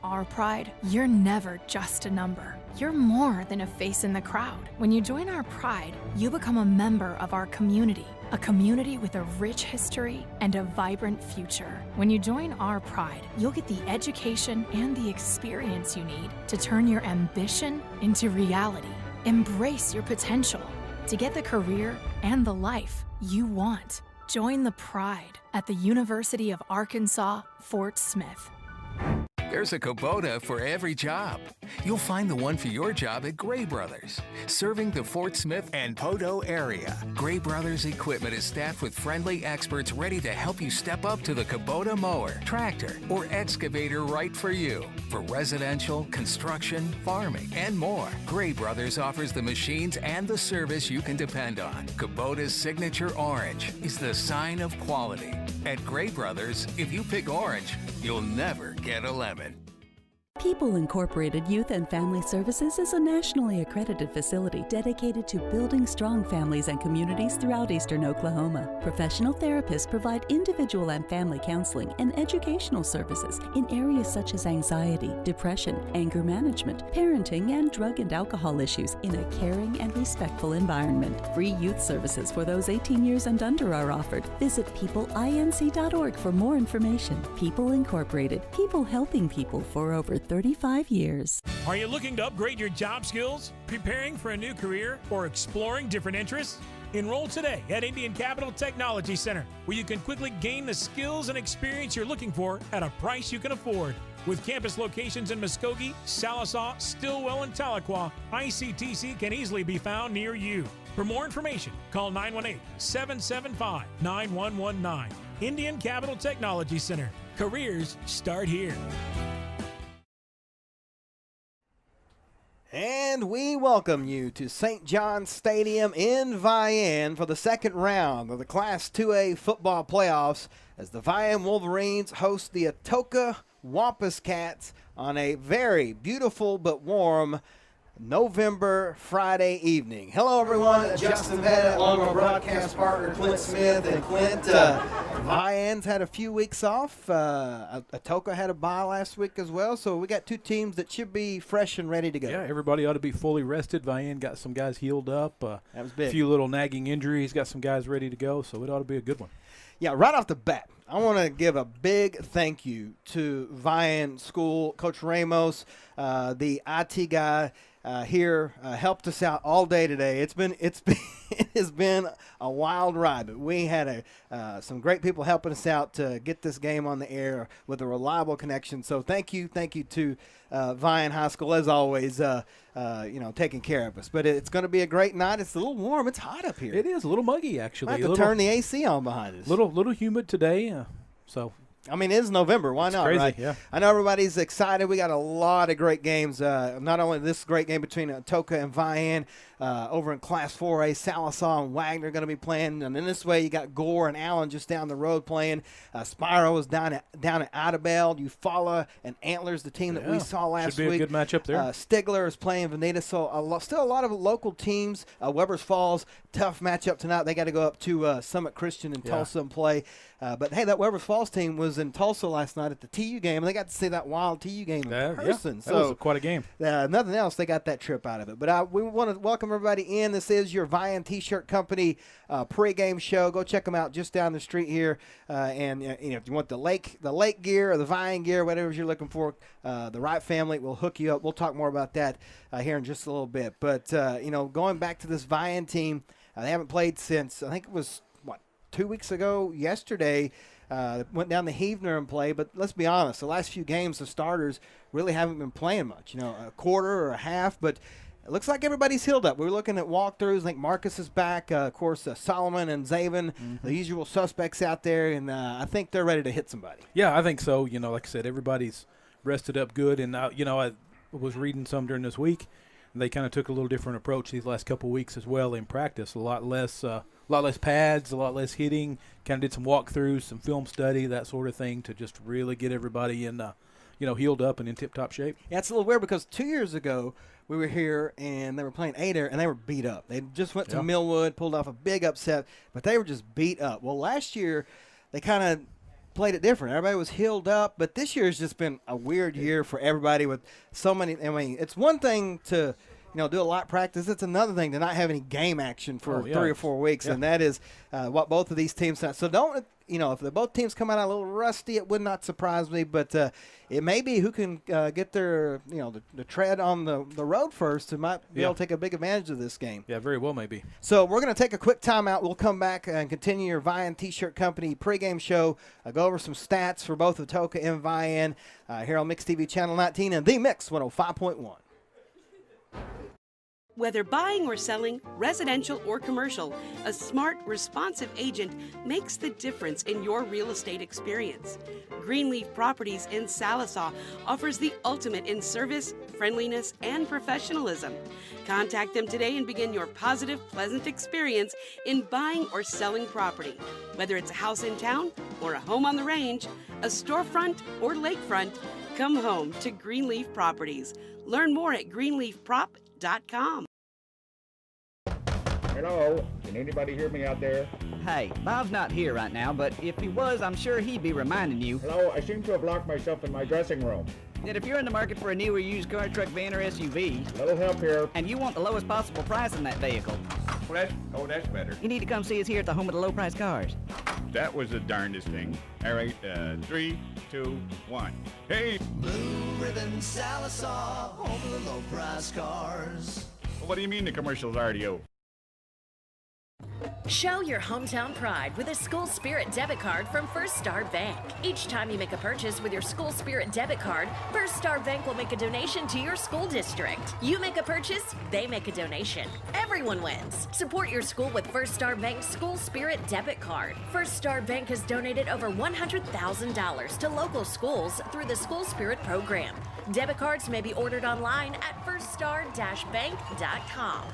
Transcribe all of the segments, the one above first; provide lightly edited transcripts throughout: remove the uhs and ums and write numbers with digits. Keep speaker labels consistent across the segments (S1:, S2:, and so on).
S1: our pride, you're never just a number. You're more than a face in the crowd. When you join our pride, you become a member of our community, a community with a rich history and a vibrant future. When you join our pride, you'll get the education and the experience you need to turn your ambition into reality. Embrace your potential to get the career and the life you want. Join the pride at the University of Arkansas, Fort Smith.
S2: There's a Kubota for every job. You'll find the one for your job at Gray Brothers, serving the Fort Smith and Poteau area. Gray Brothers equipment is staffed with friendly experts ready to help you step up to the Kubota mower, tractor, or excavator right for you. For residential, construction, farming, and more, Gray Brothers offers the machines and the service you can depend on. Kubota's signature orange is the sign of quality. At Gray Brothers, if you pick orange, you'll never get a lemon.
S3: People Incorporated Youth and Family Services is a nationally accredited facility dedicated to building strong families and communities throughout eastern Oklahoma. Professional therapists provide individual and family counseling and educational services in areas such as anxiety, depression, anger management, parenting, and drug and alcohol issues in a caring and respectful environment. Free youth services for those 18 years and under are offered. Visit peopleinc.org for more information. People Incorporated, people helping people for over 35 years.
S4: Are you looking to upgrade your job skills, preparing for a new career, or exploring different interests? Enroll today at Indian Capital Technology Center, where you can quickly gain the skills and experience you're looking for at a price you can afford. With campus locations in Muskogee, Sallisaw, Stillwell, and Tahlequah, ICTC can easily be found near you. For more information, call 918-775-9119. Indian Capital Technology Center. Careers start here.
S5: And we welcome you to St. John's Stadium in Vian for the second round of the Class 2A football playoffs as the Vian Wolverines host the Atoka Wampus Cats on a very beautiful but warm November Friday evening. Hello, everyone. Justin Pettit, along with broadcast partner Clint Smith. And Clint, Vian's had a few weeks off. Atoka had a bye last week as well, so we got two teams that should be fresh and ready to go.
S6: Yeah, everybody ought to be fully rested. Vian got some guys healed up.
S5: That was big.
S6: A few little nagging injuries, got some guys ready to go, so it ought to be a good one.
S5: Yeah, right off the bat, I want to give a big thank you to Vian School, Coach Ramos, the IT guy here, helped us out all day today. It has been a wild ride, but we had some great people helping us out to get this game on the air with a reliable connection. So thank you to Vian High School as always, taking care of us. But it's going to be a great night. It's a little warm. It's hot up here.
S6: It is a little muggy actually.
S5: I have to turn the AC on behind us.
S6: Little humid today, so.
S5: I mean, it is November. Why not,
S6: crazy,
S5: right?
S6: Yeah.
S5: I know everybody's excited. We got a lot of great games. Not only this great game between Atoka and Vian, over in Class 4A, Sallisaw and Wagner are going to be playing. And then this way, you got Gore and Allen just down the road playing. Spiro is down at Idabel. Eufaula and Antlers, the team that we saw last week.
S6: Should be a good matchup there.
S5: Stigler is playing Veneta. So still a lot of local teams. Weber's Falls, tough matchup tonight. They got to go up to Summit Christian in Tulsa and play. But, hey, that Weber's Falls team was in Tulsa last night at the TU game, and they got to see that wild TU game in person.
S6: That was quite a game.
S5: Nothing else, they got that trip out of it. But we want to welcome everybody in. This is your Vian T-shirt company pregame show. Go check them out just down the street here. And if you want the lake gear or the Vian gear, whatever you're looking for, the right family will hook you up. We'll talk more about that here in just a little bit. But, going back to this Vian team, they haven't played since, I think it was, 2 weeks ago yesterday. Went down to Heavener and played, but let's be honest, the last few games the starters really haven't been playing much, a quarter or a half, but it looks like everybody's healed up. We're looking at walkthroughs. I think Marcus is back, of course, Solomon and Zaven, the usual suspects out there, and I think they're ready to hit somebody.
S6: Yeah, I think so. Like I said, everybody's rested up good, and I was reading some during this week, and they kind of took a little different approach these last couple of weeks as well in practice. A lot less pads, a lot less hitting. Kind of did some walkthroughs, some film study, that sort of thing, to just really get everybody in, healed up and in tip-top shape.
S5: Yeah, it's a little weird because 2 years ago we were here and they were playing Adair and they were beat up. They just went to Millwood, pulled off a big upset, but they were just beat up. Well, last year they kind of played it different. Everybody was healed up, but this year has just been a weird year for everybody with so many. I mean, it's one thing to do a lot of practice. It's another thing to not have any game action for 3 or 4 weeks, and that is what both of these teams. So don't. If both teams come out a little rusty, it would not surprise me. But it may be who can get their, the tread on the road first who might be able to take a big advantage of this game.
S6: Yeah, very well maybe.
S5: So we're going to take a quick timeout. We'll come back and continue your Vian T-shirt company pregame show. Go over some stats for both Atoka and Vian here on Mix TV Channel 19 and The Mix 105.1.
S7: Whether buying or selling, residential or commercial, a smart, responsive agent makes the difference in your real estate experience. Greenleaf Properties in Sallisaw offers the ultimate in service, friendliness, and professionalism. Contact them today and begin your positive, pleasant experience in buying or selling property. Whether it's a house in town or a home on the range, a storefront or lakefront, come home to Greenleaf Properties. Learn more at greenleafprop.com.
S8: Hello, can anybody hear me out there?
S9: Hey, Bob's not here right now, but if he was, I'm sure he'd be reminding you.
S8: Hello, I seem to have locked myself in my dressing room.
S9: That if you're in the market for a new or used car, truck, van, or SUV,
S8: A little help here.
S9: and you want the lowest possible price on that vehicle,
S8: That's better.
S9: you need to come see us here at the home of the low price cars.
S8: That was the darndest thing. All right, 3, 2, 1. Hey!
S10: Blue Ribbon Sallisaw, home of the low price cars.
S8: What do you mean the commercial's already over?
S11: Show your hometown pride with a School Spirit debit card from First Star Bank. Each time you make a purchase with your School Spirit debit card, First Star Bank will make a donation to your school district. You make a purchase, they make a donation. Everyone wins. Support your school with First Star Bank's School Spirit debit card. First Star Bank has donated over $100,000 to local schools through the School Spirit program. Debit cards may be ordered online at firststar-bank.com.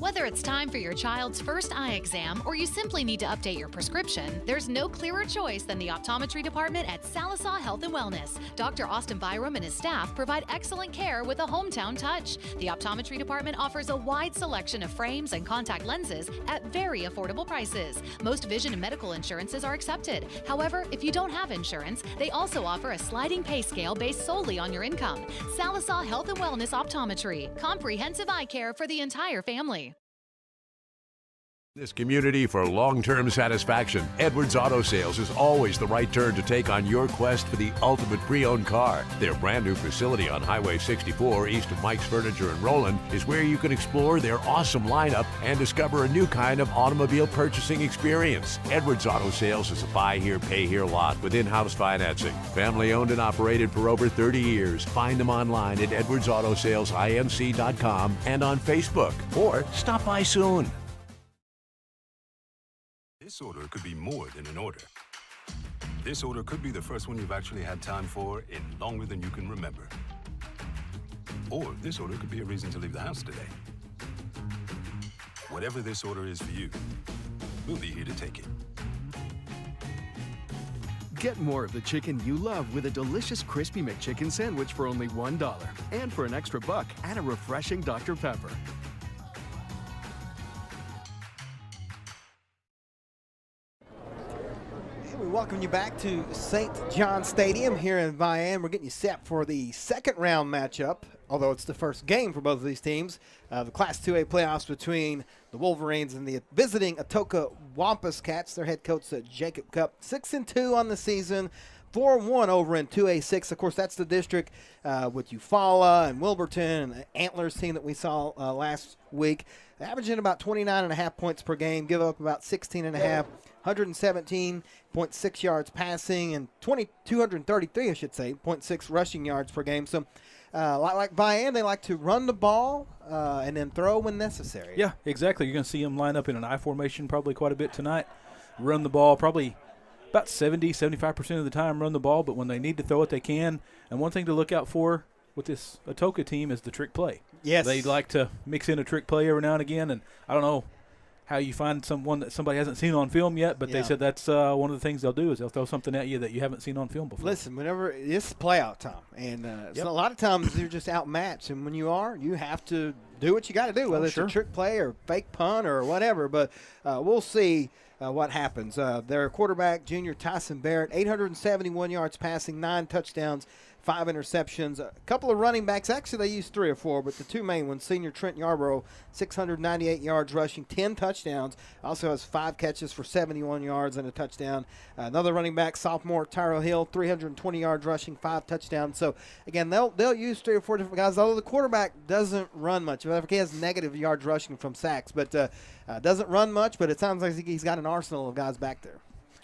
S12: Whether it's time for your child's first eye exam or you simply need to update your prescription, there's no clearer choice than the optometry department at Sallisaw Health and Wellness. Dr. Austin Byram and his staff provide excellent care with a hometown touch. The optometry department offers a wide selection of frames and contact lenses at very affordable prices. Most vision and medical insurances are accepted. However, if you don't have insurance, they also offer a sliding pay scale based solely on your income. Sallisaw Health and Wellness Optometry. Comprehensive eye care for the entire family.
S13: This community for long-term satisfaction, Edwards Auto Sales is always the right turn to take on your quest for the ultimate pre-owned car. Their brand new facility on Highway 64 east of Mike's Furniture in Roland is where you can explore their awesome lineup and discover a new kind of automobile purchasing experience. Edwards Auto Sales is a buy here, pay here lot with in-house financing. Family owned and operated for over 30 years. Find them online at edwardsautosalesinc.com and on Facebook, or stop by soon.
S14: This order could be more than an order. This order could be the first one you've actually had time for in longer than you can remember. Or this order could be a reason to leave the house today. Whatever this order is for you, we'll be here to take it.
S15: Get more of the chicken you love with a delicious Crispy McChicken sandwich for only $1. And for an extra $1, add a refreshing Dr. Pepper.
S5: We welcome you back to St. John Stadium here in Vian. We're getting you set for the second round matchup, although it's the first game for both of these teams. The Class 2A playoffs between the Wolverines and the visiting Atoka Wampus Cats. Their head coach, Jacob Cup, 6-2 on the season, 4-1 over in 2A6. Of course, that's the district with Eufaula and Wilburton and the Antlers team that we saw last week. Averaging about 29.5 points per game, give up about 16.5, 117.6 yards passing, and 233, I should say, 0.6 rushing yards per game. So, like Vian, they like to run the ball and then throw when necessary.
S6: Yeah, exactly. You're going to see them line up in an I formation probably quite a bit tonight. Run the ball probably about 75% of the time, run the ball, but when they need to throw it, they can. And one thing to look out for with this Atoka team is the trick play.
S5: Yes.
S6: They like to mix in a trick play every now and again, and I don't know. how you find someone that somebody hasn't seen on film yet, but they said that's one of the things they'll do is they'll throw something at you that you haven't seen on film before.
S5: Listen, whenever it's playoff time, and so a lot of times you're just outmatched, and when you are, you have to do what you got to do, whether it's a trick play or fake punt or whatever. But we'll see what happens. Their quarterback, junior Tyson Barrett, 871 yards passing, 9 touchdowns, 5 interceptions. A couple of running backs. Actually, they used 3 or 4, but the 2 main ones, senior Trent Yarborough, 698 yards rushing, 10 touchdowns. Also has 5 catches for 71 yards and a touchdown. Another running back, sophomore Tyrell Hill, 320 yards rushing, 5 touchdowns. So, again, they'll use 3 or 4 different guys, although the quarterback doesn't run much. He has negative yards rushing from sacks, but doesn't run much, but it sounds like he's got an arsenal of guys back there.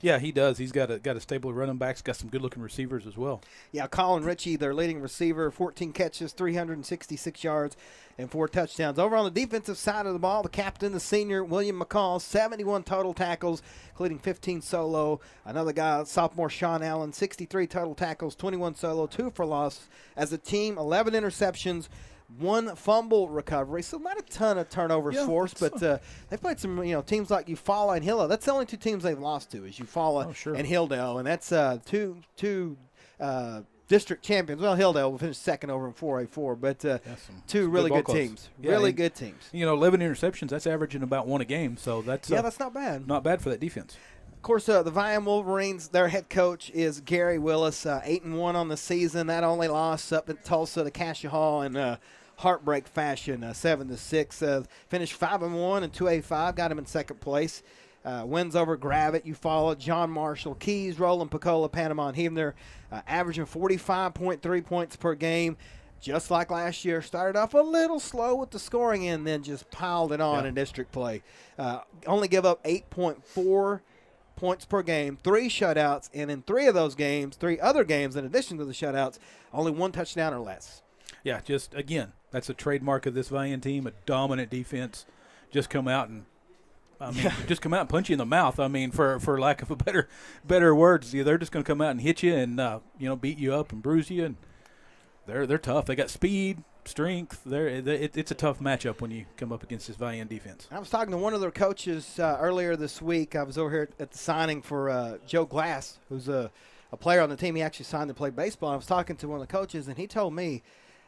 S6: Yeah, he does. He's got a stable of running backs, got some good-looking receivers as well.
S5: Yeah, Colin Ritchie, their leading receiver, 14 catches, 366 yards, and 4 touchdowns. Over on the defensive side of the ball, the captain, the senior, William McCall, 71 total tackles, including 15 solo. Another guy, sophomore Sean Allen, 63 total tackles, 21 solo, 2 for loss. As a team, 11 interceptions, 1 fumble recovery, so not a ton of turnovers forced, but they've played some teams like Eufaula and Hillel. That's the only 2 teams they've lost to is Eufaula and Hilldale, and that's two district champions. Well, Hilldale will finish second over in 4A4, but 2 really good teams. Really good teams.
S6: 11 interceptions, that's averaging about 1 a game, so that's
S5: that's not bad.
S6: Not bad for that defense.
S5: Of course, the Vian Wolverines, their head coach is Gary Willis, 8-1 on the season. That only loss up at Tulsa to Cassia Hall in heartbreak fashion, 7-6. Finished 5-1 and 2A5, got him in second place. Wins over Gravett, Eufaula, John Marshall, Keys, Roland, Picola, Panama, and Heavener, averaging 45.3 points per game. Just like last year, started off a little slow with the scoring and then just piled it on in district play. Only give up 8.4 points per game, 3 shutouts, and in 3 of those games, 3 other games in addition to the shutouts, only 1 touchdown or less.
S6: Yeah, just, again, that's a trademark of this Vian team, a dominant defense. Just come out and just come out and punch you in the mouth. I mean, for lack of a better words, they're just going to come out and hit you and beat you up and bruise you. And they're tough. They got speed, strength. It's a tough matchup when you come up against this Vian defense.
S5: I was talking to one of their coaches earlier this week. I was over here at the signing for Joe Glass, who's a player on the team. He actually signed to play baseball. I was talking to one of the coaches, and he told me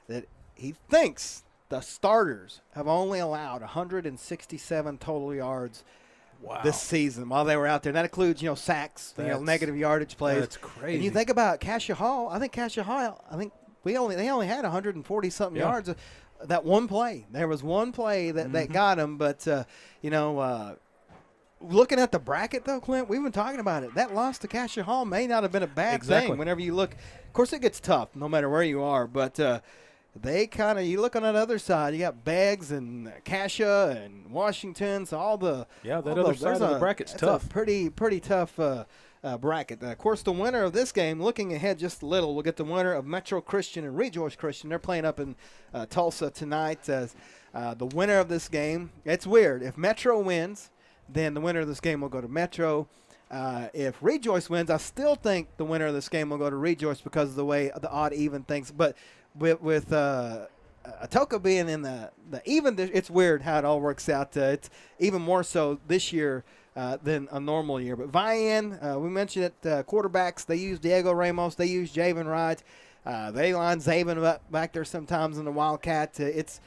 S5: that he thinks the starters have only allowed 167 total yards this season while they were out there. And that includes, sacks, negative yardage plays.
S6: That's crazy.
S5: And you think about Cassia Hall. I think they only had 140-something yards. That one play. There was one play that got him. But, looking at the bracket, though, Clint, we've been talking about it. That loss to Cassia Hall may not have been a bad thing whenever you look. Of course, it gets tough no matter where you are. But you look on that other side, you got Beggs and Cassia and Washington. So other
S6: side of the bracket's tough.
S5: A pretty tough bracket. Of course, the winner of this game, looking ahead just a little, we'll get the winner of Metro Christian and Rejoice Christian. They're playing up in Tulsa tonight. The winner of this game, it's weird. If Metro wins, then the winner of this game will go to Metro. If Rejoice wins, I still think the winner of this game will go to Rejoice because of the way the odd-even things. But with Atoka being in the even, it's weird how it all works out. It's even more so this year than a normal year. But Vian, we mentioned it, quarterbacks, they use Diego Ramos. They use Javen Wright. They line Zaven back there sometimes in the Wildcat. It's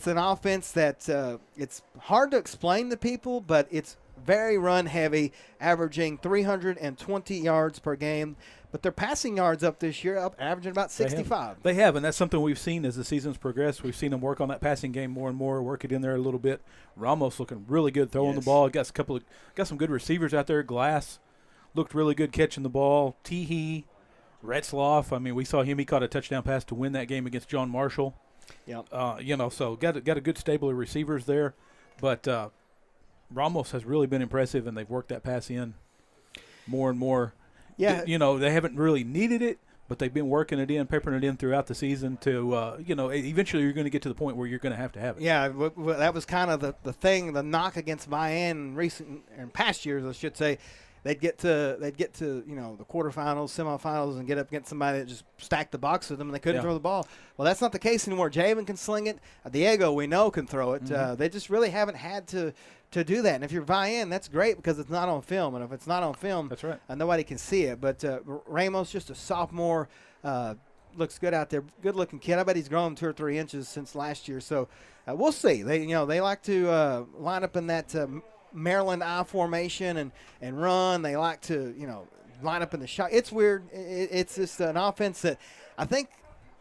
S5: an offense that it's hard to explain to people, but it's very run-heavy, averaging 320 yards per game. But their passing yards up this year, averaging about 65.
S6: They have, and that's something we've seen as the season's progressed. We've seen them work on that passing game more and more, work it in there a little bit. Ramos looking really good throwing the ball. Got some good receivers out there. Glass looked really good catching the ball. Teehee, Retzloff. I mean, we saw him. He caught a touchdown pass to win that game against John Marshall.
S5: Yep.
S6: So got a good stable of receivers there. But Ramos has really been impressive, and they've worked that pass in more and more.
S5: Yeah.
S6: They haven't really needed it, but they've been working it in, peppering it in throughout the season to, eventually you're going to get to the point where you're going to have it.
S5: Yeah, that was kind of the thing, the knock against Vian in past years, I should say. they'd get to the quarterfinals, semifinals, and get up against somebody that just stacked the box with them, and they couldn't throw the ball. Well, that's not the case anymore. Javen can sling it. Diego, we know, can throw it. They just really haven't had to do that. And if you're Vian, that's great because it's not on film. And if it's not on film,
S6: that's right.
S5: Nobody can see it. But Ramos, just a sophomore, looks good out there. Good-looking kid. I bet he's grown 2 or 3 inches since last year. So we'll see. They like to line up in that Maryland I formation and run. They like to line up in the shot. It's weird. It's just an offense that I think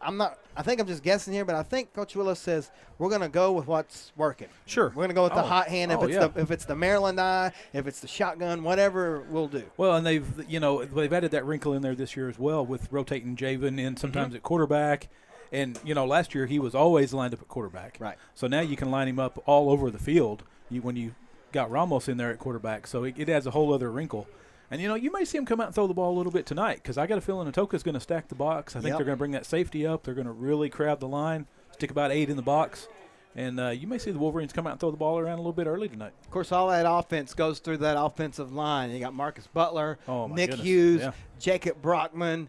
S5: I'm just guessing here, but I think Coach Willis says we're going to go with what's working.
S6: Sure.
S5: We're going to go with the hot hand. If it's the Maryland eye, if it's the shotgun, whatever we'll do.
S6: Well, and they've added that wrinkle in there this year as well with rotating Javen in sometimes at quarterback. And, last year he was always lined up at quarterback.
S5: Right.
S6: So now you can line him up all over the field when you got Ramos in there at quarterback. So it adds a whole other wrinkle. And, you may see him come out and throw the ball a little bit tonight because I got a feeling Atoka's going to stack the box. I think they're going to bring that safety up. They're going to really crowd the line, stick about 8 in the box. And you may see the Wolverines come out and throw the ball around a little bit early tonight.
S5: Of course, all that offense goes through that offensive line. You got Marcus Butler, Nick Hughes, Jacob Brockman,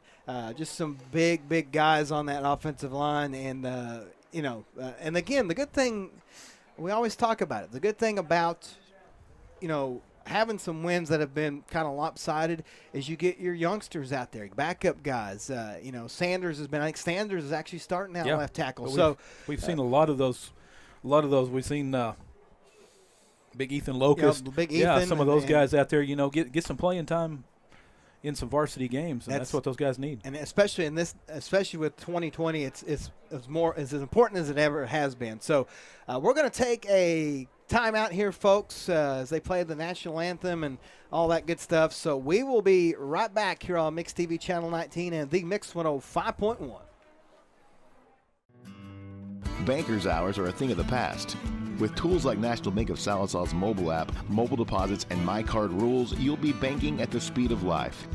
S5: just some big guys on that offensive line. And, and again, the good thing, we always talk about it, the good thing about, having some wins that have been kind of lopsided is you get your youngsters out there, backup guys. Sanders has been. I think Sanders is actually starting now left tackle. So
S6: we've seen a lot of those. We've seen Big Ethan Locust.
S5: Big Ethan.
S6: Some of those guys out there. Get some playing time in some varsity games, and that's what those guys need.
S5: And especially with 2020, it's as important as it ever has been. So we're going to take a timeout here, folks, as they play the national anthem and all that good stuff. So we will be right back here on Mix TV Channel 19 and the Mix 105.1.
S16: Banker's hours are a thing of the past. With tools like National Bank of Salasaw's mobile app, mobile deposits, and My Card rules, you'll be banking at the speed of life.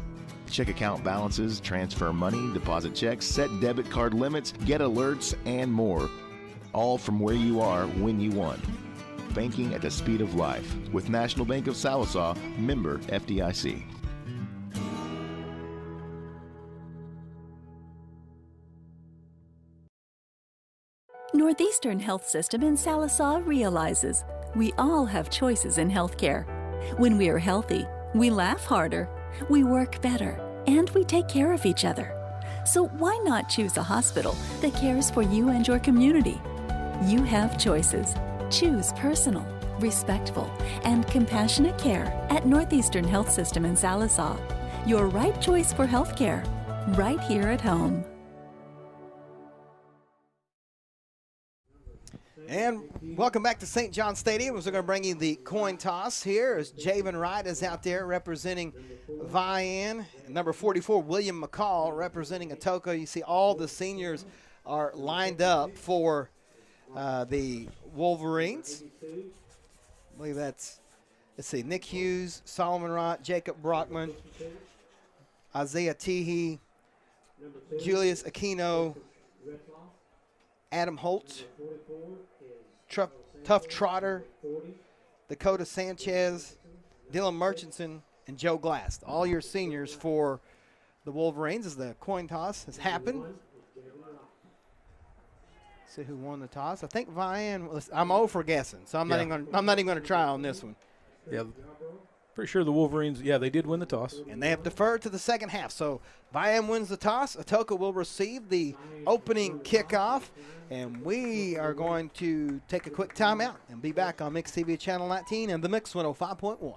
S16: Check account balances, transfer money, deposit checks, set debit card limits, get alerts, and more. All from where you are when you want. Banking at the speed of life with National Bank of Salisaw, member FDIC.
S3: Northeastern Health System in Salisaw realizes we all have choices in healthcare. When we are healthy, we laugh harder, we work better, and we take care of each other. So why not choose a hospital that cares for you and your community? You have choices. Choose personal, respectful, and compassionate care at Northeastern Health System in Salisaw. Your right choice for healthcare, right here at home.
S5: And welcome back to St. John Stadium. We're going to bring you the coin toss here as Javen Wright is out there representing Vian. Number 44, William McCall, representing Atoka. You see all the seniors are lined up for the Wolverines. I believe that's, let's see, Nick Hughes, Solomon Rott, Jacob Brockman, Isaiah Teehee, Julius Aquino, Adam Holt, Tough Trotter, Dakota Sanchez, Dylan Murchison, and Joe Glass. All your seniors for the Wolverines as the coin toss has happened. See who won the toss. I think Vian. I'm 0 for guessing, so I'm not even going to try on this one.
S6: Yeah, pretty sure the Wolverines. Yeah, they did win the toss,
S5: and they have deferred to the second half. So Vian wins the toss. Atoka will receive the opening kickoff, and we are going to take a quick timeout and be back on Mix TV Channel 19 and the Mix 105.1.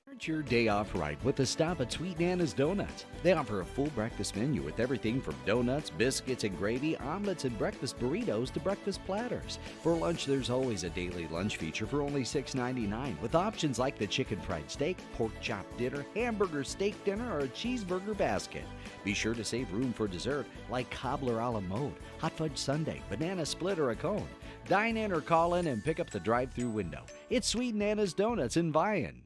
S17: Start your day off right with a stop at Sweet Nana's Donuts. They offer a full breakfast menu with everything from donuts, biscuits and gravy, omelets and breakfast burritos to breakfast platters. For lunch, there's always a daily lunch feature for only $6.99 with options like the chicken fried steak, pork chop dinner, hamburger steak dinner, or a cheeseburger basket. Be sure to save room for dessert like cobbler a la mode, hot fudge sundae, banana split, or a cone. Dine in or call in and pick up the drive-through window. It's Sweet Nana's Donuts in Vian.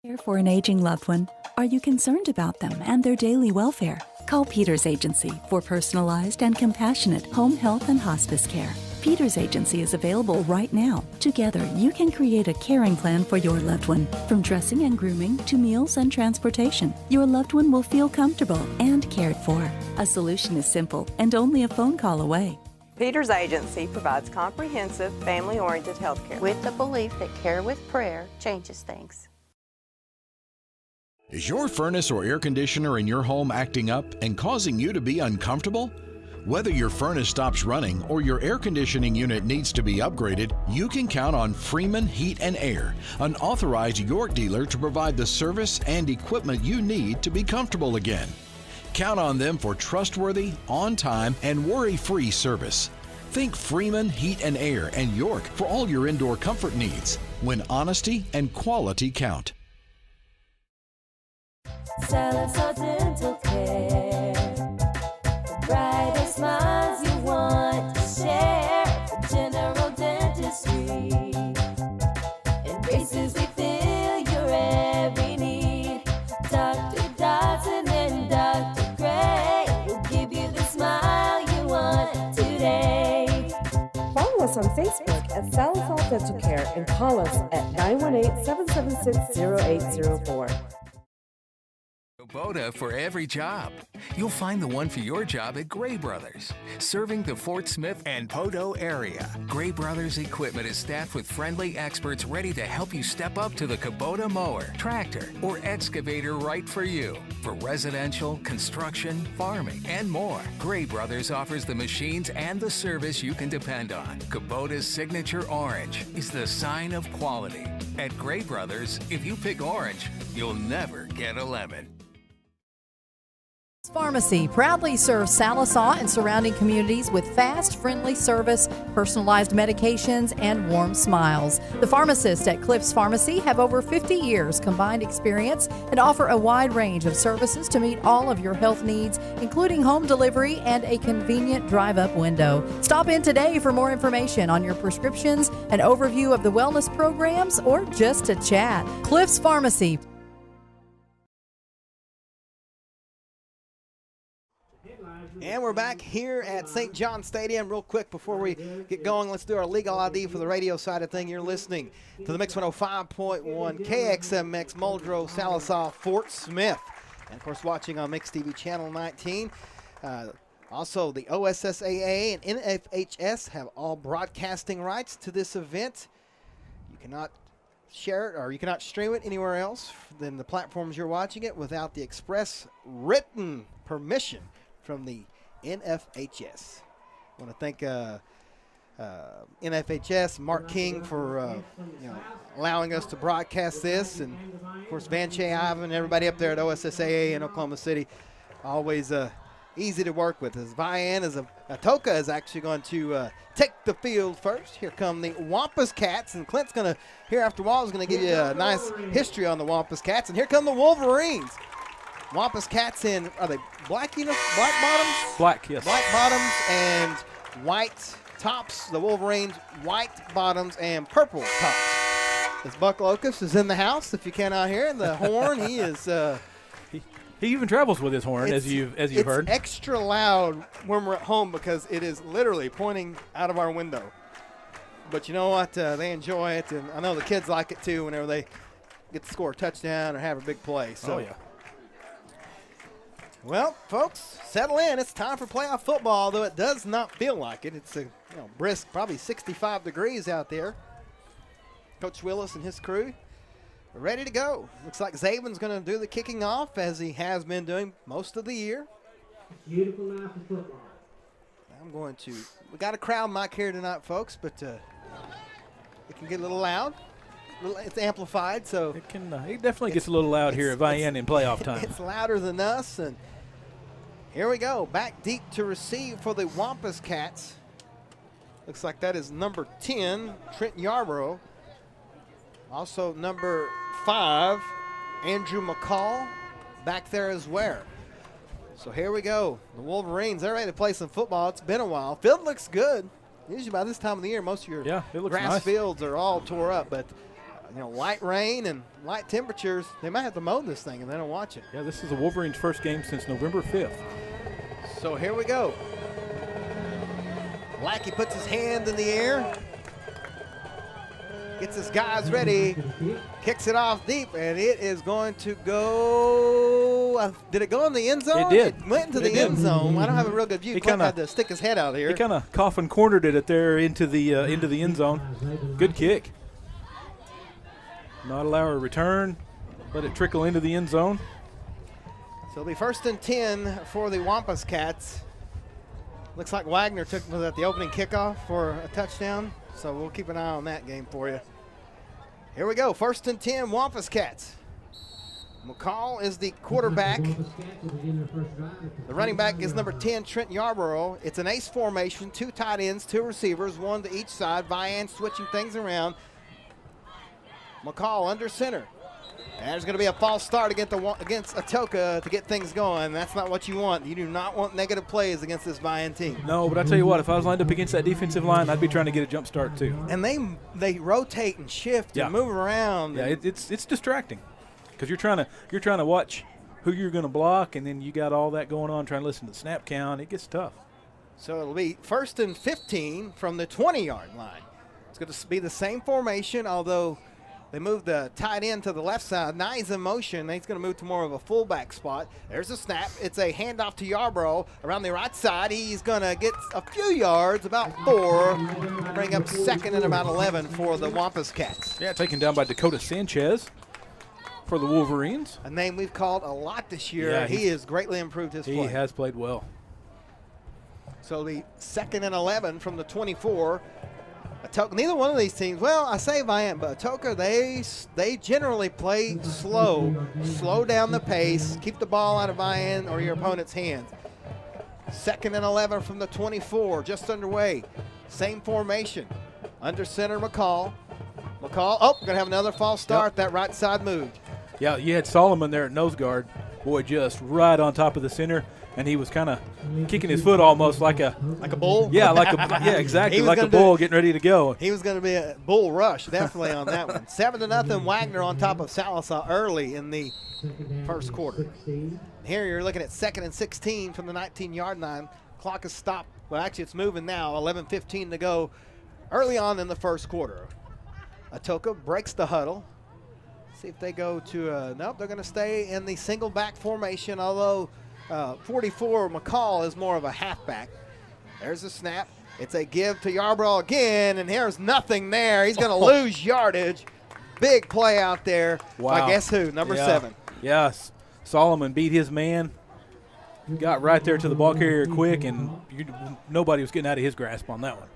S3: Care for an aging loved one? Are you concerned about them and their daily welfare? Call Peters Agency for personalized and compassionate home health and hospice care. Peters Agency is available right now. Together, you can create a caring plan for your loved one. From dressing and grooming to meals and transportation, your loved one will feel comfortable and cared for. A solution is simple and only a phone call away.
S18: Peters Agency provides comprehensive, family-oriented health care
S19: with the belief that care with prayer changes things.
S20: Is your furnace or air conditioner in your home acting up and causing you to be uncomfortable? Whether your furnace stops running or your air conditioning unit needs to be upgraded, you can count on Freeman Heat and Air, an authorized York dealer to provide the service and equipment you need to be comfortable again. Count on them for trustworthy, on-time, and worry-free service. Think Freeman Heat and Air and York for all your indoor comfort needs, when honesty and quality count.
S21: Salazar Dental Care. The brightest smiles you want to share. For general dentistry. And braces we fill your every need. Dr. Dodson and Dr. Gray will give you the smile you want today.
S22: Follow us on Facebook at Salazar Dental Care and call us at 918-776-0804.
S2: Kubota for every job. You'll find the one for your job at Gray Brothers, serving the Fort Smith and Poteau area. Gray Brothers equipment is staffed with friendly experts ready to help you step up to the Kubota mower, tractor, or excavator right for you. For residential, construction, farming, and more, Gray Brothers offers the machines and the service you can depend on. Kubota's signature orange is the sign of quality. At Gray Brothers, if you pick orange, you'll never get a lemon.
S23: Pharmacy proudly serves Sallisaw and surrounding communities with fast, friendly service, personalized medications, and warm smiles. The pharmacists at Cliff's Pharmacy have over 50 years combined experience and offer a wide range of services to meet all of your health needs, including home delivery and a convenient drive-up window. Stop in today for more information on your prescriptions, an overview of the wellness programs, or just to chat. Cliff's Pharmacy.
S5: And we're back here at St. John Stadium. Real quick before we get going, let's do our legal ID for the radio side of thing. You're listening to the Mix 105.1 KXMX Muldrow, Sallisaw, Fort Smith. And, of course, watching on Mix TV Channel 19. Also, the OSSAA and NFHS have all broadcasting rights to this event. You cannot share it or you cannot stream it anywhere else than the platforms you're watching it without the express written permission from the NFHS. I want to thank NFHS, Mark King, for allowing us to broadcast this, and of course Van Che Ivan and everybody up there at OSSAA in Oklahoma City. Always easy to work with. As Vian Atoka is actually going to take the field first. Here come the Wampus Cats, and Clint's going to here after a while is going to give you a nice history on the Wampus Cats. And here come the Wolverines. Wampus Cats in, are they black bottoms?
S6: Black, yes.
S5: Black bottoms and white tops. The Wolverines, white bottoms and purple tops. This Buck Locust is in the house, if you cannot hear. And the horn, he is...
S6: he even travels with his horn, as you've heard.
S5: It's extra loud when we're at home because it is literally pointing out of our window. But you know what? They enjoy it, and I know the kids like it too whenever they get to score a touchdown or have a big play. So.
S6: Oh, yeah.
S5: Well, folks, settle in. It's time for playoff football, though it does not feel like it. It's a brisk, probably 65 degrees out there. Coach Willis and his crew are ready to go. Looks like Zabin's going to do the kicking off, as he has been doing most of the year.
S24: Beautiful night for football.
S5: We got a crowd mic here tonight, folks, but it can get a little loud. It's amplified, so
S6: it definitely gets a little loud here at Vian in playoff time.
S5: It's louder than us, and here we go. Back deep to receive for the Wampus Cats. Looks like that is number 10, Trent Yarborough. Also number 5, Andrew McCall, back there as well. So here we go. The Wolverines, they're ready to play some football. It's been a while. Field looks good. Usually by this time of the year, most of your grass fields are all tore up, but light rain and light temperatures, they might have to mow this thing and they don't watch it.
S6: Yeah, this is the Wolverines' first game since November 5th.
S5: So here we go. Lackey puts his hand in the air. Gets his guys ready. Kicks it off deep, and it is going to go. Did it go in the end zone?
S6: It did.
S5: It went into the end zone. I don't have a real good view. He kind of had to stick his head out here.
S6: He kind of coffin cornered it there into the end zone. Good kick. Not allow a return. Let it trickle into the end zone.
S5: So it'll be 1st and 10 for the Wampus Cats. Looks like Wagner was at the opening kickoff for a touchdown. So we'll keep an eye on that game for you. Here we go, 1st and 10, Wampus Cats. McCall is the quarterback. The running back is number 10, Trent Yarborough. It's an ace formation, 2 tight ends, 2 receivers, 1 to each side. Vian switching things around. McCall under center. And there's going to be a false start against Atoka to get things going. That's not what you want. You do not want negative plays against this Vian team.
S6: No, but I tell you what, if I was lined up against that defensive line, I'd be trying to get a jump start too.
S5: And they rotate and shift and move around.
S6: Yeah, it's distracting because you're trying to watch who you're going to block, and then you got all that going on, trying to listen to the snap count. It gets tough.
S5: So it'll be 1st and 15 from the 20-yard line. It's going to be the same formation, although they moved the tight end to the left side. Now he's in motion. He's going to move to more of a fullback spot. There's a snap. It's a handoff to Yarborough around the right side. He's going to get a few yards, about 4, bring up 2nd and about 11 for the Wampus Cats.
S6: Yeah, taken down by Dakota Sanchez for the Wolverines.
S5: A name we've called a lot this year.
S6: Yeah,
S5: he has greatly improved his play.
S6: He has played well.
S5: So it'll be 2nd and 11 from the 24. Atoka, neither one of these teams, well, I say Vian, but Atoka, they generally play slow down the pace, keep the ball out of Vian or your opponent's hands. 2nd and 11 from the 24, just underway. Same formation. Under center, McCall. Oh, going to have another false start. Yep. That right side moved.
S6: Yeah, you had Solomon there at nose guard. Boy, just right on top of the center. And he was kind of kicking his foot almost like a
S5: bull.
S6: Yeah, exactly, like a bull getting ready to go.
S5: He was going to be a bull rush, definitely on that one. 7-0 Wagner on top of Sallisaw early in the first quarter. Here you're looking at 2nd and 16 from the 19-yard line. Clock is stopped. Well, actually, it's moving now. 11:15 to go. Early on in the first quarter, Atoka breaks the huddle. See if they go to nope. They're going to stay in the single back formation, although. 44, McCall is more of a halfback. There's a snap. It's a give to Yarborough again, and there's nothing there. He's going to lose yardage. Big play out there by guess who? Number 7.
S6: Yes. Solomon beat his man. Got right there to the ball carrier quick, and nobody was getting out of his grasp on that one.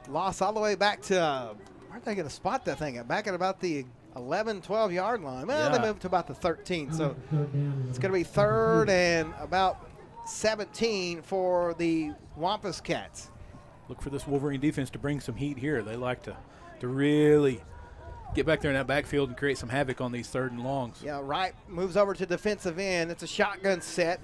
S5: Loss all the way back to where they going to spot that thing? Back at about the 11, 12-yard line. Well, they moved to about the 13, so it's going to be 3rd and about 17 for the Wampus Cats.
S6: Look for this Wolverine defense to bring some heat here. They like to really get back there in that backfield and create some havoc on these 3rd and longs.
S5: Yeah, right. Moves over to defensive end. It's a shotgun set.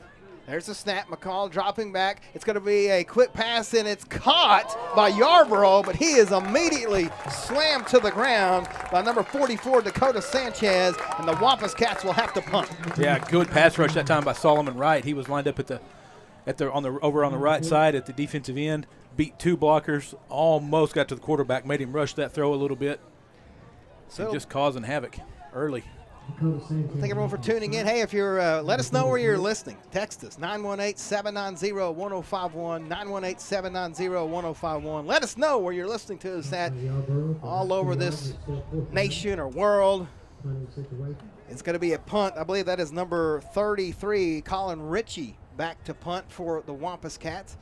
S5: There's a snap. McCall dropping back. It's going to be a quick pass, and it's caught by Yarborough, but he is immediately slammed to the ground by number 44, Dakota Sanchez, and the Wampus Cats will have to punt.
S6: Yeah, good pass rush that time by Solomon Wright. He was lined up over on the right side at the defensive end, beat 2 blockers, almost got to the quarterback, made him rush that throw a little bit, so just causing havoc early.
S5: Thank everyone for tuning in. Hey, if you're, let us know where you're listening. Text us, 918-790-1051, 918-790-1051. Let us know where you're listening to us at all over this nation or world. It's going to be a punt. I believe that is number 33, Colin Ritchie, back to punt for the Wampus Cats.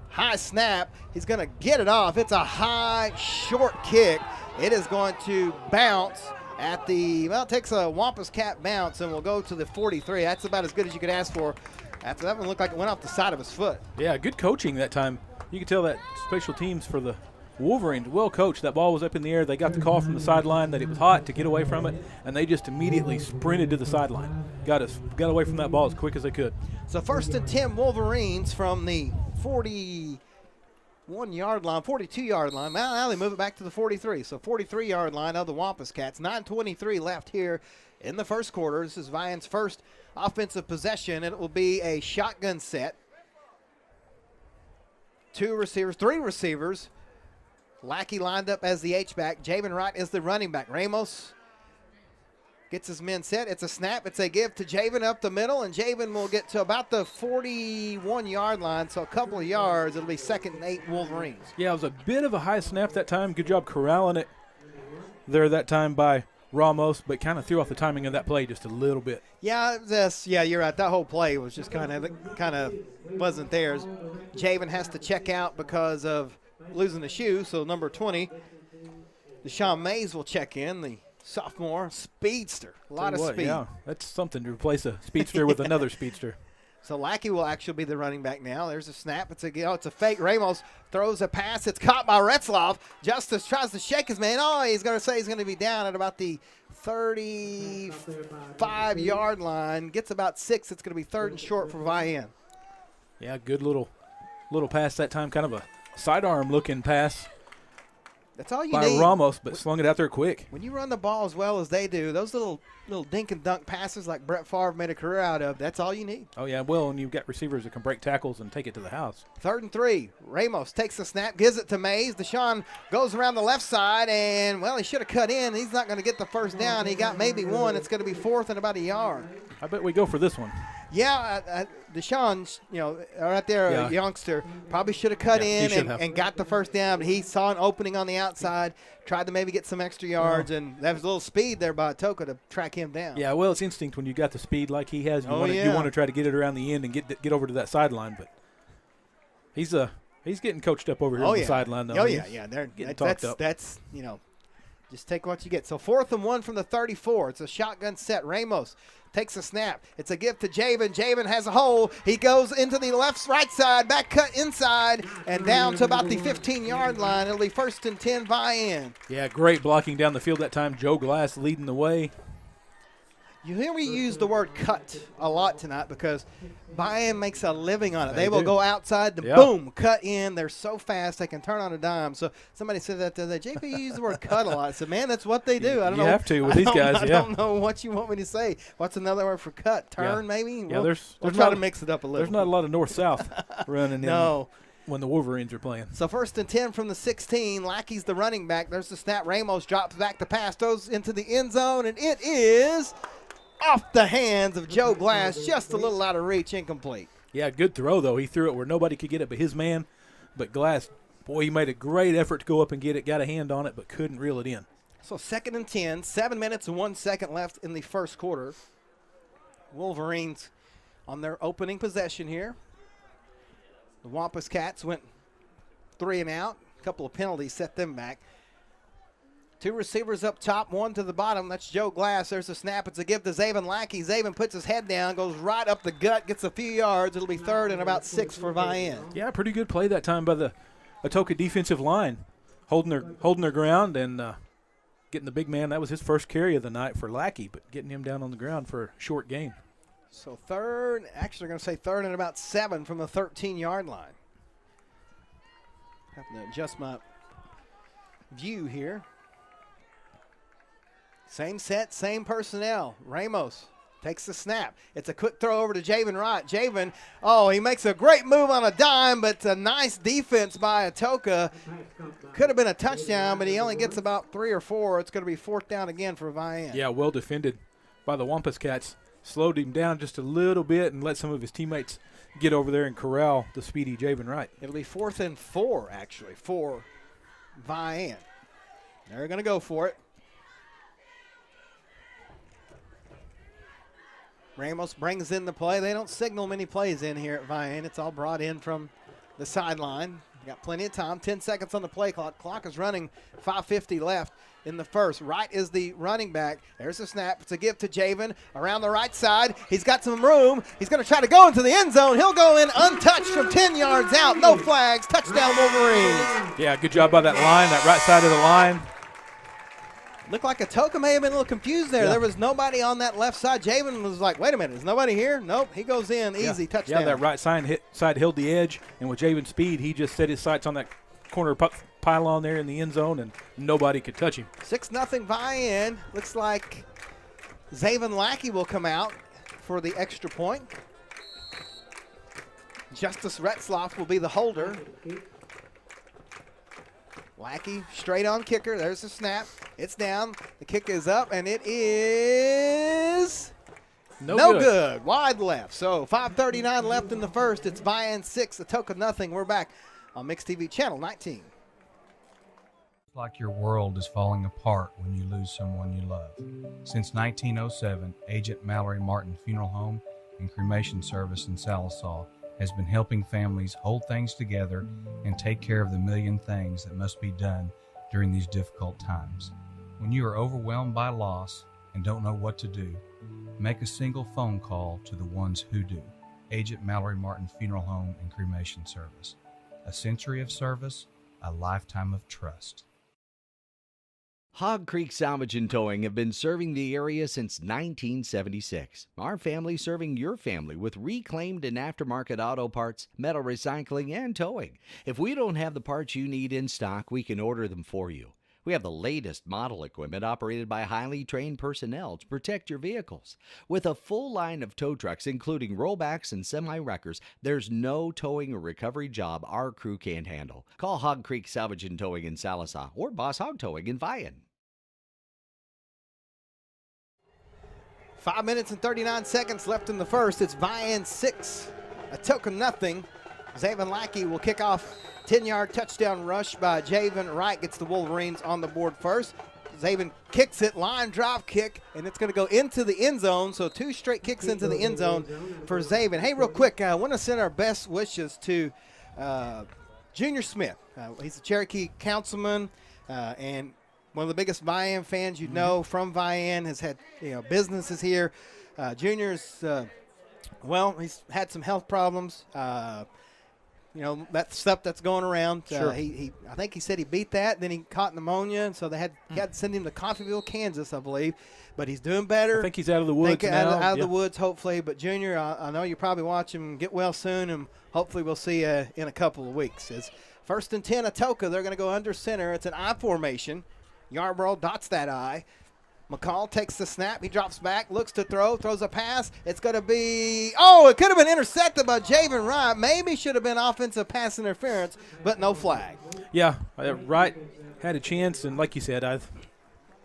S5: High snap. He's going to get it off. It's a high, short kick. It is going to bounce at the, well, it takes a Wampus Cat bounce and will go to the 43. That's about as good as you could ask for. After that one looked like it went off the side of his foot.
S6: Yeah, good coaching that time. You could tell that special teams for the Wolverines, well coached. That ball was up in the air. They got the call from the sideline that it was hot to get away from it, and they just immediately sprinted to the sideline. Got away from that ball as quick as they could.
S5: So 1st and 10 Wolverines from the 41-yard line, 42-yard line. Now they move it back to the 43. So 43-yard line of the Wampus Cats. 9:23 left here in the first quarter. This is Vian's first offensive possession, and it will be a shotgun set. three receivers. Lackey lined up as the H-back. Javen Wright is the running back. Ramos gets his men set. It's a snap. It's a give to Javen up the middle, and Javen will get to about the 41-yard line, so a couple of yards. It'll be 2nd and 8 Wolverines.
S6: Yeah, it was a bit of a high snap that time. Good job corralling it there that time by Ramos, but kind of threw off the timing of that play just a little bit.
S5: Yeah, you're right. That whole play was just kind of wasn't theirs. Javen has to check out because of losing the shoe, so number 20, Deshaun Mays will check in, the sophomore speedster. A lot of speed.
S6: Yeah, that's something to replace a speedster with another speedster.
S5: So Lackey will actually be the running back now. There's a snap. It's a fake. Ramos throws a pass. It's caught by Retzloff. Justice tries to shake his man. Oh, he's going to say he's going to be down at about the 35-yard line. Gets about 6. It's going to be 3rd and short for Vian.
S6: Yeah, good little pass that time. Kind of a sidearm looking pass.
S5: That's all you
S6: by
S5: need.
S6: Ramos, but slung it out there quick.
S5: When you run the ball as well as they do, those little dink and dunk passes like Brett Favre made a career out of, that's all you need.
S6: Oh, yeah, well, and you've got receivers that can break tackles and take it to the house.
S5: 3rd and 3. Ramos takes the snap, gives it to Mays. Deshaun goes around the left side, and, well, he should have cut in. He's not going to get the first down. He got maybe 1. It's going to be 4th and about a yard.
S6: I bet we go for this one.
S5: Yeah, Deshaun, right there, a youngster, probably should have cut in and got the first down. But he saw an opening on the outside, tried to maybe get some extra yards, and there was a little speed there by Atoka to track him down.
S6: Yeah, well, it's instinct when you got the speed like he has. You want to try to get it around the end and get over to that sideline. But he's getting coached up over here on the sideline, though.
S5: Oh, yeah. They're
S6: getting talked up.
S5: That's just take what you get. So 4th and 1 from the 34. It's a shotgun set. Ramos takes a snap. It's a give to Javen. Javen has a hole. He goes into the right side, back cut inside, and down to about the 15-yard line. It'll be 1st and 10 Vian.
S6: Yeah, great blocking down the field that time. Joe Glass leading the way.
S5: You hear me use the word cut a lot tonight because Vian makes a living on it. They will go outside to boom, cut in. They're so fast they can turn on a dime. So somebody said that the other day, JP, you use the word cut a lot. I said, man, that's what they do. I don't know.
S6: You have to with these guys.
S5: I don't know what you want me to say. What's another word for cut? Turn, maybe?
S6: Yeah,
S5: we'll try to mix it up a little.
S6: There's not a lot of north-south running in when the Wolverines are playing.
S5: So 1st and 10 from the 16. Lackey's the running back. There's the snap. Ramos drops back to pass, throws into the end zone, and it is off the hands of Joe Glass, just a little out of reach, incomplete.
S6: Yeah, good throw, though. He threw it where nobody could get it but his man. But Glass, boy, he made a great effort to go up and get it, got a hand on it, but couldn't reel it in.
S5: So 2nd and 10, 7 minutes and 1 second left in the first quarter. Wolverines on their opening possession here. The Wampus Cats went 3 and out. A couple of penalties set them back. 2 receivers up top, 1 to the bottom. That's Joe Glass. There's a snap. It's a give to Zaven Lackey. Zaven puts his head down, goes right up the gut, gets a few yards. It'll be 3rd and about 6 for Vian.
S6: Yeah, pretty good play that time by the Atoka defensive line, holding their ground and getting the big man. That was his first carry of the night for Lackey, but getting him down on the ground for a short gain.
S5: So 3rd, actually they're going to say 3rd and about 7 from the 13-yard line. Have to adjust my view here. Same set, same personnel. Ramos takes the snap. It's a quick throw over to Javen Wright. Javen, he makes a great move on a dime, but a nice defense by Atoka. Could have been a touchdown, but he only gets about 3 or 4. It's going to be 4th down again for Vian.
S6: Yeah, well defended by the Wampus Cats. Slowed him down just a little bit and let some of his teammates get over there and corral the speedy Javen Wright.
S5: It'll be 4th and 4, actually, for Vian. They're going to go for it. Ramos brings in the play. They don't signal many plays in here at Vian. It's all brought in from the sideline. Got plenty of time. 10 seconds on the play clock. Clock is running. 5:50 left in the first. Wright is the running back. There's a snap. It's a give to Javen around the right side. He's got some room. He's going to try to go into the end zone. He'll go in untouched from 10 yards out. No flags. Touchdown Wolverines.
S6: Yeah, good job by that line, that right side of the line.
S5: Looked like Atoka may have been a little confused there. Yeah. There was nobody on that left side. Javen was like, wait a minute, is nobody here? Nope, he goes in, easy, touchdown.
S6: Yeah, that right side held the edge, and with Javen's speed, he just set his sights on that corner pylon there in the end zone, and nobody could touch him.
S5: 6-0 Vian. Looks like Zaven Lackey will come out for the extra point. Justice Retzloff will be the holder. Lackey straight on kicker. There's the snap. It's down. The kick is up, and it is no good. Wide left. So 5:39 left in the first. It's Vian 6, Atoka nothing. We're back on Mix TV Channel 19.
S1: It's like your world is falling apart when you lose someone you love. Since 1907, Agent Mallory Martin Funeral Home and Cremation Service in Salisaw has been helping families hold things together and take care of the million things that must be done during these difficult times. When you are overwhelmed by loss and don't know what to do, make a single phone call to the ones who do. Agent Mallory Martin Funeral Home and Cremation Service. A century of service, a lifetime of trust.
S17: Hog Creek Salvage and Towing have been serving the area since 1976. Our family serving your family with reclaimed and aftermarket auto parts, metal recycling, and towing. If we don't have the parts you need in stock, we can order them for you. We have the latest model equipment operated by highly trained personnel to protect your vehicles. With a full line of tow trucks, including rollbacks and semi-wreckers, there's no towing or recovery job our crew can't handle. Call Hog Creek Salvage and Towing in Salisaw or Boss Hog Towing in Vian.
S5: 5 minutes and 39 seconds left in the first. It's Vian 6, Atoka nothing. Zaven Lackey will kick off. 10-yard touchdown rush by Javen Wright gets the Wolverines on the board first. Zaven kicks it, line drive kick, and it's going to go into the end zone. So 2 straight kicks into the end zone for Zaven. Hey, real quick, I want to send our best wishes to Junior Smith. He's a Cherokee councilman and one of the biggest Vian fans you know from Vian, has had businesses here. Junior's, he's had some health problems. That stuff that's going around.
S6: Sure.
S5: I think he said he beat that. Then he caught pneumonia, and so they had to send him to Coffeyville, Kansas, I believe. But he's doing better.
S6: I think he's out of the woods now.
S5: Out of the woods, hopefully. But Junior, I know you probably watch him get well soon, and hopefully we'll see you in a couple of weeks. It's 1st and 10 Atoka. They're going to go under center. It's an I formation. Yarborough dots that I. McCall takes the snap. He drops back, looks to throw, throws a pass. It's going to be, it could have been intercepted by Javen Wright. Maybe should have been offensive pass interference, but no flag.
S6: Yeah, Wright had a chance, and like you said, I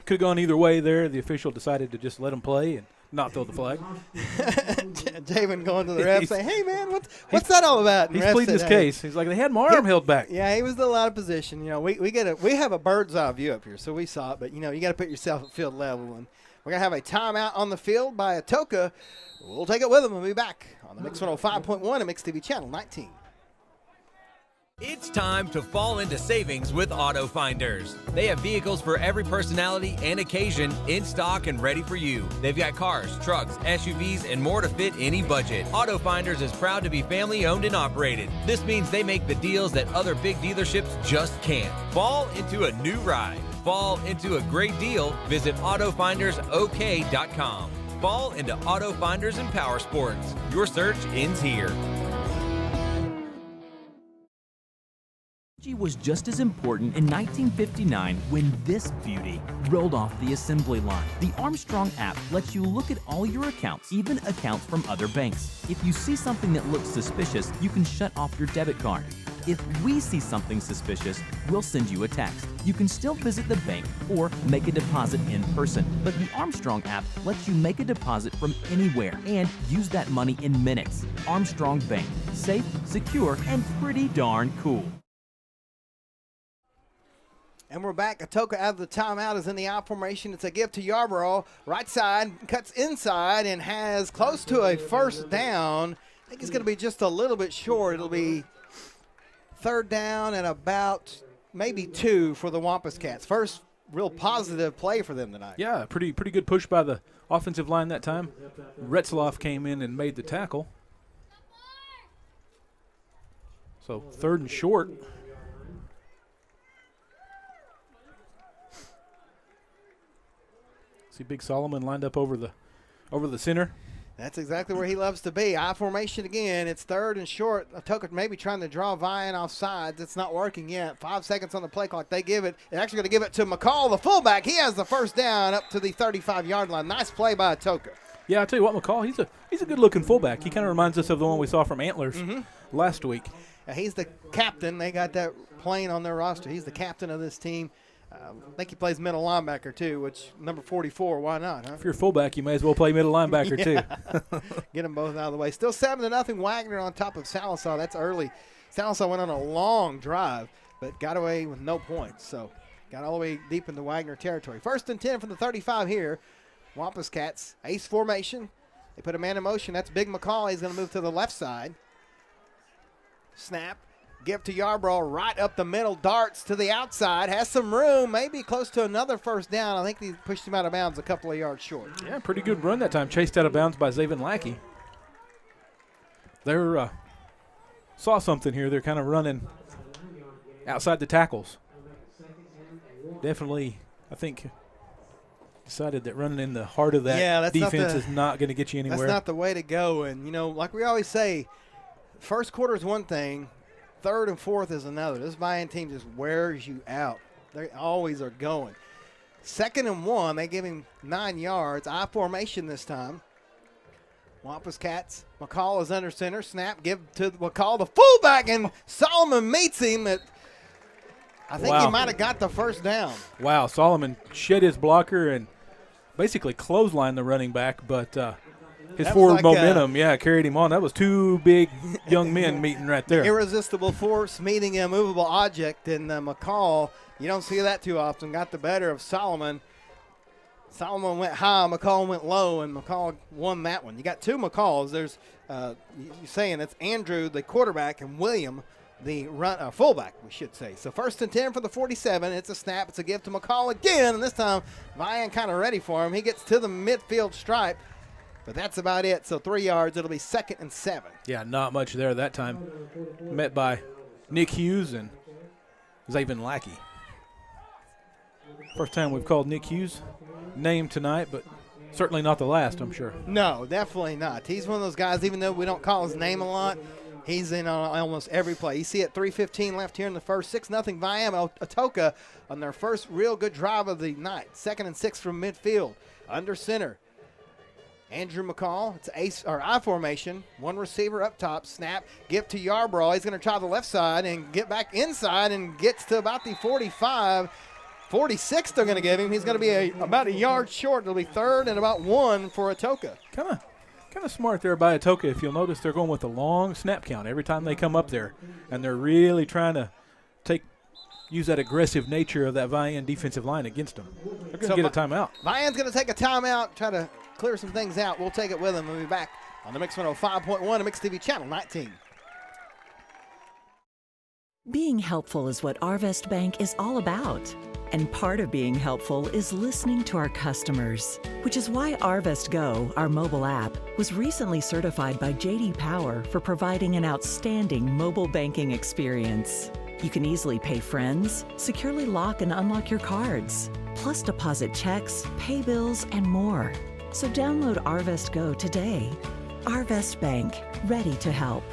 S6: could have gone either way there. The official decided to just let him play and not throw the flag.
S5: Javen going to the ref saying, hey, man, what's that all about? And
S6: he's
S5: ref
S6: pleading
S5: said,
S6: his case. He's like, they had my arm held back.
S5: Yeah, he was a lot of position. We have a bird's eye view up here, so we saw it. But, you got to put yourself at field level. And we're going to have a timeout on the field by Atoka. We'll take it with them. We'll be back on the Mix 105.1 and Mix TV Channel 19.
S4: It's time to fall into savings with Auto Finders. They have vehicles for every personality and occasion in stock and ready for you. They've got cars, trucks, SUVs, and more to fit any budget. Auto Finders is proud to be family owned and operated. This means they make the deals that other big dealerships just can't. Fall into a new ride. Fall into a great deal. Visit AutoFindersOK.com. Fall into Auto Finders and Power Sports. Your search ends here.
S7: Was just as important in 1959 when this beauty rolled off the assembly line. The Armstrong app lets you look at all your accounts, even accounts from other banks. If you see something that looks suspicious, you can shut off your debit card. If we see something suspicious, we'll send you a text. You can still visit the bank or make a deposit in person, but the Armstrong app lets you make a deposit from anywhere and use that money in minutes. Armstrong Bank. Safe, secure, and pretty darn cool.
S5: And we're back. Atoka out of the timeout is in the I formation. It's a give to Yarborough. Right side, cuts inside and has close to a first down. I think he's going to be just a little bit short. It'll be 3rd down and about maybe 2 for the Wampus Cats. First real positive play for them tonight.
S6: Yeah, pretty good push by the offensive line that time. Retzloff came in and made the tackle. So 3rd and short. See Big Solomon lined up over the center.
S5: That's exactly where he loves to be. I formation again. It's 3rd and short. Atoka maybe trying to draw Vian off sides. It's not working yet. 5 seconds on the play clock. They give it. They're actually going to give it to McCall, the fullback. He has the first down up to the 35-yard line. Nice play by Atoka.
S6: Yeah, I tell you what, McCall, he's a good-looking fullback. He kind of reminds us of the one we saw from Antlers last week.
S5: He's the captain. They got that playing on their roster. He's the captain of this team. I think he plays middle linebacker, too, which number 44, why not, huh?
S6: If you're a fullback, you may as well play middle linebacker, too.
S5: Get them both out of the way. Still 7-0 Wagner on top of Sallisaw. That's early. Sallisaw went on a long drive, but got away with no points. So got all the way deep into Wagner territory. 1st and 10 from the 35 here. Wampus Cats, ace formation. They put a man in motion. That's Big McCall. He's going to move to the left side. Snap. Give to Yarbrough, right up the middle, darts to the outside, has some room, maybe close to another first down. I think he pushed him out of bounds a couple of yards short.
S6: Yeah, pretty good run that time. Chased out of bounds by Zaven Lackey. They're saw something here. They're kind of running outside the tackles. Definitely, I think, decided that running in the heart of that defense is not going to get you anywhere.
S5: That's not the way to go. And, you know, like we always say, first quarter is one thing. 3rd and 4th is another. This Vian team just wears you out. They always are going. 2nd and 1, they give him 9 yards. I formation this time. Wampus Cats. McCall is under center. Snap, give to McCall, the fullback, and Solomon meets him. I think he might have got the first down.
S6: Wow, Solomon shed his blocker and basically clotheslined the running back, but his forward momentum, carried him on. That was 2 big young men meeting right there.
S5: Irresistible force meeting a movable object, and McCall, you don't see that too often, got the better of Solomon. Solomon went high, McCall went low, and McCall won that one. You got 2 McCalls. There's, you're saying it's Andrew, the quarterback, and William, the fullback, we should say. So 1st and 10 for the 47. It's a snap. It's a give to McCall again, and this time Vian kind of ready for him. He gets to the midfield stripe. But that's about it. So 3 yards. It'll be 2nd and 7.
S6: Yeah, not much there that time. Met by Nick Hughes and Zaven Lackey. First time we've called Nick Hughes name tonight, but certainly not the last, I'm sure.
S5: No, definitely not. He's one of those guys, even though we don't call his name a lot, he's in on almost every play. You see it, 3:15 left here in the first. 6-0 Vian Atoka on their first real good drive of the night. 2nd and 6 from midfield. Under center. Andrew McCall, it's ace or I formation. 1 receiver up top, snap, give to Yarbrough. He's going to try the left side and get back inside and gets to about the 45. 46 they're going to give him. He's going to be about a yard short. It'll be 3rd and about 1 for Atoka.
S6: Kind of smart there by Atoka. If you'll notice, they're going with a long snap count every time they come up there, and they're really trying to use that aggressive nature of that Vian defensive line against them. They're going to get a timeout.
S5: Vian's going to take a timeout, try to clear some things out. We'll take it with him. We'll be back on the Mix 105.1 and Mix TV Channel 19.
S3: Being helpful is what Arvest Bank is all about. And part of being helpful is listening to our customers, which is why Arvest Go, our mobile app, was recently certified by J.D. Power for providing an outstanding mobile banking experience. You can easily pay friends, securely lock and unlock your cards, plus deposit checks, pay bills, and more. So download Arvest Go today. Arvest Bank, ready to help.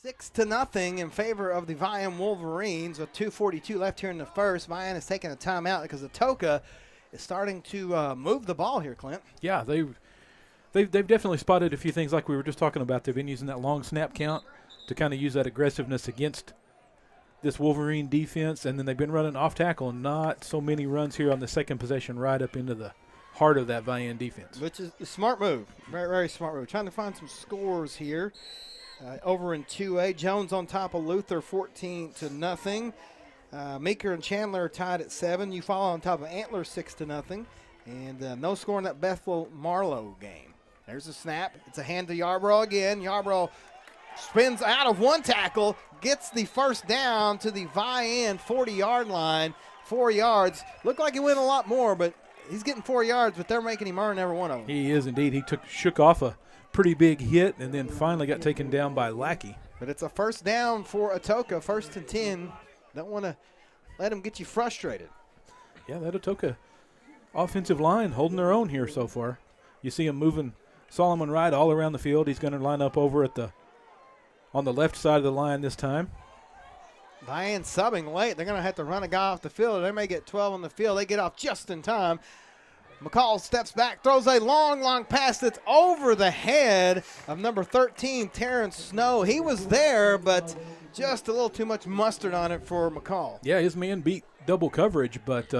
S5: 6-0 in favor of the Vian Wolverines with 2:42 left here in the first. Vian is taking a timeout because Atoka is starting to move the ball here, Clint.
S6: Yeah, they've definitely spotted a few things like we were just talking about. They've been using that long snap count to kind of use that aggressiveness against this Wolverine defense, and then they've been running off tackle and not so many runs here on the second possession right up into the heart of that Vian defense.
S5: Which is a smart move, very, very smart move. Trying to find some scores here. Over in 2A, Jones on top of Luther 14-0. Meeker and Chandler are tied at 7. You follow on top of Antler 6-0. And no score in that Bethel-Marlowe game. There's a snap. It's a hand to Yarbrough again. Yarbrough spins out of one tackle, gets the first down to the Vian 40-yard line. 4 yards. Looked like he went a lot more, but he's getting 4 yards, but they're making him earn every one of them.
S6: He is indeed. He shook off a pretty big hit and then finally got taken down by Lackey.
S5: But it's a first down for Atoka, 1st and 10. Don't want to let him get you frustrated.
S6: Yeah, that Atoka offensive line holding their own here so far. You see him moving Solomon Wright all around the field. He's going to line up over on the left side of the line this time.
S5: Vian subbing late. They're going to have to run a guy off the field. They may get 12 on the field. They get off just in time. McCall steps back, throws a long pass that's over the head of number 13, Terrence Snow. He was there, but just a little too much mustard on it for McCall.
S6: Yeah, his man beat double coverage, but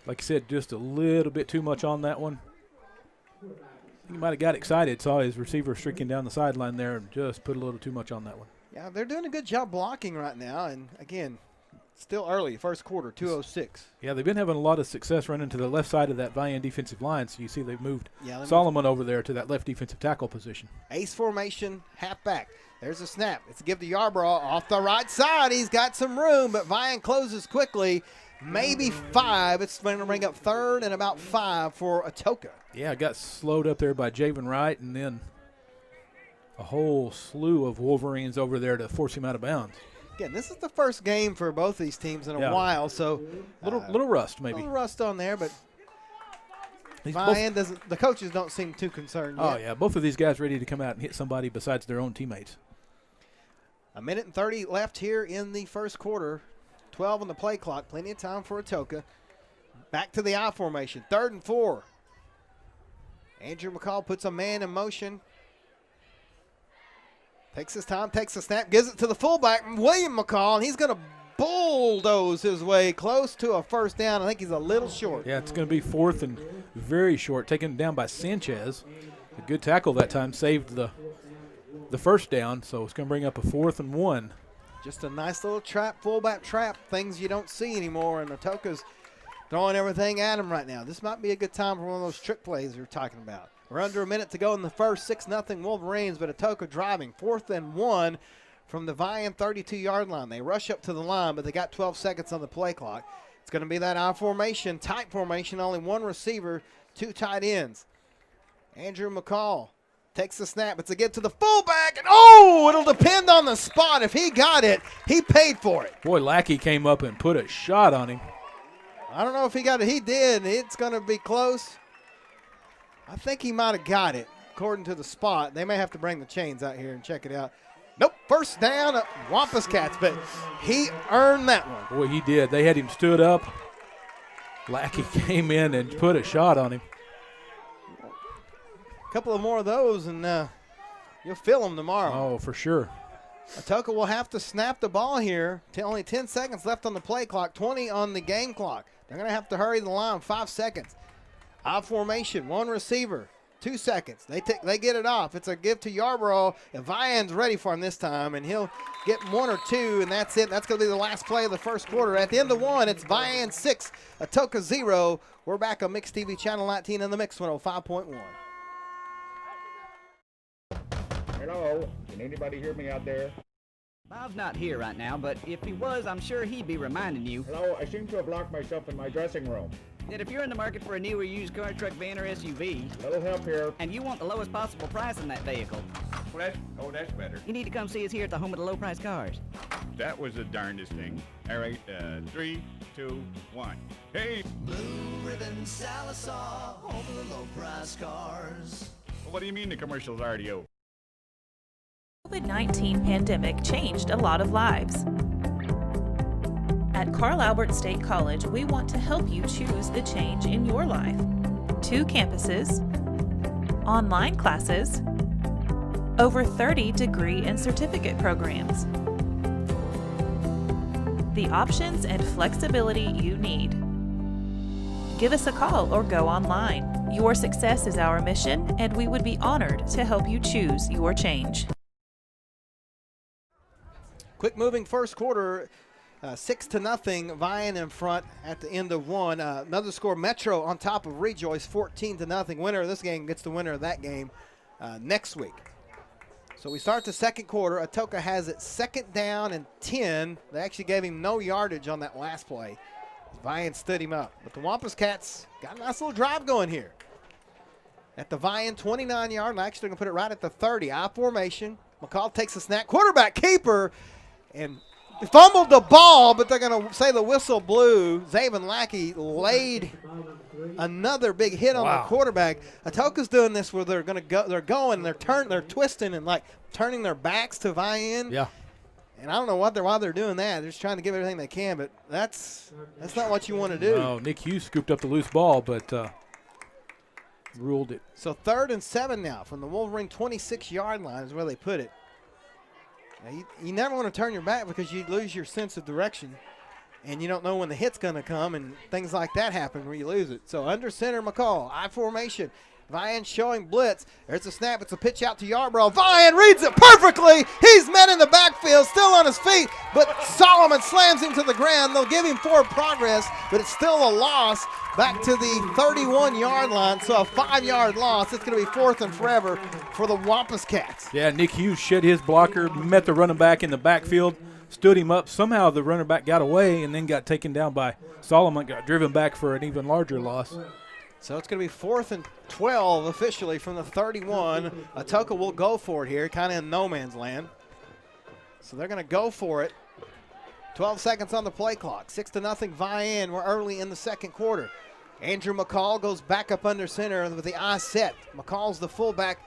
S6: like I said, just a little bit too much on that one. He might have got excited, saw his receiver streaking down the sideline there, and just put a little too much on that one.
S5: Yeah, they're doing a good job blocking right now, and again, still early, first quarter, 2:06.
S6: Yeah, they've been having a lot of success running to the left side of that Vian defensive line, so you see they've moved Solomon over there to that left defensive tackle position.
S5: Ace formation, halfback. There's a snap. It's a give to Yarborough off the right side. He's got some room, but Vian closes quickly. Maybe 5. It's going to bring up 3rd and about 5 for Atoka.
S6: Yeah, got slowed up there by Javen Wright, and then a whole slew of Wolverines over there to force him out of bounds.
S5: Again, this is the first game for both these teams in a while, so
S6: little rust maybe.
S5: A little rust on there, but Vian doesn't. The coaches don't seem too concerned yet.
S6: Oh yeah, both of these guys ready to come out and hit somebody besides their own teammates.
S5: 1:30 left here in the first quarter. 12 on the play clock. Plenty of time for Atoka. Back to the I formation. 3rd and 4. Andrew McCall puts a man in motion. Takes his time, takes a snap, gives it to the fullback, William McCall, and he's going to bulldoze his way close to a first down. I think he's a little short.
S6: Yeah, it's going to be 4th and very short, taken down by Sanchez. A good tackle that time, saved the first down, so it's going to bring up a 4th and 1.
S5: Just a nice little trap, fullback trap, things you don't see anymore, and Atoka's throwing everything at him right now. This might be a good time for one of those trick plays we're talking about. We're under a minute to go in the first, 6-0 Wolverines, but Atoka driving. 4th and 1 from the Vian 32-yard line. They rush up to the line, but they got 12 seconds on the play clock. It's going to be that I formation, tight formation, only one receiver, 2 tight ends. Andrew McCall takes the snap. It's a get to the fullback, and it'll depend on the spot. If he got it, he paid for it.
S6: Boy, Lackey came up and put a shot on him.
S5: I don't know if he got it. He did. It's going to be close. I think he might have got it, according to the spot. They may have to bring the chains out here and check it out. Nope, first down, Wampus Cats, but he earned that one.
S6: Boy, he did. They had him stood up. Lackey came in and put a shot on him.
S5: A couple of more of those, and you'll feel them tomorrow.
S6: Oh, for sure.
S5: Atoka will have to snap the ball here. Only 10 seconds left on the play clock, 20 on the game clock. They're going to have to hurry the line, 5 seconds. I formation, 1 receiver, 2 seconds. They get it off. It's a give to Yarborough. And Vian's ready for him this time, and he'll get 1 or 2, and that's it. That's going to be the last play of the first quarter. At the end of 1, it's Vian 6, Atoka 0. We're back on Mix TV Channel 19 in the Mix 105.1.
S8: Hello, can anybody hear me out there?
S9: Bob's not here right now, but if he was, I'm sure he'd be reminding you.
S8: Hello, I seem to have locked myself in my dressing room.
S9: That if you're in the market for a new or used car, truck, van, or SUV,
S8: little help here,
S9: and you want the lowest possible price on that vehicle,
S8: that's better.
S9: you need to come see us here at the home of the low price cars.
S8: That was the darndest thing. All right, 3, 2, 1. Hey!
S10: Blue Ribbon Sallisaw, home of the low price cars.
S8: What do you mean the commercial's already over?
S11: COVID-19 pandemic changed a lot of lives. At Carl Albert State College, we want to help you choose the change in your life. 2 campuses, online classes, over 30 degree and certificate programs. The options and flexibility you need. Give us a call or go online. Your success is our mission, and we would be honored to help you choose your change.
S5: Quick moving first quarter, 6-0, Vian in front at the end of 1. Another score, Metro on top of Rejoice, 14-0. Winner of this game gets the winner of that game next week. So we start the second quarter. Atoka has it 2nd down and 10. They actually gave him no yardage on that last play. Vian stood him up. But the Wampus Cats got a nice little drive going here. At the Vian 29-yard line, actually going to put it right at the 30. I formation. McCall takes a snap. Quarterback keeper. And fumbled the ball, but they're going to say the whistle blew. Zaven Lackey laid another big hit on the quarterback. Atoka's doing this where they're going to go. They're going. They're twisting and like turning their backs to Vian.
S6: Yeah.
S5: And I don't know why they're doing that. They're just trying to give everything they can, but that's not what you want to do.
S6: No, Nick Hughes scooped up the loose ball, but ruled it.
S5: So 3rd and 7 now from the Wolverine 26-yard line is where they put it. Now you never want to turn your back because you lose your sense of direction, and you don't know when the hit's going to come, and things like that happen where you lose it. So under center, McCall, I formation. Vian showing blitz. There's a snap. It's a pitch out to Yarbrough. Vian reads it perfectly. He's met in the backfield, still on his feet, but Solomon slams him to the ground. They'll give him forward progress, but it's still a loss back to the 31-yard line. So a 5-yard loss. It's going to be 4th and forever for the Wampus Cats.
S6: Yeah, Nick Hughes shed his blocker, met the running back in the backfield, stood him up. Somehow the running back got away and then got taken down by Solomon, got driven back for an even larger loss.
S5: So it's going to be 4th and 12 officially from the 31. Atoka will go for it here, kind of in no man's land. So they're going to go for it. 12 seconds on the play clock. 6-0 Vian. We're early in the second quarter. Andrew McCall goes back up under center with the eye set. McCall's the fullback.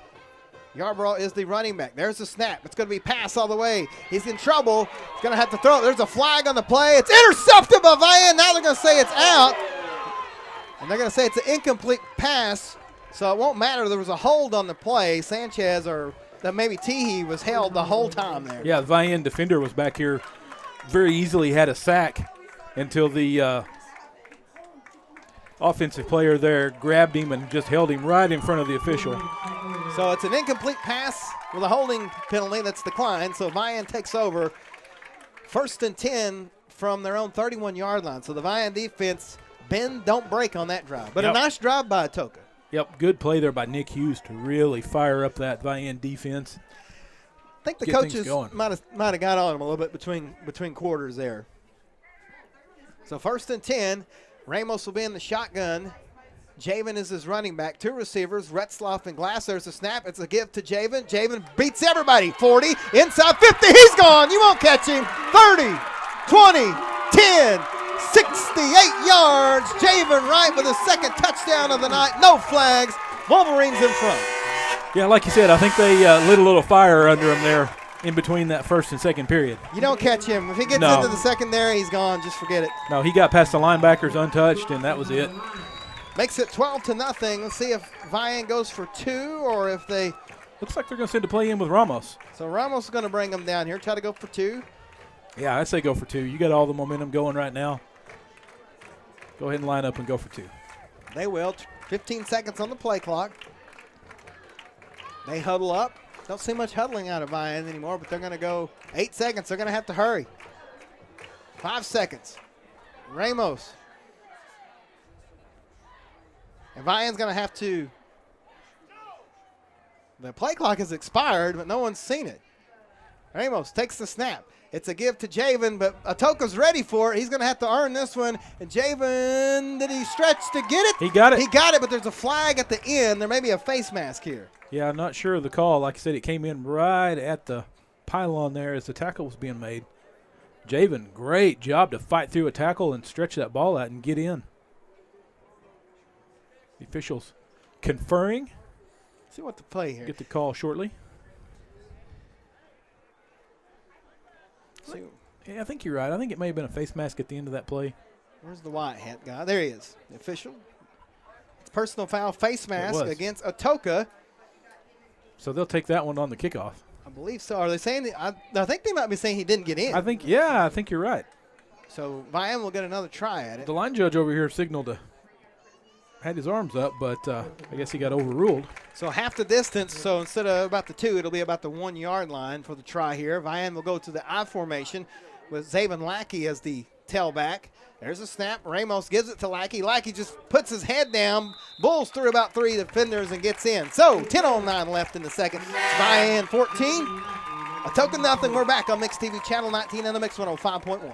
S5: Yarbrough is the running back. There's the snap. It's going to be pass all the way. He's in trouble. He's going to have to throw it. There's a flag on the play. It's intercepted by Vian. Now they're going to say it's out. And they're going to say it's an incomplete pass, so it won't matter. There was a hold on the play. Sanchez or maybe Teehee was held the whole time there.
S6: Yeah, the Vian defender was back here, very easily had a sack until the offensive player there grabbed him and just held him right in front of the official.
S5: So it's an incomplete pass with a holding penalty that's declined, so Vian takes over. 1st and 10 from their own 31-yard line. So the Vian defense – bend, don't break on that drive. But a nice drive by Atoka.
S6: Yep, good play there by Nick Hughes to really fire up that Vian defense.
S5: I think the coaches might have got on him a little bit between quarters there. So 1st and 10. Ramos will be in the shotgun. Javen is his running back. 2 receivers, Retzloff and Glass. There's a snap. It's a give to Javen. Javen beats everybody. 40, inside 50. He's gone. You won't catch him. 30, 20, 10. 68 yards. Javen Wright with his 2nd touchdown of the night. No flags. Wolverines in front.
S6: Yeah, like you said, I think they lit a little fire under him there in between that 1st and 2nd period.
S5: You don't catch him. If he gets into the secondary, he's gone. Just forget it.
S6: No, he got past the linebackers untouched, and that was it.
S5: Makes it 12-0. Let's see if Vian goes for 2 or if they.
S6: Looks like they're going to send the play in with Ramos.
S5: So Ramos is going to bring them down here. Try to go for 2.
S6: Yeah, I'd say go for 2. You got all the momentum going right now. Go ahead and line up and go for 2.
S5: They will. 15 seconds on the play clock. They huddle up. Don't see much huddling out of Vian anymore, but they're going to go 8 seconds. They're going to have to hurry. 5 seconds. Ramos. And Vian's going to have to. The play clock has expired, but no one's seen it. Ramos takes the snap. It's a give to Javen, but Atoka's ready for it. He's going to have to earn this one. And Javen, did he stretch to get it?
S6: He got it.
S5: He got it, but there's a flag at the end. There may be a face mask here.
S6: Yeah, I'm not sure of the call. Like I said, it came in right at the pylon there as the tackle was being made. Javen, great job to fight through a tackle and stretch that ball out and get in. The officials conferring.
S5: See what to play here.
S6: Get the call shortly. Yeah, I think you're right. I think it may have been a face mask at the end of that play.
S5: Where's the white hat guy? There he is. The official. It's personal foul face mask against Atoka.
S6: So they'll take that one on the kickoff.
S5: I believe so. Are they saying that? I think they might be saying he didn't get in.
S6: I think you're right.
S5: So Vian will get another try at it.
S6: The line judge over here signaled had his arms up, but I guess he got overruled.
S5: So half the distance, so instead of about the 2, it'll be about the 1 yard line for the try here. Vian will go to the I formation with Zaven Lackey as the tailback. There's a snap. Ramos gives it to Lackey. Lackey just puts his head down, bulls through about 3 defenders and gets in. So 10:09 left in the second. Vian 14. Atoka nothing. We're back on Mix TV Channel 19 and the Mix 105.1.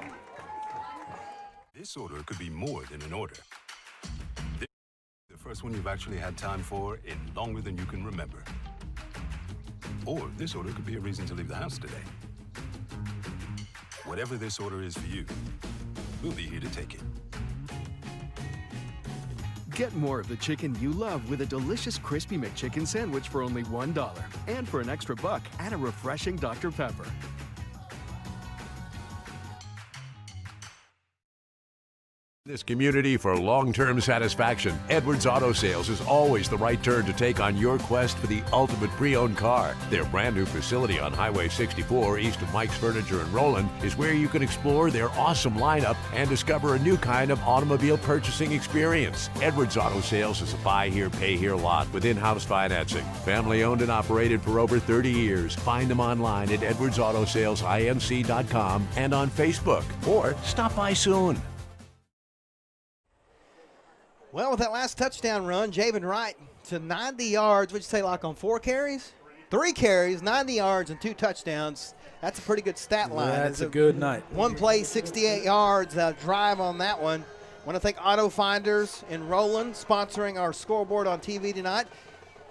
S12: This order could be more than an order. First one you've actually had time for in longer than you can remember. Or this order could be a reason to leave the house today. Whatever this order is for you, we'll be here to take it.
S13: Get more of the chicken you love with a delicious Crispy McChicken sandwich for only $1. And for an extra $1, add a refreshing Dr. Pepper.
S14: This community for long-term satisfaction, Edwards Auto Sales is always the right turn to take on your quest for the ultimate pre-owned car. Their brand new facility on Highway 64 east of Mike's Furniture in Roland is where you can explore their awesome lineup and discover a new kind of automobile purchasing experience. Edwards Auto Sales is a buy here, pay here lot with in-house financing. Family owned and operated for over 30 years. Find them online at edwardsautosalesinc.com and on Facebook, or stop by soon.
S5: Well, with that last touchdown run, Javen Wright to 90 yards. What'd you say, like on 4 carries? 3 carries, 90 yards, and 2 touchdowns. That's a pretty good stat line.
S6: That's a good night.
S5: 1 play, 68 yards, drive on that one. I want to thank Auto Finders in Roland sponsoring our scoreboard on TV tonight.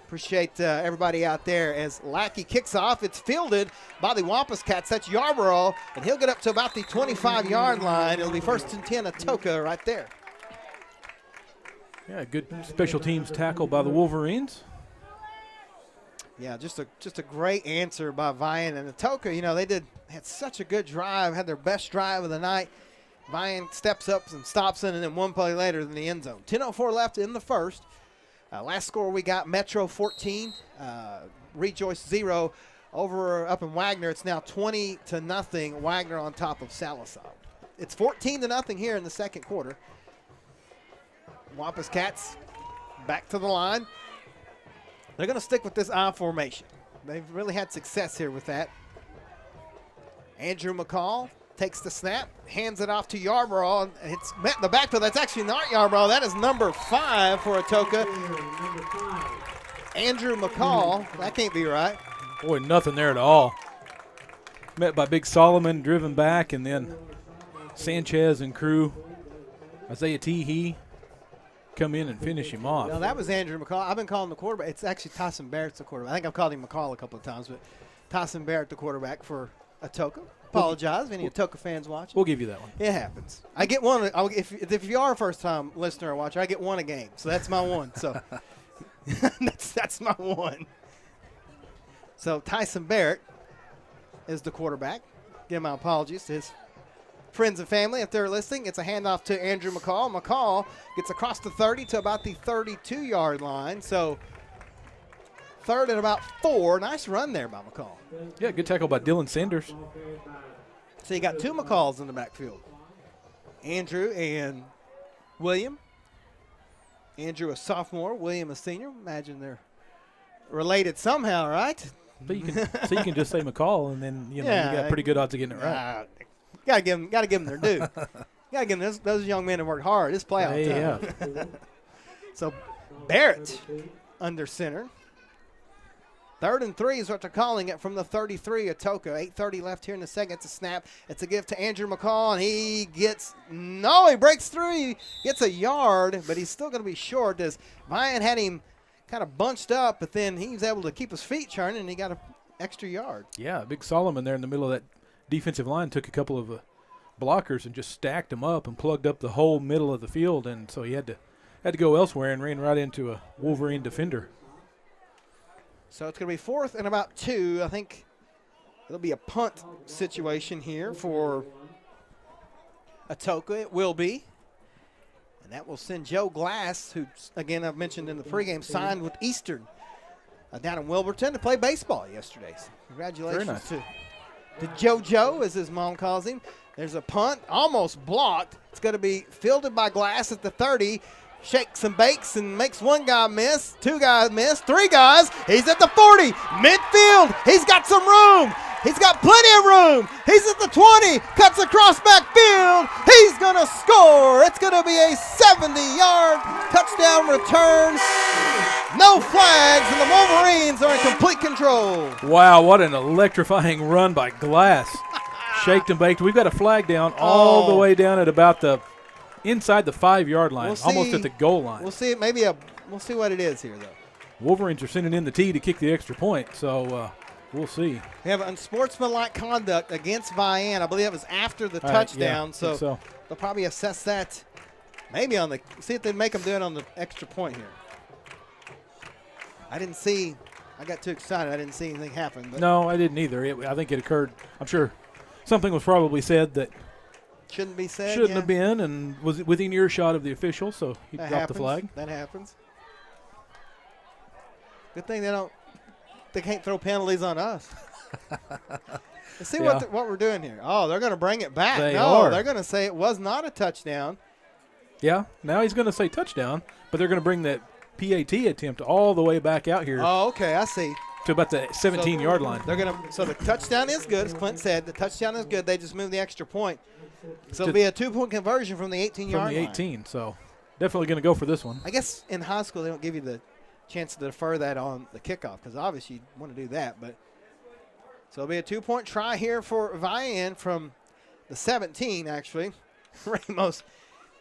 S5: Appreciate everybody out there as Lackey kicks off. It's fielded by the Wampus Cats. That's Yarborough, and he'll get up to about the 25-yard line. It'll be 1st and 10 Atoka right there.
S6: Yeah, good special teams tackle by the Wolverines.
S5: Yeah, just a great answer by Vian and Atoka. You know, they had such a good drive, had their best drive of the night. Vian steps up and stops in, and then 1 play later in the end zone. 10:04 left in the first. Last score we got Metro 14, Rejoice 0. Up in Wagner, it's now 20-0. Wagner on top of Sallisaw. It's 14-0 here in the second quarter. Wampus Cats back to the line. They're going to stick with this I formation. They've really had success here with that. Andrew McCall takes the snap, hands it off to Yarborough, and it's met in the backfield. That's actually not Yarborough. That is number 5 for Atoka. Andrew McCall. That can't be right.
S6: Boy, nothing there at all. Met by Big Solomon, driven back, and then Sanchez and crew. Isaiah Teehee come in and finish him off.
S5: No, that was Andrew McCall. I've been calling the quarterback. It's actually Tyson Barrett's the quarterback. I think I've called him McCall a couple of times, but Tyson Barrett, the quarterback for Atoka. Apologize if any Atoka fans watching.
S6: We'll give you that one.
S5: It happens. I get one. If you are a first-time listener or watcher, I get one a game. So that's my one. So that's my one. So Tyson Barrett is the quarterback. Give my apologies to his friends and family if they're listening. It's a handoff to Andrew McCall. McCall gets across the 30 to about the 32-yard line. So 3rd and about 4. Nice run there by McCall.
S6: Yeah, good tackle by Dylan Sanders.
S5: So you got 2 McCalls in the backfield. Andrew and William. Andrew a sophomore, William a senior. Imagine they're related somehow, right?
S6: But you can just say McCall, and then you got pretty good odds of getting it right.
S5: Gotta give them their due. Gotta give them those young men have worked hard. It's playoff time.
S6: Yeah.
S5: So Barrett under center. 3rd and 3 is what they're calling it from the 33. Atoka. 8:30 left here in the second. It's a snap. It's a give to Andrew McCall, and he breaks through. He gets a yard, but he's still going to be short. As Vian had him kind of bunched up, but then he was able to keep his feet churning, and he got an extra yard.
S6: Yeah, Big Solomon there in the middle of that defensive line took a couple of blockers and just stacked them up and plugged up the whole middle of the field, and so he had to go elsewhere and ran right into a Wolverine defender.
S5: So it's going to be 4th and about 2. I think it'll be a punt situation here for Atoka. It will be. And that will send Joe Glass, who, again, I've mentioned in the pregame, signed with Eastern down in Wilburton to play baseball yesterday. So congratulations to JoJo, as his mom calls him. There's a punt, almost blocked. It's going to be fielded by Glass at the 30. Shakes and bakes and makes 1 guy miss, 2 guys miss, 3 guys. He's at the 40, midfield. He's got some room. He's got plenty of room. He's at the 20, cuts across backfield. He's going to score. It's going to be a 70-yard touchdown return. No flags, and the Wolverines are in complete control.
S6: Wow, what an electrifying run by Glass. Shaked and baked. We've got a flag down all the way down at about the inside the 5-yard line, almost at the goal line.
S5: We'll see. We'll see what it is here, though.
S6: Wolverines are sending in the tee to kick the extra point, so we'll see.
S5: We have unsportsmanlike conduct against Vian. I believe it was after the touchdown,
S6: yeah,
S5: so they'll probably assess that maybe on the – see if they make them do it on the extra point here. I didn't see – I got too excited. I didn't see anything happen. But
S6: no, I didn't either. I think it occurred – I'm sure something was probably said that –
S5: shouldn't be said.
S6: Shouldn't have been, and was within earshot of the official, so he dropped the flag.
S5: That happens. Good thing they can't throw penalties on us. Let's see what we're doing here. Oh, they're going to bring it back. They're going to say it was not a touchdown.
S6: Yeah, now he's going to say touchdown, but they're going to bring that PAT attempt all the way back out here.
S5: Oh, okay, I see.
S6: To about the 17-yard line.
S5: They're going to. So the touchdown is good, as Clint said. The touchdown is good. They just moved the extra point. So it'll be a 2-point conversion from the 18-yard line.
S6: From the 18, so definitely going to go for this one.
S5: I guess in high school they don't give you the chance to defer that on the kickoff because obviously you want to do that. But so it'll be a 2-point try here for Vian from the 17, actually. Ramos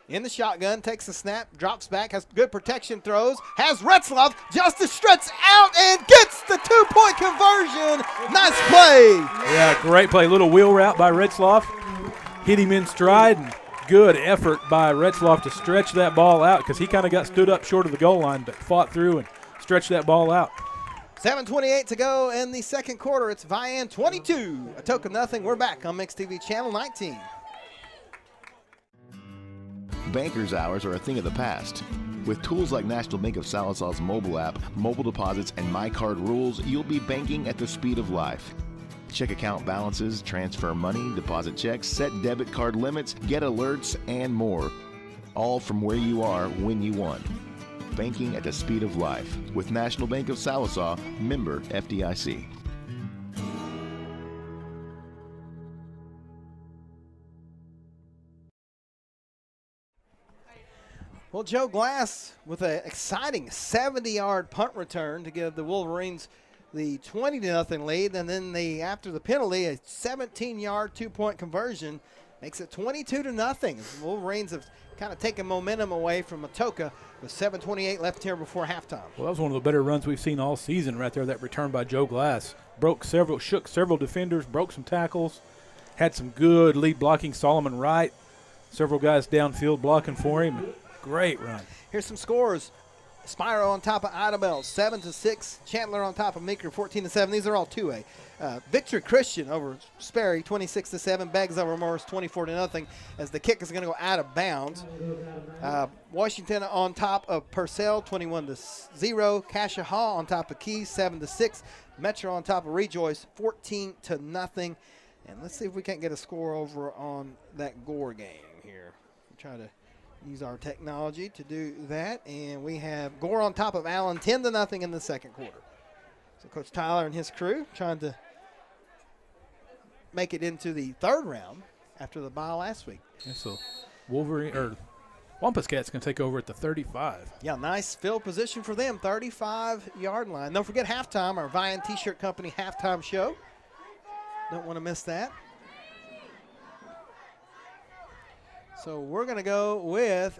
S5: in the shotgun, takes the snap, drops back, has good protection, throws, has Retzloff just to stretch out and gets the 2-point conversion. Nice play.
S6: Yeah, great play. Little wheel route by Retzloff. Hit him in stride, and good effort by Retzloff to stretch that ball out because he kind of got stood up short of the goal line but fought through and stretched that ball out.
S5: 7:28 to go in the second quarter. It's Vian 22, Atoka nothing. We're back on Mix TV Channel 19.
S15: Banker's hours are a thing of the past. With tools like National Bank of Salisaw's mobile app, mobile deposits, and My Card rules, you'll be banking at the speed of life. Check account balances, transfer money, deposit checks, set debit card limits, get alerts, and more. All from where you are when you want. Banking at the speed of life with National Bank of Salisaw, member FDIC.
S5: Well, Joe Glass with an exciting 70-yard punt return to give the Wolverines the 20-0 lead, and then after the penalty, a 17-yard 2-point conversion makes it 22-0. The Wolverines have kind of taken momentum away from Atoka with 7:28 left here before halftime.
S6: Well, that was one of the better runs we've seen all season right there, that return by Joe Glass. Shook several defenders, broke some tackles, had some good lead blocking. Solomon Wright, several guys downfield blocking for him. Great run.
S5: Here's some scores. Spiro on top of Idabel, 7-6. Chandler on top of Meeker, 14-7. These are all 2A. Victory Christian over Sperry, 26-7. Beggs over Morris, 24-0. As the kick is going to go out of bounds. Washington on top of Purcell, 21-0. Cassia Hall on top of Keys, 7-6. Metro on top of Rejoice, 14-0. And let's see if we can't get a score over on that Gore game here. We'll try to use our technology to do that. And we have Gore on top of Allen, 10-0 in the second quarter. So Coach Tyler and his crew trying to make it into the third round after the bye last week.
S6: Yeah, so Wampus Cats can take over at the 35.
S5: Yeah, nice field position for them, 35-yard line. Don't forget halftime, our Vian T-shirt company halftime show. Don't want to miss that. So we're going to go with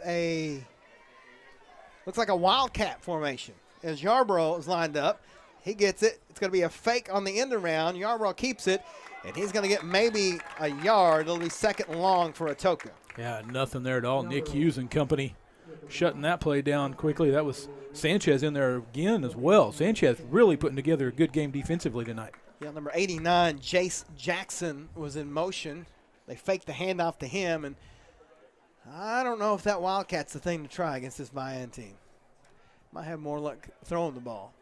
S5: looks like a Wildcat formation. As Yarbrough is lined up, he gets it. It's going to be a fake on the end around. Yarbrough keeps it, and he's going to get maybe a yard. It'll be second and long for Atoka.
S6: Yeah, nothing there at all. Nick Hughes and company shutting that play down quickly. That was Sanchez in there again as well. Sanchez really putting together a good game defensively tonight.
S5: Yeah, number 89, Jace Jackson, was in motion. They faked the handoff to him, and I don't know if that Wildcat's the thing to try against this Vian team. Might have more luck throwing the ball.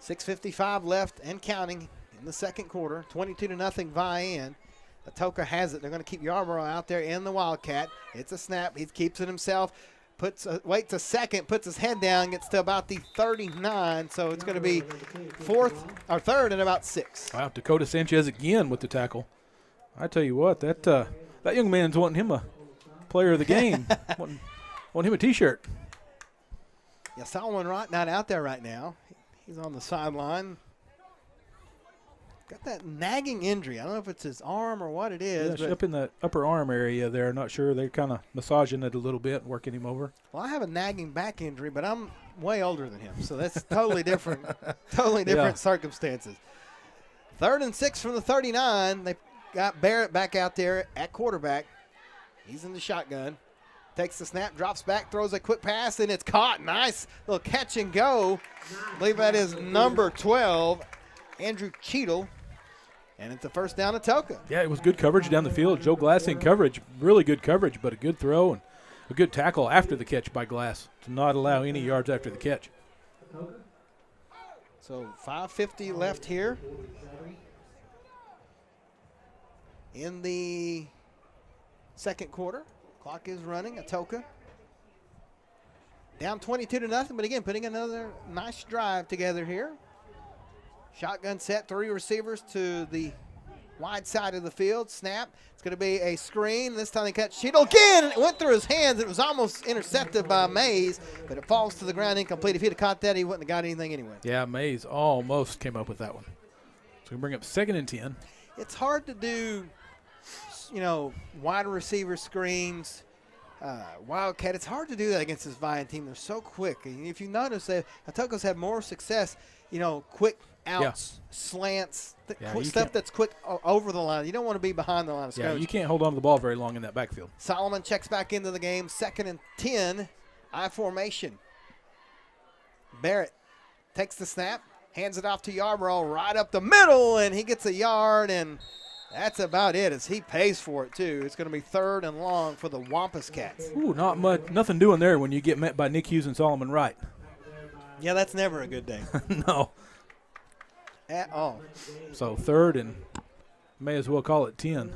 S5: 6:55 left and counting in the second quarter. 22-0 Vian. Atoka has it. They're going to keep Yarborough out there in the Wildcat. It's a snap. He keeps it himself. Waits a second, puts his head down, gets to about the 39. So it's going to be third and about 6.
S6: Wow, Dakota Sanchez again with the tackle. I tell you what, that young man's wanting him a player of the game. wanting him a T-shirt.
S5: Yeah, Solomon Wright not out there right now. He's on the sideline. got that nagging injury. I don't know if it's his arm or what it is.
S6: Yeah,
S5: but
S6: up in the upper arm area there. Not sure. They're kind of massaging it a little bit, working him over.
S5: Well, I have a nagging back injury, but I'm way older than him, so that's totally different. Totally different circumstances. 3rd and 6 from the 39. They got Barrett back out there at quarterback. He's in the shotgun. Takes the snap, drops back, throws a quick pass, and it's caught. Nice little catch and go. I believe that is number 12, Andrew Cheadle. And it's a first down Atoka.
S6: Yeah, it was good coverage down the field. Joe Glass in coverage, really good coverage, but a good throw and a good tackle after the catch by Glass to not allow any yards after the catch.
S5: So 5:50 left here in the second quarter. Clock is running. Atoka down 22-0, but again, putting another nice drive together here. Shotgun set, 3 receivers to the wide side of the field. Snap. It's going to be a screen. This time they catch Cheadle again. It went through his hands. It was almost intercepted by Mays, but it falls to the ground incomplete. If he'd have caught that, he wouldn't have got anything anyway.
S6: Yeah, Mays almost came up with that one. So we bring up 2nd and 10.
S5: It's hard to do, wide receiver screens, Wildcat. It's hard to do that against this Vian team. They're so quick. And if you notice that Atoka's had more success, quick outs, slants, stuff that's quick over the line. You don't want to be behind the line of scrimmage.
S6: Yeah, you can't hold on to the ball very long in that backfield.
S5: Solomon checks back into the game. 2nd and 10, I formation. Barrett takes the snap, hands it off to Yarborough right up the middle, and he gets a yard, and that's about it as he pays for it, too. It's going to be 3rd and long for the Wampus Cats.
S6: Ooh, not much, nothing doing there when you get met by Nick Hughes and Solomon Wright.
S5: Yeah, that's never a good day.
S6: No.
S5: At all.
S6: So 3rd and may as well call it 10.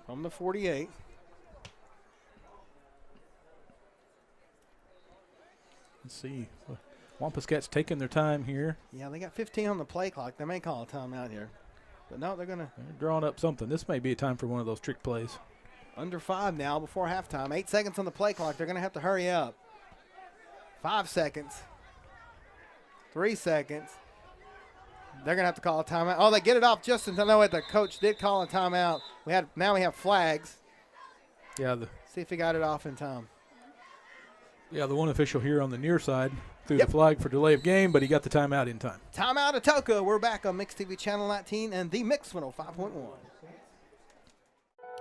S5: From the 48.
S6: Let's see. Wampus Cats taking their time here.
S5: Yeah, they got 15 on the play clock. They may call a timeout here. But no, they're
S6: drawing up something. This may be a time for one of those trick plays.
S5: Under 5 now before halftime. 8 seconds on the play clock. They're going to have to hurry up. 5 seconds. 3 seconds. They're going to have to call a timeout. Oh, they get it off just in time. No, the coach did call a timeout. Now we have flags.
S6: Yeah.
S5: See if he got it off in time.
S6: Yeah, the one official here on the near side threw the flag for delay of game, but he got the timeout in time.
S5: Timeout Atoka. We're back on Mix TV Channel 19 and the Mix 105.1.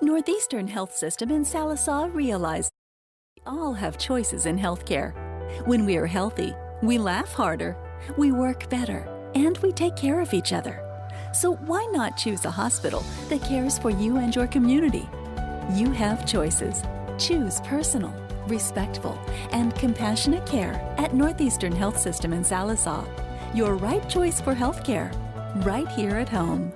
S3: Northeastern Health System in Sallisaw realized we all have choices in healthcare. When we are healthy, we laugh harder, we work better, and we take care of each other. So why not choose a hospital that cares for you and your community? You have choices. Choose personal, respectful, and compassionate care at Northeastern Health System in Sallisaw. Your right choice for healthcare, right here at home.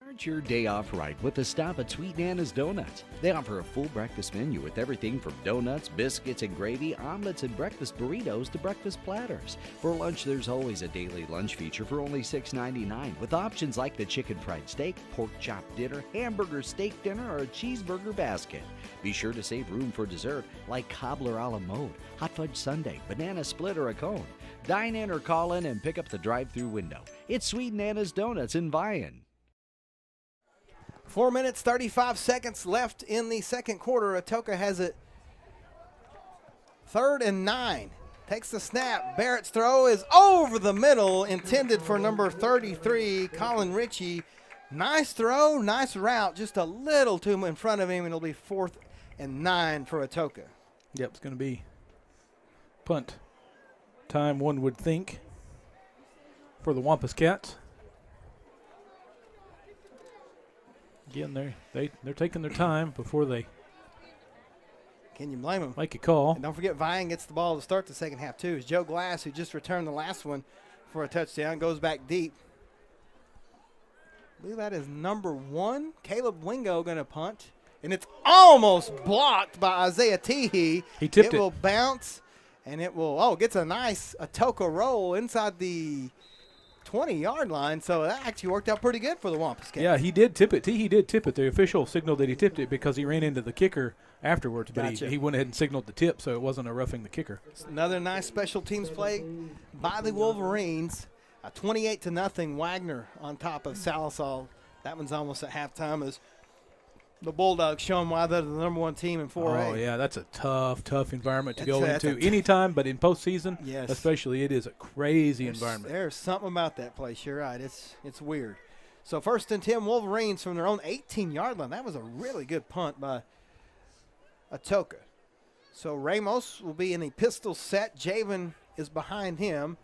S17: Start your day off right with a stop at Sweet Nana's Donuts. They offer a full breakfast menu with everything from donuts, biscuits and gravy, omelets and breakfast burritos to breakfast platters. For lunch, there's always a daily lunch feature for only $6.99 with options like the chicken fried steak, pork chop dinner, hamburger steak dinner, or a cheeseburger basket. Be sure to save room for dessert like cobbler a la mode, hot fudge sundae, banana split, or a cone. Dine in or call in and pick up the drive-thru window. It's Sweet Nana's Donuts in Vian.
S5: 4 minutes, 35 seconds left in the second quarter. Atoka has it 3rd and 9. Takes the snap. Barrett's throw is over the middle, intended for number 33, Colin Ritchie. Nice throw, nice route, just a little too in front of him, and it'll be 4th and 9 for Atoka.
S6: Yep, it's going to be punt time, one would think, for the Wampus Cats. Again, they're taking their time before they
S5: Can you blame them?
S6: make a call.
S5: And don't forget, Vian gets the ball to start the second half, too. It's Joe Glass, who just returned the last one for a touchdown, goes back deep. I believe that is number 1. Caleb Wingo going to punt. And it's almost blocked by Isaiah Teehee.
S6: He tipped it.
S5: It will bounce, and it will, gets a nice Atoka roll inside the 20-yard line, so that actually worked out pretty good for the Wampus Cats.
S6: Yeah, he did tip it. He did tip it. The official signaled that he tipped it because he ran into the kicker afterwards, but
S5: Gotcha.
S6: he went ahead and signaled the tip, so it wasn't a roughing the kicker.
S5: Another nice special teams play by the Wolverines. A 28-0 Wagner on top of Sallisaw. That one's almost at halftime as the Bulldogs showing why they're the number one team in 4A.
S6: Oh, yeah, that's a tough environment to go into anytime, but in postseason,
S5: yes,
S6: especially, it is a crazy environment.
S5: There's something about that place. You're right. It's weird. So 1st and 10 Wolverines from their own 18-yard line. That was a really good punt by Atoka. So Ramos will be in a pistol set. Javen is behind him.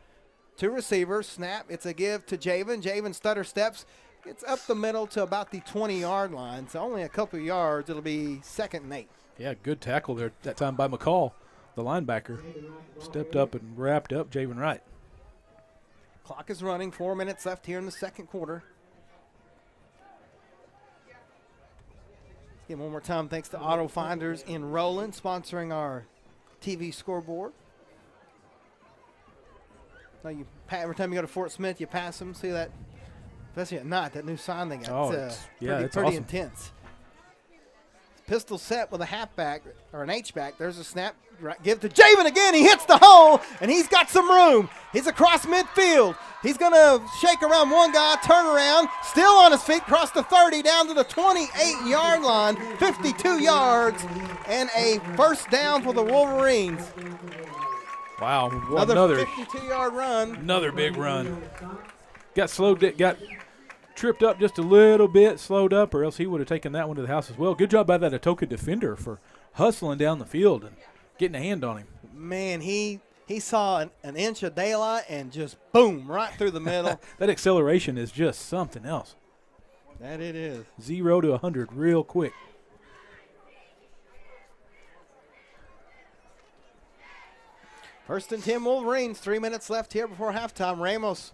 S5: 2 receivers, snap. It's a give to Javen. Javen stutter steps. It's up the middle to about the 20-yard line. So only a couple of yards. It'll be 2nd and 8.
S6: Yeah, good tackle there that time by McCall. The linebacker stepped up and wrapped up Javen Wright.
S5: Clock is running. 4 minutes left here in the second quarter. Again, one more time, thanks to Auto Finders in Roland, sponsoring our TV scoreboard. Now every time you go to Fort Smith, you pass them. See that? Especially at night, that new sign they got.
S6: It's
S5: pretty
S6: awesome.
S5: intense. Pistol set with a halfback or an H-back. There's a snap. Give to Javen again. He hits the hole, and he's got some room. He's across midfield. He's going to shake around one guy, turn around, still on his feet, cross the 30, down to the 28-yard line, 52 yards, and a first down for the Wolverines.
S6: Wow,
S5: another 52-yard run.
S6: Another big run. Got tripped up just a little bit, slowed up, or else he would have taken that one to the house as well. Good job by that Atoka defender for hustling down the field and getting a hand on him.
S5: Man, he saw an inch of daylight and just boom, right through the middle.
S6: That acceleration is just something else.
S5: That it is.
S6: 0 to 100 real quick.
S5: First and 10 Wolverines, 3 minutes left here before halftime. Ramos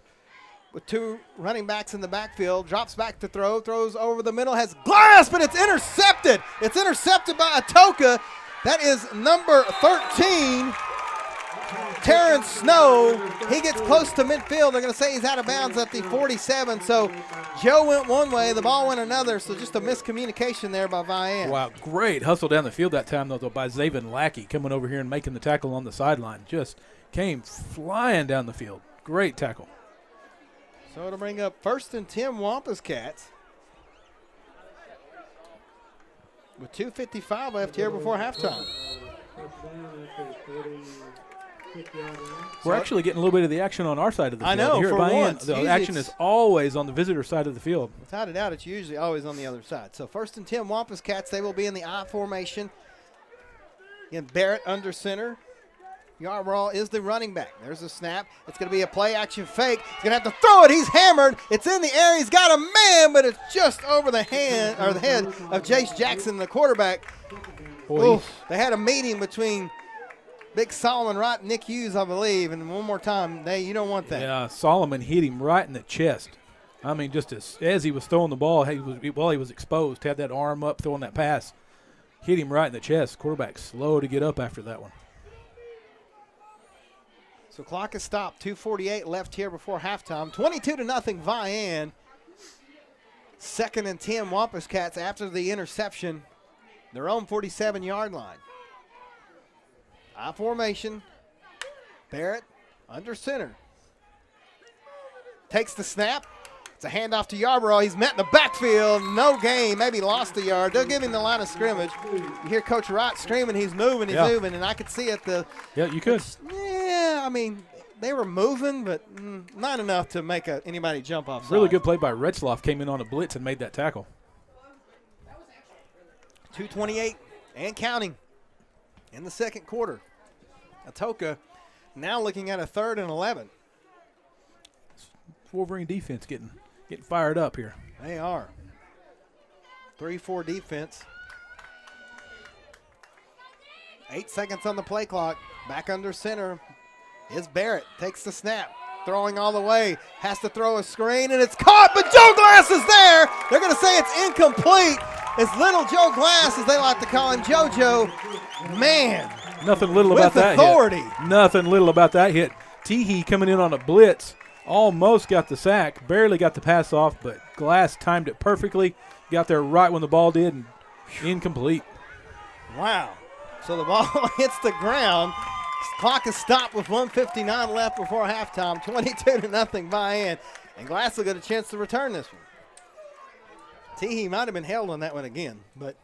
S5: with 2 running backs in the backfield, drops back to throw, throws over the middle, has glass, but it's intercepted. It's intercepted by Atoka. That is number 13, Terrence Snow. He gets close to midfield. They're going to say he's out of bounds at the 47. So Joe went one way, the ball went another. So just a miscommunication there by Vian.
S6: Wow, great hustle down the field that time, though, by Zaven Lackey coming over here and making the tackle on the sideline. Just came flying down the field. Great tackle.
S5: So it'll bring up 1st and 10 Wampus Cats with 2:55 left here before halftime.
S6: We're actually getting a little bit of the action on our side of the field.
S5: I know,
S6: here
S5: for
S6: at Vian,
S5: once.
S6: the action is always on the visitor side of the field.
S5: Without a doubt, it's usually always on the other side. So 1st and 10 Wampus Cats, they will be in the I formation. Again, Barrett under center. Yarbrough is the running back. There's a snap. It's going to be a play-action fake. He's going to have to throw it. He's hammered. It's in the air. He's got a man, but it's just over the head of Jace Jackson, the quarterback. Oof, they had a meeting between Big Solomon Wright and Nick Hughes, I believe. And one more time, you don't want that.
S6: Yeah, Solomon hit him right in the chest. I mean, just as he was throwing the ball, he was exposed, had that arm up, throwing that pass. Hit him right in the chest. Quarterback slow to get up after that one.
S5: So clock is stopped. 2:48 left here before halftime. 22-0 Vian. 2nd and 10 Wampus Cats after the interception. Their own 47-yard line. I formation. Barrett under center. Takes the snap. It's a handoff to Yarbrough. He's met in the backfield. No gain. Maybe lost a yard. They'll give him the line of scrimmage. You hear Coach Wright screaming. He's moving. He's moving. And I could see it.
S6: Yeah, you could.
S5: Yeah, I mean, they were moving, but not enough to make anybody jump off.
S6: Really good play by Retzloff. Came in on a blitz and made that tackle.
S5: 2:28 and counting in the second quarter. Atoka now looking at a 3rd and 11.
S6: Wolverine defense getting fired up here.
S5: They are. 3-4 defense. 8 seconds on the play clock. Back under center is Barrett. Takes the snap. Throwing all the way. Has to throw a screen, and it's caught, but Joe Glass is there. They're going to say it's incomplete. It's little Joe Glass, as they like to call him, JoJo. Man.
S6: Nothing little about that
S5: authority.
S6: hit. Nothing little about that hit. Teehee coming in on a blitz Almost got the sack, barely got the pass off, but Glass timed it perfectly. Got there right when the ball did, and incomplete.
S5: Wow. So the ball hits the ground. Clock is stopped with 1:59 left before halftime. 22-0 Vian. And Glass will get a chance to return this one. He might have been held on that one again, but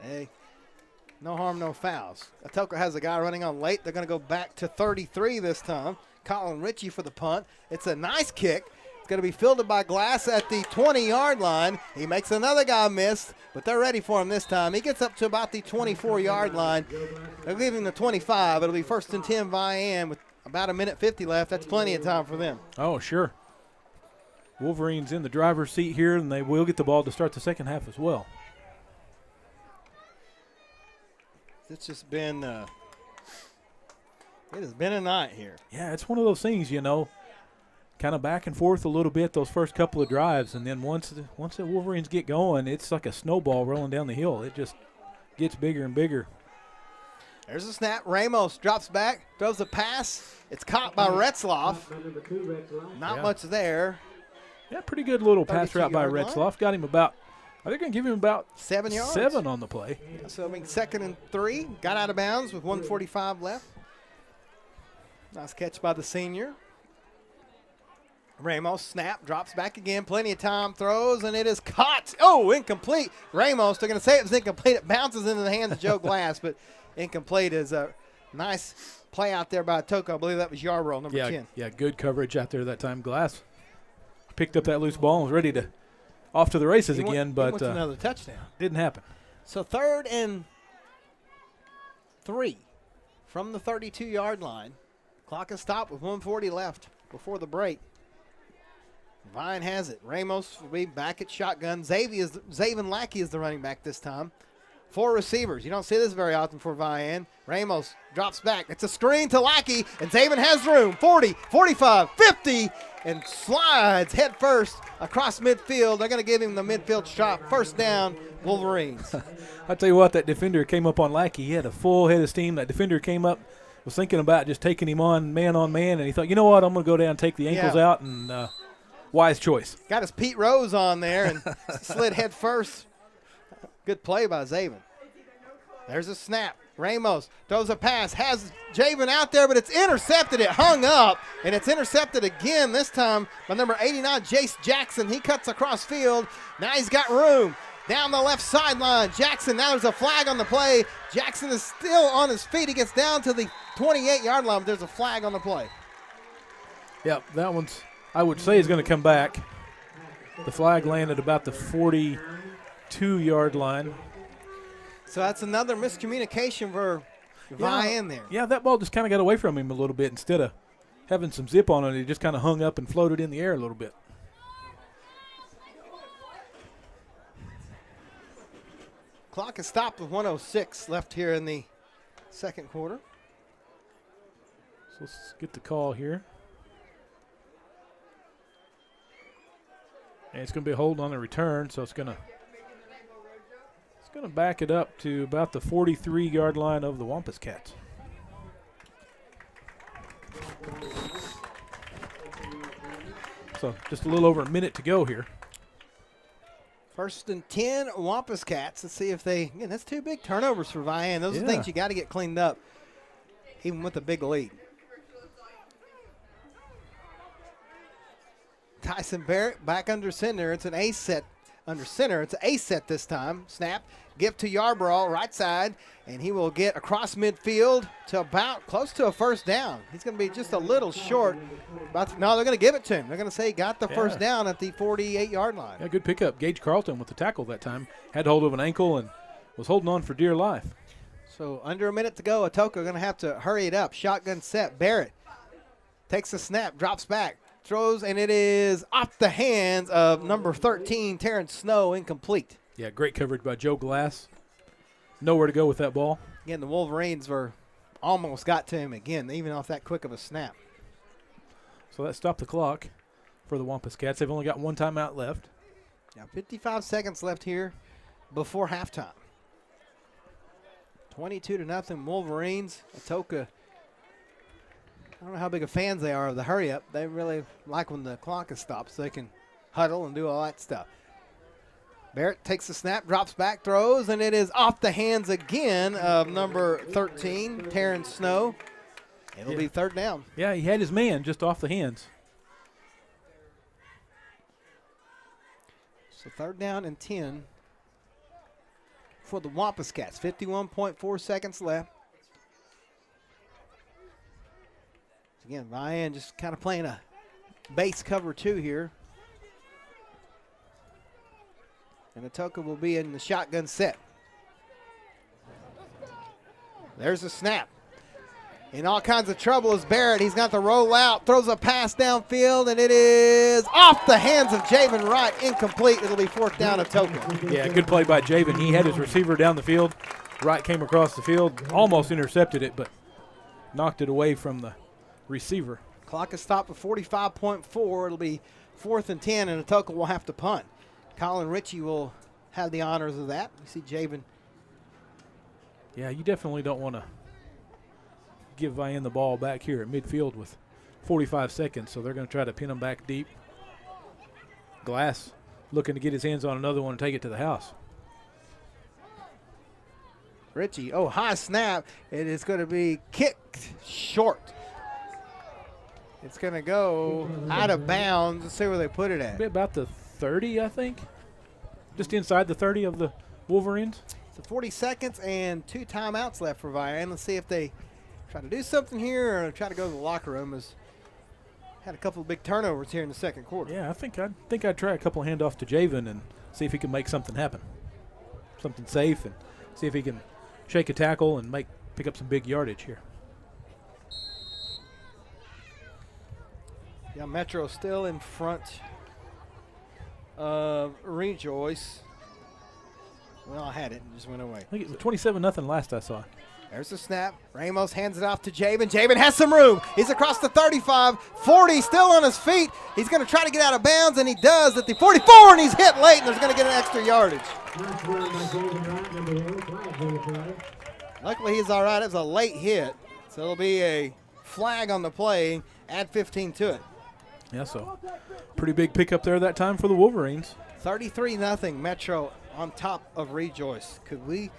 S5: hey, no harm, no fouls. Atoka has a guy running on late. They're going to go back to 33 this time. Colin Ritchie for the punt. It's a nice kick. It's going to be fielded by Glass at the 20-yard line. He makes another guy miss, but they're ready for him this time. He gets up to about the 24-yard line. They'll give him the 25. It'll be 1st and 10 Vian with about 1:50 left. That's plenty of time for them.
S6: Oh, sure. Wolverines in the driver's seat here, and they will get the ball to start the second half as well.
S5: It's just been it has been a night here.
S6: Yeah, it's one of those things, you know, kind of back and forth a little bit those first couple of drives, and then once the Wolverines get going, it's like a snowball rolling down the hill. It just gets bigger and bigger.
S5: There's a snap. Ramos drops back, throws a pass. It's caught by Retzloff. Not much there.
S6: Yeah, pretty good little pass route by Retzloff. Got him about, they're going to give him about
S5: 7 yards.
S6: 7 on the play.
S5: Yeah, so, I mean, 2nd and 3. Got out of bounds with 1:45 left. Nice catch by the senior. Ramos, snap, drops back again. Plenty of time, throws, and it is caught. Oh, incomplete. Ramos, they're going to say it was incomplete. It bounces into the hands of Joe Glass, but incomplete is a nice play out there by Atoka. I believe that was Yarbrough, number 10.
S6: Yeah, good coverage out there that time. Glass picked up that loose ball and was ready to off to the races again, but
S5: another touchdown.
S6: Didn't happen.
S5: So 3rd and 3 from the 32-yard line. Clock is stopped with 1:40 left before the break. Vian has it. Ramos will be back at shotgun. Zaven Lackey is the running back this time. 4 receivers. You don't see this very often for Vian. Ramos drops back. It's a screen to Lackey, and Zaven has room. 40, 45, 50, and slides head first across midfield. They're going to give him the midfield shot. 1st down, Wolverines.
S6: I tell you what, that defender came up on Lackey. He had a full head of steam. That defender came up, was thinking about just taking him on man, and he thought, you know what, I'm going to go down and take the ankles out, and wise choice.
S5: Got his Pete Rose on there and slid head first. Good play by Zaven. There's a snap. Ramos throws a pass, has Javen out there, but it's intercepted. It hung up, and it's intercepted again, this time by number 89, Jace Jackson. He cuts across field. Now he's got room. Down the left sideline, Jackson, now there's a flag on the play. Jackson is still on his feet. He gets down to the 28-yard line, but there's a flag on the play.
S6: Yep, that one's, I would say, is going to come back. The flag landed about the 42-yard line.
S5: So that's another miscommunication for Vian there.
S6: Yeah, that ball just kind of got away from him a little bit. Instead of having some zip on it, he just kind of hung up and floated in the air a little bit.
S5: Clock is stopped with 1:06 left here in the second quarter.
S6: So let's get the call here. And it's going to be a hold on the return, so it's going to back it up to about the 43-yard line of the Wampus Cats. So just a little over a minute to go here.
S5: 1st and 10, Wampus Cats. Let's see if they, again, that's 2 big turnovers for Vian. Those are things you got to get cleaned up, even with a big lead. Tyson Barrett back under center. It's an ace set under center. It's an ace set this time. Snap, give to Yarbrough, right side, and he will get across midfield to about close to a 1st down. He's going to be just a little short. No, they're going to give it to him. They're going to say he got the 1st down at the 48-yard line.
S6: Yeah, good pickup. Gage Carlton with the tackle that time. Had hold of an ankle and was holding on for dear life.
S5: So under a minute to go. Atoka going to have to hurry it up. Shotgun set. Barrett takes a snap, drops back, throws, and it is off the hands of number 13, Terrence Snow, incomplete.
S6: Yeah, great coverage by Joe Glass. Nowhere to go with that ball.
S5: Again, the Wolverines almost got to him again, even off that quick of a snap.
S6: So that stopped the clock for the Wampus Cats. They've only got 1 timeout left.
S5: Now 55 seconds left here before halftime. 22-0 Wolverines. Atoka I don't know how big of fans they are of the hurry up. They really like when the clock is stopped so they can huddle and do all that stuff. Barrett takes the snap, drops back, throws, and it is off the hands again of number 13, Terrence Snow. It'll be third down.
S6: Yeah, he had his man just off the hands.
S5: So third down and 10 for the Wampus Cats. 51.4 seconds left. Again, Vian just kind of playing a base cover 2 here. And Atoka will be in the shotgun set. There's the snap. In all kinds of trouble is Barrett. He's got the roll out, throws a pass downfield, and it is off the hands of Javen Wright. Incomplete. It'll be fourth down, Atoka.
S6: Yeah, good play by Javen. He had his receiver down the field. Wright came across the field, almost intercepted it, but knocked it away from the receiver.
S5: Clock is stopped at 45.4. It'll be 4th and 10, and Atoka will have to punt. Colin Ritchie will have the honors of that. You see Javen.
S6: Yeah, you definitely don't want to give Vian the ball back here at midfield with 45 seconds, so they're going to try to pin him back deep. Glass looking to get his hands on another one and take it to the house.
S5: Ritchie, high snap. It is going to be kicked short. It's going to go out of bounds. Let's see where they put it at.
S6: Be about the 30, I think. Just inside the 30 of the Wolverines.
S5: So 40 seconds and 2 timeouts left for Vian. Let's see if they try to do something here or try to go to the locker room. Has had a couple of big turnovers here in the second quarter.
S6: Yeah, I think I'd try a couple of handoffs to Javen and see if he can make something happen. Something safe, and see if he can shake a tackle and pick up some big yardage here.
S5: Yeah, Metro still in front of Rejoice. Well, I had it and just went away.
S6: I think it was 27-0 last I saw.
S5: There's the snap. Ramos hands it off to Javen. Javen has some room. He's across the 35, 40, still on his feet. He's going to try to get out of bounds, and he does at the 44, and he's hit late, and there's going to get an extra yardage. Luckily, he's all right. It was a late hit, so it'll be a flag on the play. Add 15 to it.
S6: Yeah, so pretty big pickup there that time for the Wolverines.
S5: 33-0 Metro on top of Rejoice. Could we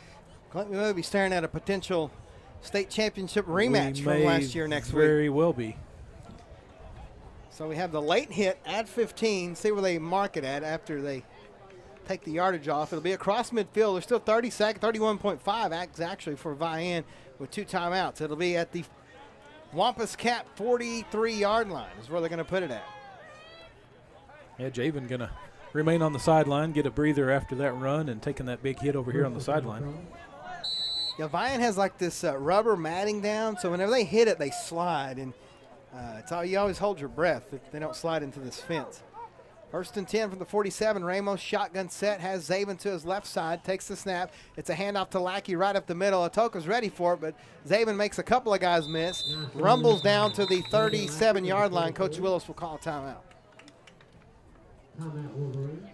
S5: may be staring at a potential state championship rematch from last year next week?
S6: Very well be.
S5: So we have the late hit at 15. See where they mark it at after they take the yardage off. It'll be across midfield. There's still 30 seconds, 31.5 actually for Vian with 2 timeouts. It'll be at the Wampus Cat 43-yard line is where they're going to put it at.
S6: Yeah, Javen going to remain on the sideline, get a breather after that run, and taking that big hit over here on the sideline.
S5: Yeah, Vian has like this rubber matting down, so whenever they hit it, they slide, and you always hold your breath if they don't slide into this fence. 1st and 10 from the 47. Ramos shotgun set, has Zabin to his left side, takes the snap. It's a handoff to Lackey right up the middle. Atoka's ready for it, but Zabin makes a couple of guys miss. Rumbles down to the 37-yard line. Coach Willis will call a timeout.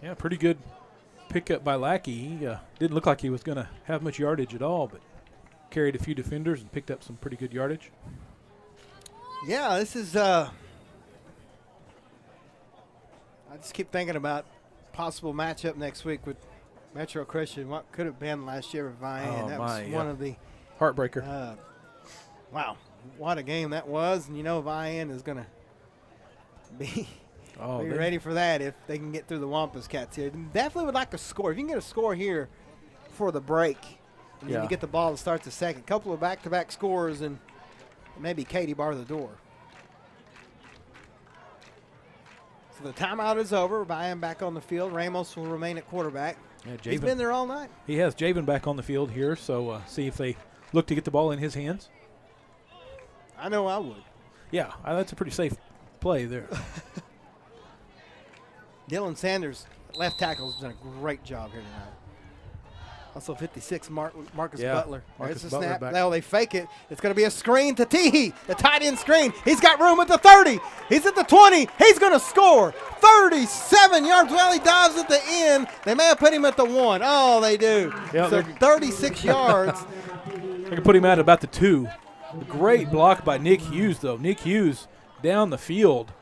S6: Yeah, pretty good pickup by Lackey. He didn't look like he was going to have much yardage at all, but carried a few defenders and picked up some pretty good yardage.
S5: Yeah, this is I just keep thinking about possible matchup next week with Metro Christian. What could have been last year with Vian. That was one of the
S6: heartbreaker.
S5: Wow, what a game that was. And Vian is going to be ready for that if they can get through the Wampus Cats here. Definitely would like a score. If you can get a score here for the break, and then you get the ball to start the second. Couple of back-to-back scores, and maybe Katie bar the door. So the timeout is over. Vian back on the field. Ramos will remain at quarterback.
S6: Yeah,
S5: He's been there all night.
S6: He has Javen back on the field here, so see if they look to get the ball in his hands.
S5: I know I would.
S6: Yeah, that's a pretty safe play there.
S5: Dylan Sanders, left tackle, has done a great job here tonight. Also 56, Marcus Butler. There's the snap. Now they fake it. It's going to be a screen to Teehee, the tight end screen. He's got room at the 30. He's at the 20. He's going to score. 37 yards. Well, he dives at the end. They may have put him at the 1. Oh, they do.
S6: Yeah,
S5: so 36 yards.
S6: They can put him at about the 2. Great block by Nick Hughes, though. Nick Hughes down the field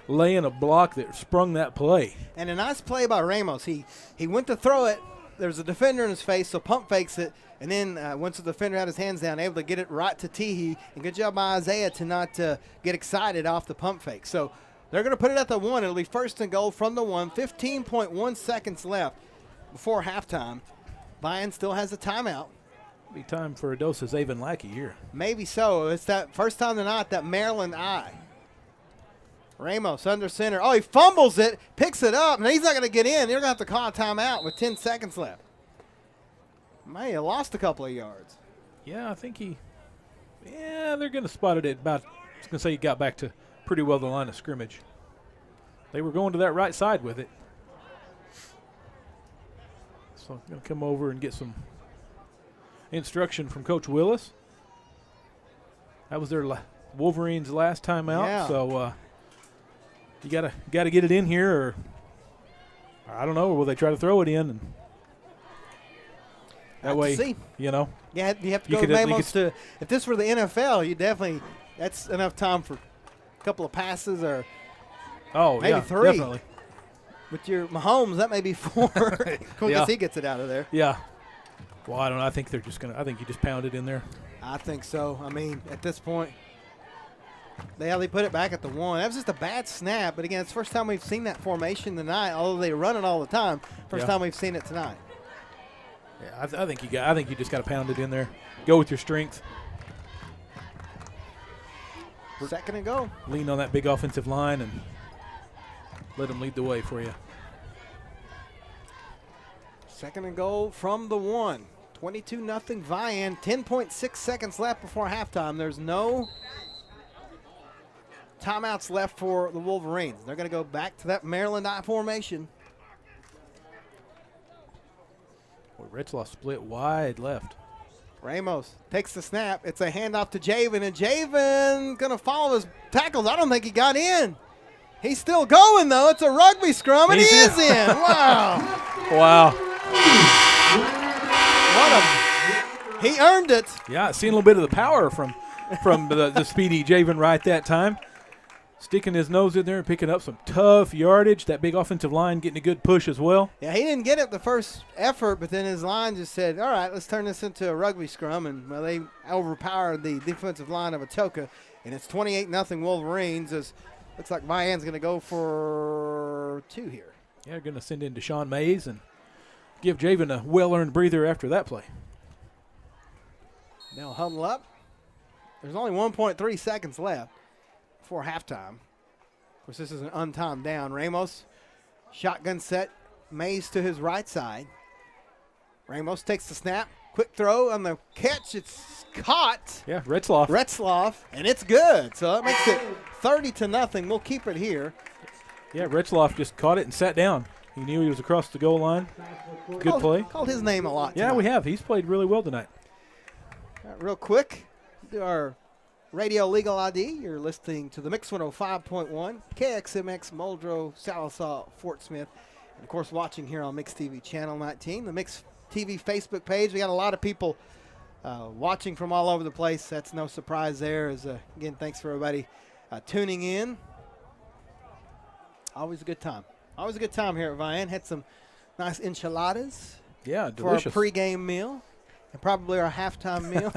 S6: laying a block that sprung that play.
S5: And a nice play by Ramos. He went to throw it. There's a defender in his face, so pump fakes it. And then once the defender had his hands down, able to get it right to Teehee. And good job by Isaiah to not get excited off the pump fake. So they're going to put it at the 1. It'll be first and goal from the 1. 15.1 seconds left before halftime. Vian still has a timeout.
S6: Be time for a dose of Zaven Lackey here.
S5: Maybe so. It's that first time tonight, that Maryland eye. Ramos under center. Oh, he fumbles it, picks it up, and he's not going to get in. They're going to have to call a timeout with 10 seconds left. May have lost a couple of yards.
S6: Yeah, I think they're going to spot it at about, I was going to say he got back to pretty well the line of scrimmage. They were going to that right side with it. So I'm going to come over and get some instruction from Coach Willis. That was their Wolverines' last time out,
S5: yeah.
S6: So you gotta get it in here, or I don't know, or will they try to throw it in? And that way, you know.
S5: Yeah, you have to go with Ramos to. If this were the NFL, that's enough time for a couple of passes or maybe 3.
S6: Definitely.
S5: With your Mahomes, that may be 4. Quick as he gets it out of there.
S6: Yeah. Well, I don't know. I think they're just gonna. I think you just pound it in there.
S5: I think so. I mean, at this point, they put it back at the 1. That was just a bad snap. But again, it's the first time we've seen that formation tonight. Although they run it all the time, first time we've seen it tonight.
S6: Yeah, I think you just got to pound it in there. Go with your strength.
S5: Second and go.
S6: Lean on that big offensive line and let them lead the way for you.
S5: Second and goal from the 1. 22-0 Vian. 10.6 seconds left before halftime. There's no timeouts left for the Wolverines. They're going to go back to that Maryland I formation.
S6: Retzloff split wide left.
S5: Ramos takes the snap. It's a handoff to Javen, and Javen going to follow his tackles. I don't think he got in. He's still going, though. It's a rugby scrum, and he is in. Wow.
S6: Wow.
S5: He earned it.
S6: Yeah, seeing a little bit of the power from the speedy Javen right that time. Sticking his nose in there and picking up some tough yardage. That big offensive line getting a good push as well.
S5: Yeah, he didn't get it the first effort, but then his line just said, all right, let's turn this into a rugby scrum. And they overpowered the defensive line of Atoka. And it's 28-0 Wolverines. Looks like Vian's going to go for 2 here.
S6: Yeah, they're going to send in Deshaun Mays and give Javen a well-earned breather after that play.
S5: They'll huddle up. There's only 1.3 seconds left before halftime. Of course, this is an untimed down. Ramos, shotgun set, Mays to his right side. Ramos takes the snap. Quick throw on the catch. It's caught.
S6: Yeah, Retzloff.
S5: And it's good. So that makes it 30-0. We'll keep it here.
S6: Yeah, Retzloff just caught it and sat down. He knew he was across the goal line. Good play.
S5: Called his name a lot tonight.
S6: Yeah, we have. He's played really well tonight.
S5: Real quick, do our radio legal ID. You're listening to the Mix 105.1, KXMX, Muldrow, Sallisaw, Fort Smith. And, of course, watching here on Mix TV Channel 19, the Mix TV Facebook page. We got a lot of people watching from all over the place. That's no surprise there. Again, thanks for everybody tuning in. Always a good time. Always a good time here at Vian. Had some nice enchiladas.
S6: Yeah, delicious.
S5: For our pregame meal. And probably our halftime meal.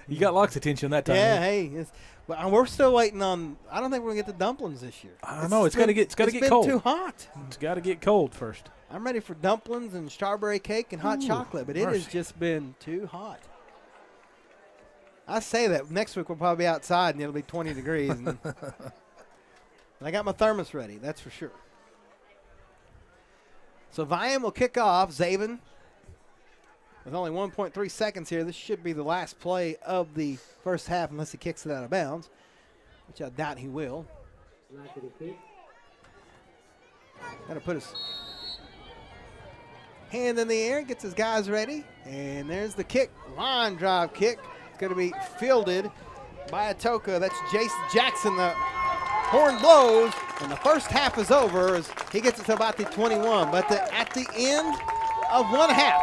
S6: You got Locke's attention that time.
S5: Yeah, hey. But we're still waiting on – I don't think we're going to get the dumplings this year.
S6: I don't know. It's got to get cold.
S5: It's been too hot.
S6: It's got to get cold first.
S5: I'm ready for dumplings and strawberry cake and hot chocolate, but it has just been too hot. I say that. Next week we'll probably be outside and it'll be 20 degrees. And I got my thermos ready, that's for sure. So Vian will kick off. Zaven. With only 1.3 seconds here, this should be the last play of the first half unless he kicks it out of bounds, which I doubt he will. Got to put his hand in the air, gets his guys ready, and there's the kick. Line drive kick. It's going to be fielded by Atoka. That's Jason Jackson. The horn blows, and the first half is over as he gets it to about the 21. But at the end of one half,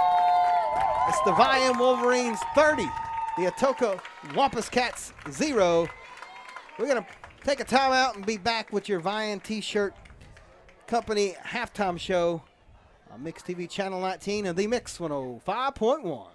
S5: it's the Vian Wolverines 30, the Atoka Wampus Cats 0. We're going to take a timeout and be back with your Vian T-shirt company halftime show on Mix TV Channel 19 and the Mix 105.1.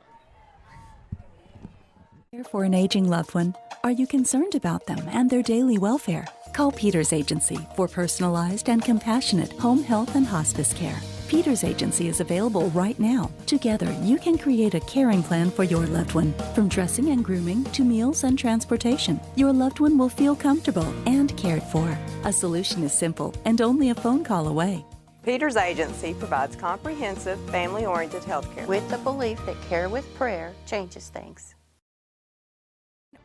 S3: Care for an aging loved one? Are you concerned about them and their daily welfare? Call Peters Agency for personalized and compassionate home health and hospice care. Peters Agency is available right now. Together, you can create a caring plan for your loved one. From dressing and grooming to meals and transportation, your loved one will feel comfortable and cared for. A solution is simple and only a phone call away.
S16: Peters Agency provides comprehensive, family-oriented health care.
S18: With the belief that care with prayer changes things.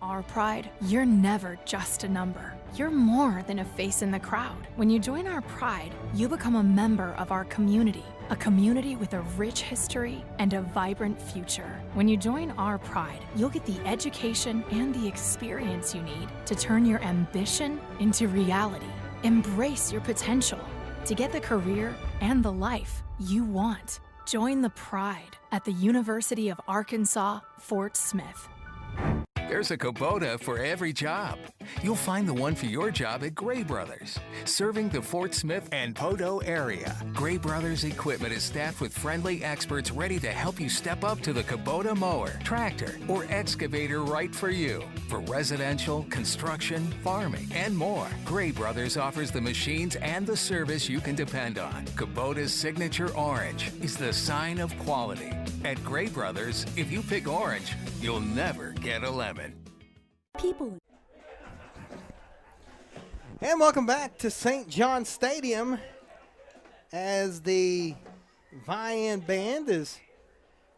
S19: Our Pride, you're never just a number. You're more than a face in the crowd. When you join our Pride, you become a member of our community, a community with a rich history and a vibrant future. When you join our Pride, you'll get the education and the experience you need to turn your ambition into reality. Embrace your potential to get the career and the life you want. Join the Pride at the University of Arkansas, Fort Smith.
S2: There's a Kubota for every job. You'll find the one for your job at Gray Brothers. Serving the Fort Smith and Poteau area, Gray Brothers equipment is staffed with friendly experts ready to help you step up to the Kubota mower, tractor, or excavator right for you. For residential, construction, farming, and more, Gray Brothers offers the machines and the service you can depend on. Kubota's signature orange is the sign of quality. At Gray Brothers, if you pick orange, you'll never get a lemon.
S3: People.
S5: And welcome back to St. John Stadium as the Vian Band is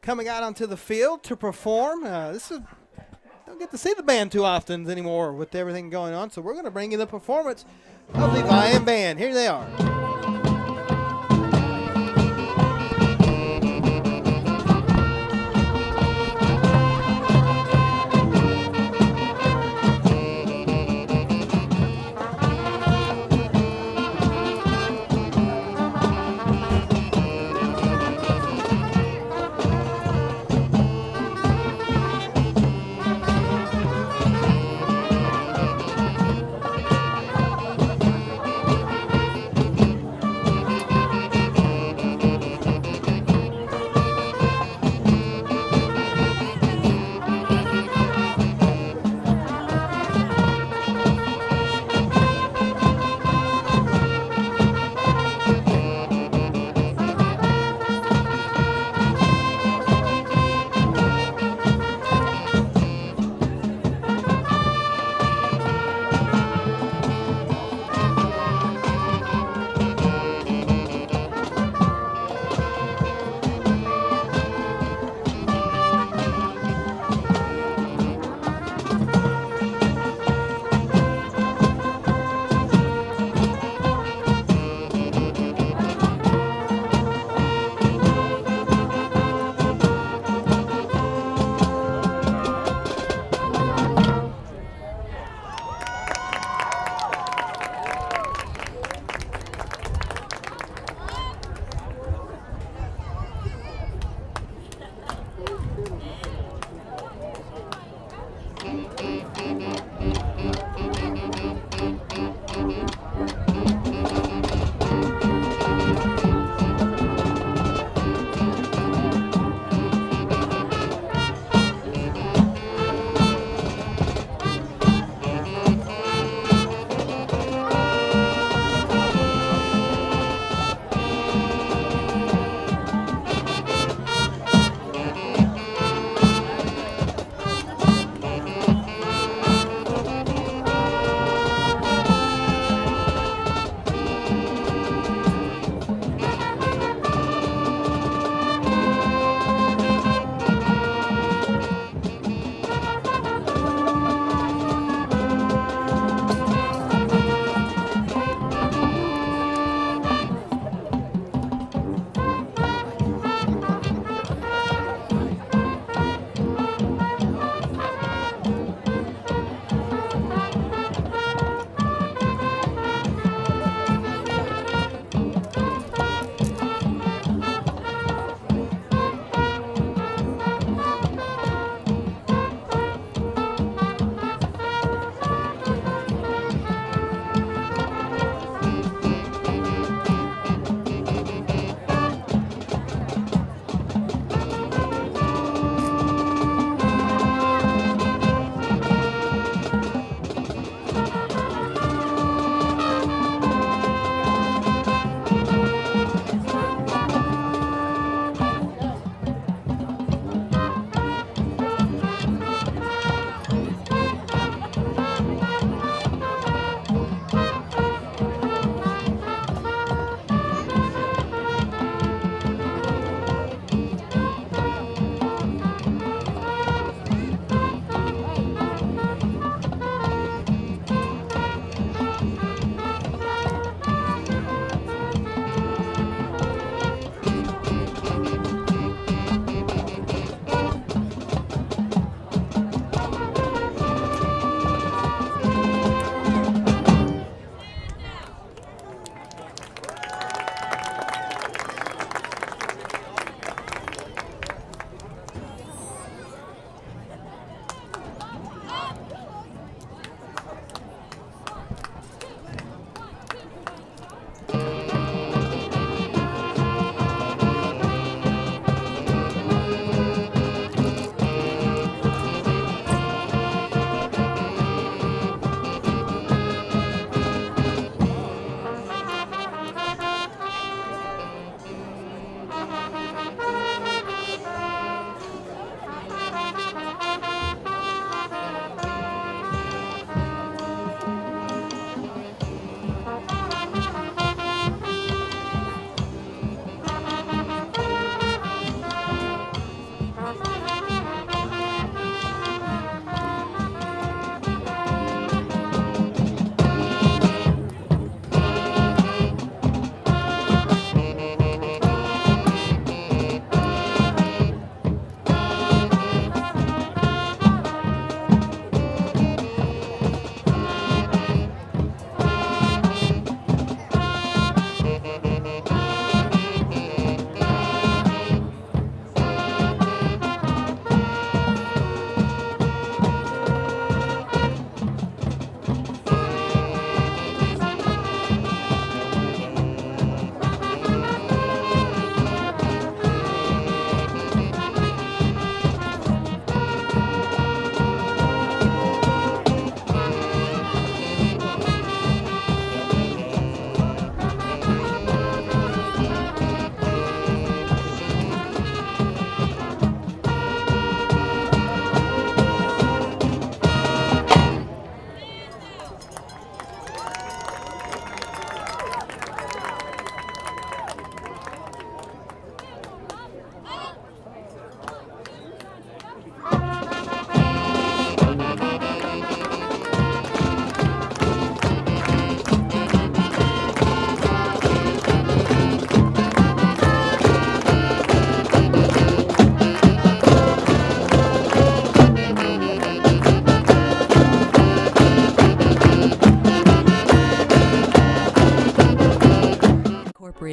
S5: coming out onto the field to perform. Don't get to see the band too often anymore with everything going on, so we're going to bring you the performance of the Vian Band. Here they are.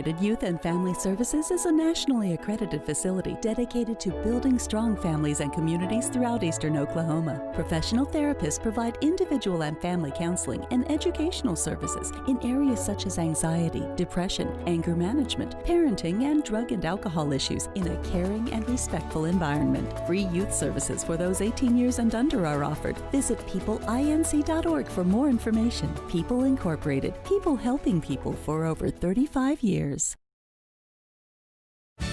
S3: Incorporated Youth and Family Services is a nationally accredited facility dedicated to building strong families and communities throughout eastern Oklahoma. Professional therapists provide individual and family counseling and educational services in areas such as anxiety, depression, anger management, parenting, and drug and alcohol issues in a caring and respectful environment. Free youth services for those 18 years and under are offered. Visit peopleinc.org for more information. People Incorporated, people helping people for over 35 years.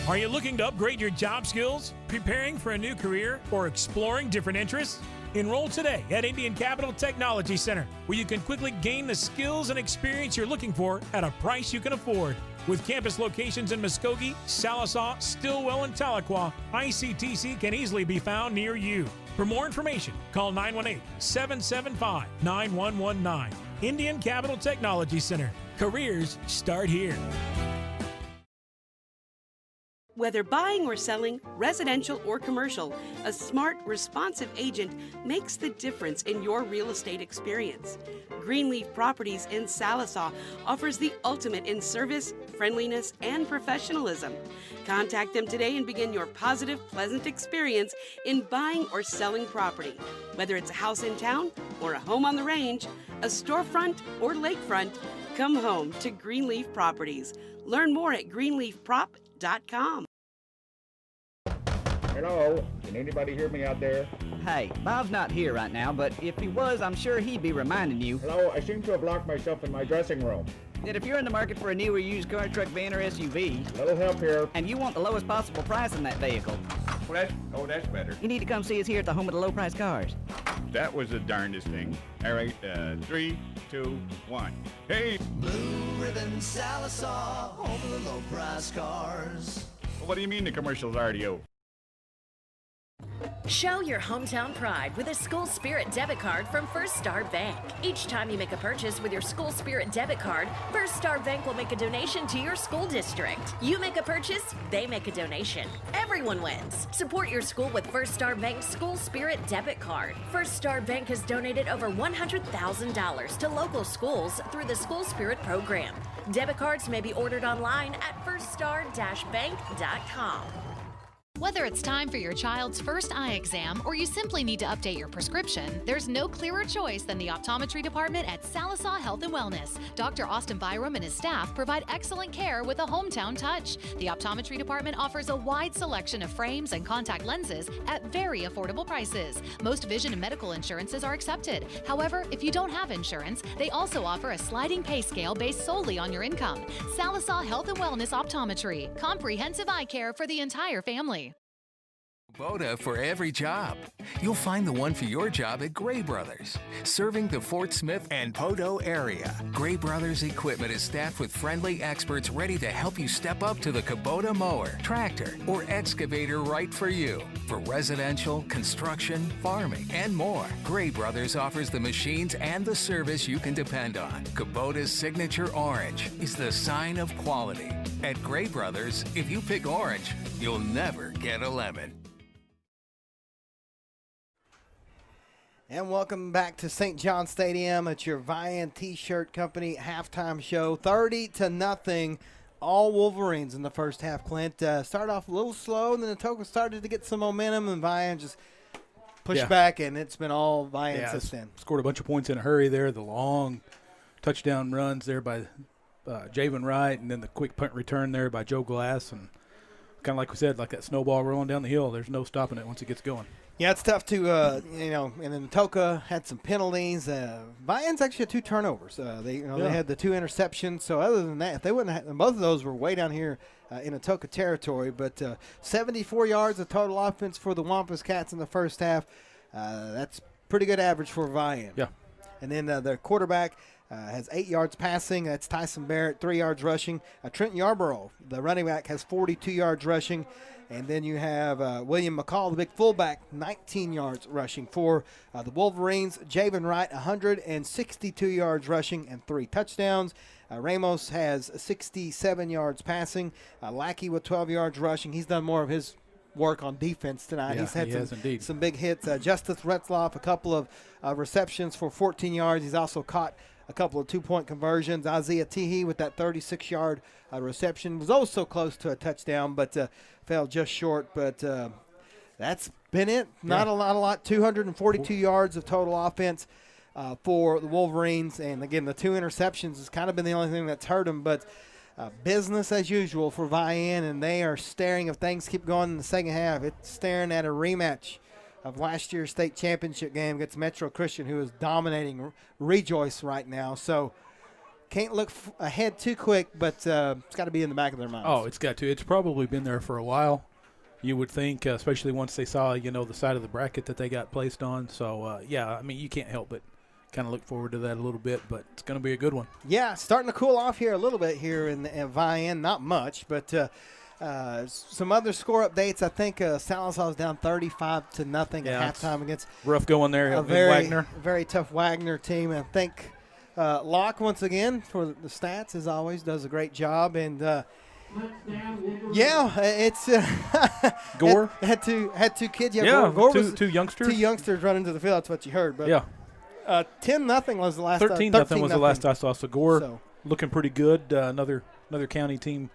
S20: Are you looking to upgrade your job skills, preparing for a new career, or exploring different interests? Enroll today at Indian Capital Technology Center, where you can quickly gain the skills and experience you're looking for at a price you can afford. With campus locations in Muskogee, Sallisaw, Stillwell, and Tahlequah, ICTC can easily be found near you. For more information, call 918-775-9119. Indian Capital Technology Center. Careers start here.
S21: Whether buying or selling, residential or commercial, a smart, responsive agent makes the difference in your real estate experience. Greenleaf Properties in Sallisaw offers the ultimate in service, friendliness, and professionalism. Contact them today and begin your positive, pleasant experience in buying or selling property. Whether it's a house in town or a home on the range, a storefront or lakefront, come home to Greenleaf Properties. Learn more at greenleafprop.com.
S8: Hello, can anybody hear me out there?
S9: Hey, Bob's not here right now, but if he was, I'm sure he'd be reminding you.
S8: Hello, I seem to have locked myself in my dressing room.
S9: That if you're in the market for a new or used car, truck, van, or SUV,
S8: little help here,
S9: and you want the lowest possible price in that vehicle,
S8: well, that's better.
S9: you need to come see us here at the home of the low price cars.
S8: That was the darndest thing. All right, 3, 2, 1. Hey!
S10: Blue Ribbon Sallisaw, home of the low price cars.
S8: What do you mean the commercial's already over?
S22: Show your hometown pride with a School Spirit debit card from First Star Bank. Each time you make a purchase with your School Spirit debit card, First Star Bank will make a donation to your school district. You make a purchase, they make a donation. Everyone wins. Support your school with First Star Bank's School Spirit debit card. First Star Bank has donated over $100,000 to local schools through the School Spirit program. Debit cards may be ordered online at firststar-bank.com.
S23: Whether it's time for your child's first eye exam or you simply need to update your prescription, there's no clearer choice than the optometry department at Sallisaw Health and Wellness. Dr. Austin Byram and his staff provide excellent care with a hometown touch. The optometry department offers a wide selection of frames and contact lenses at very affordable prices. Most vision and medical insurances are accepted. However, if you don't have insurance, they also offer a sliding pay scale based solely on your income. Sallisaw Health and Wellness Optometry. Comprehensive eye care for the entire family.
S2: Kubota for every job. You'll find the one for your job at Gray Brothers, serving the Fort Smith and Poteau area. Gray Brothers equipment is staffed with friendly experts ready to help you step up to the Kubota mower, tractor, or excavator right for you. For residential, construction, farming, and more, Gray Brothers offers the machines and the service you can depend on. Kubota's signature orange is the sign of quality. At Gray Brothers, if you pick orange, you'll never get a lemon.
S5: And welcome back to St. John Stadium at your Vian T-shirt company halftime show. 30-0, all Wolverines in the first half. Clint started off a little slow, and then Atoka started to get some momentum, and Vian just pushed back, and it's been all Vian since then.
S6: Scored a bunch of points in a hurry there. The long touchdown runs there by Javen Wright, and then the quick punt return there by Joe Glass, and kind of like we said, like that snowball rolling down the hill. There's no stopping it once it gets going.
S5: Yeah, it's tough to, and then Atoka had some penalties. Vian's actually had 2 turnovers. They had the 2 interceptions. So other than that, if they wouldn't have, both of those were way down here in Atoka territory. But 74 yards of total offense for the Wampus Cats in the first half. That's pretty good average for Vian.
S6: Yeah.
S5: And then their quarterback has 8 yards passing. That's Tyson Barrett, 3 yards rushing. Trent Yarborough, the running back, has 42 yards rushing. And then you have William McCall, the big fullback, 19 yards rushing for the Wolverines. Javen Wright, 162 yards rushing and 3 touchdowns. Ramos has 67 yards passing. Lackey with 12 yards rushing. He's done more of his work on defense tonight.
S6: Yeah,
S5: He's had
S6: some
S5: big hits. Justice Retzloff, a couple of receptions for 14 yards. He's also caught a couple of two-point conversions. Isaiah Teehee with that 36-yard reception was also close to a touchdown, but fell just short. But that's been it. Not a lot. 242 yards of total offense for the Wolverines. And, again, the 2 interceptions has kind of been the only thing that's hurt them. But business as usual for Vian, and they are staring, if things keep going in the second half, it's staring at a rematch of last year's state championship game against Metro Christian, who is dominating Rejoice right now. So can't look ahead too quick, but it's got to be in the back of their minds.
S6: Oh, it's got to. It's probably been there for a while, you would think, especially once they saw, the side of the bracket that they got placed on. So, you can't help but kind of look forward to that a little bit, but it's going to be a good one.
S5: Yeah, starting to cool off here a little bit here in Vian. Not much, but some other score updates. I think Sallisaw was down 35-0 at halftime against
S6: rough going there.
S5: A
S6: Wagner,
S5: very tough Wagner team. I think Locke once again for the stats as always does a great job, and it's
S6: Gore
S5: had two kids.
S6: Gore
S5: was
S6: two youngsters.
S5: 2 youngsters running to the field. That's what you heard. But 10-0 was the last.
S6: 13-0 was the last I saw. So Gore looking pretty good. Another county team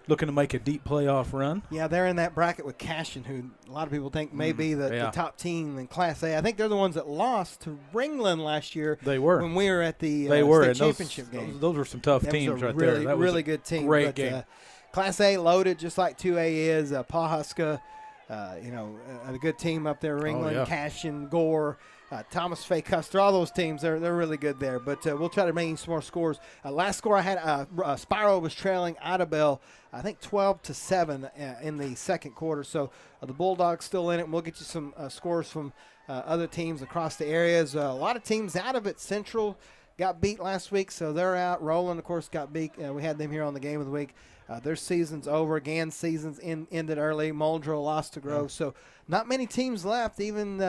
S6: looking to make a deep playoff run.
S5: Yeah, they're in that bracket with Cashion, who a lot of people think may be the top team in Class A. I think they're the ones that lost to Ringland last year.
S6: They were.
S5: When we were at the state championship game.
S6: Those were some tough teams right there. That was
S5: really good team.
S6: Great game.
S5: Class A loaded just like 2A is. Pawhuska, a good team up there. Ringland, Cashion, Gore, Thomas Fay Custer, all those teams, they're really good there. But we'll try to bring you some more scores. Last score I had, Spiro was trailing Idabel, I think 12-7 in the second quarter. So the Bulldogs still in it. And we'll get you some scores from other teams across the areas. A lot of teams out of it. Central got beat last week, so they're out. Roland, of course, got beat. We had them here on the Game of the Week. Their season's over. Gann's season's ended early. Muldrow lost to Grove. So not many teams left, even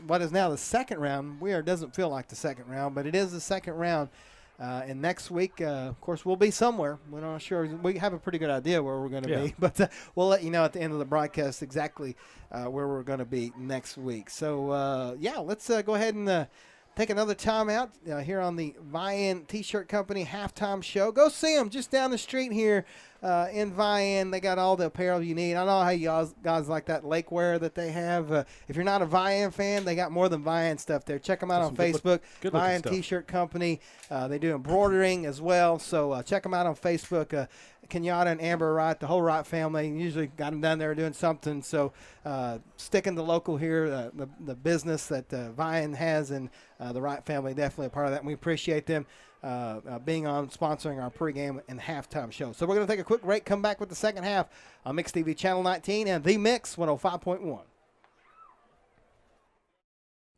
S5: what is now the second round. Doesn't feel like the second round, but it is the second round. And next week, of course, we'll be somewhere. We're not sure. We have a pretty good idea where we're going to be, but we'll let you know at the end of the broadcast exactly where we're going to be next week. So, let's go ahead and take another time out here on the Vian T-Shirt Company halftime show. Go see them just down the street here in Vian. They got all the apparel you need. I know how you guys like that lake wear that they have. If you're not a Vian fan, they got more than Vian stuff there. Check them out on Facebook, Vian T-Shirt Company. They do embroidering as well, so check them out on Facebook. Kenyatta and Amber Wright, the whole Wright family, usually got them down there doing something. So sticking to local here, the business that Vian has, and the Wright family definitely a part of that. And we appreciate them being on, sponsoring our pregame and halftime show. So we're going to take a quick break, come back with the second half on Mix TV Channel 19 and The Mix 105.1.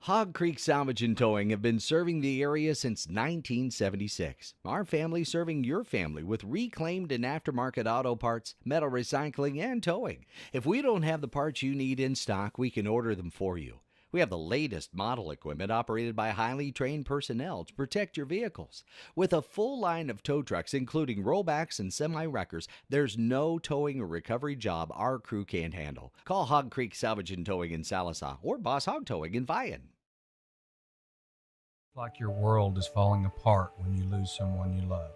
S17: Hog Creek Salvage and Towing have been serving the area since 1976. Our family serving your family with reclaimed and aftermarket auto parts, metal recycling, and towing. If we don't have the parts you need in stock, we can order them for you. We have the latest model equipment operated by highly trained personnel to protect your vehicles. With a full line of tow trucks, including rollbacks and semi-wreckers, there's no towing or recovery job our crew can't handle. Call Hog Creek Salvage and Towing in Sallisaw or Boss Hog Towing in Vian.
S1: Like your world is falling apart when you lose someone you love.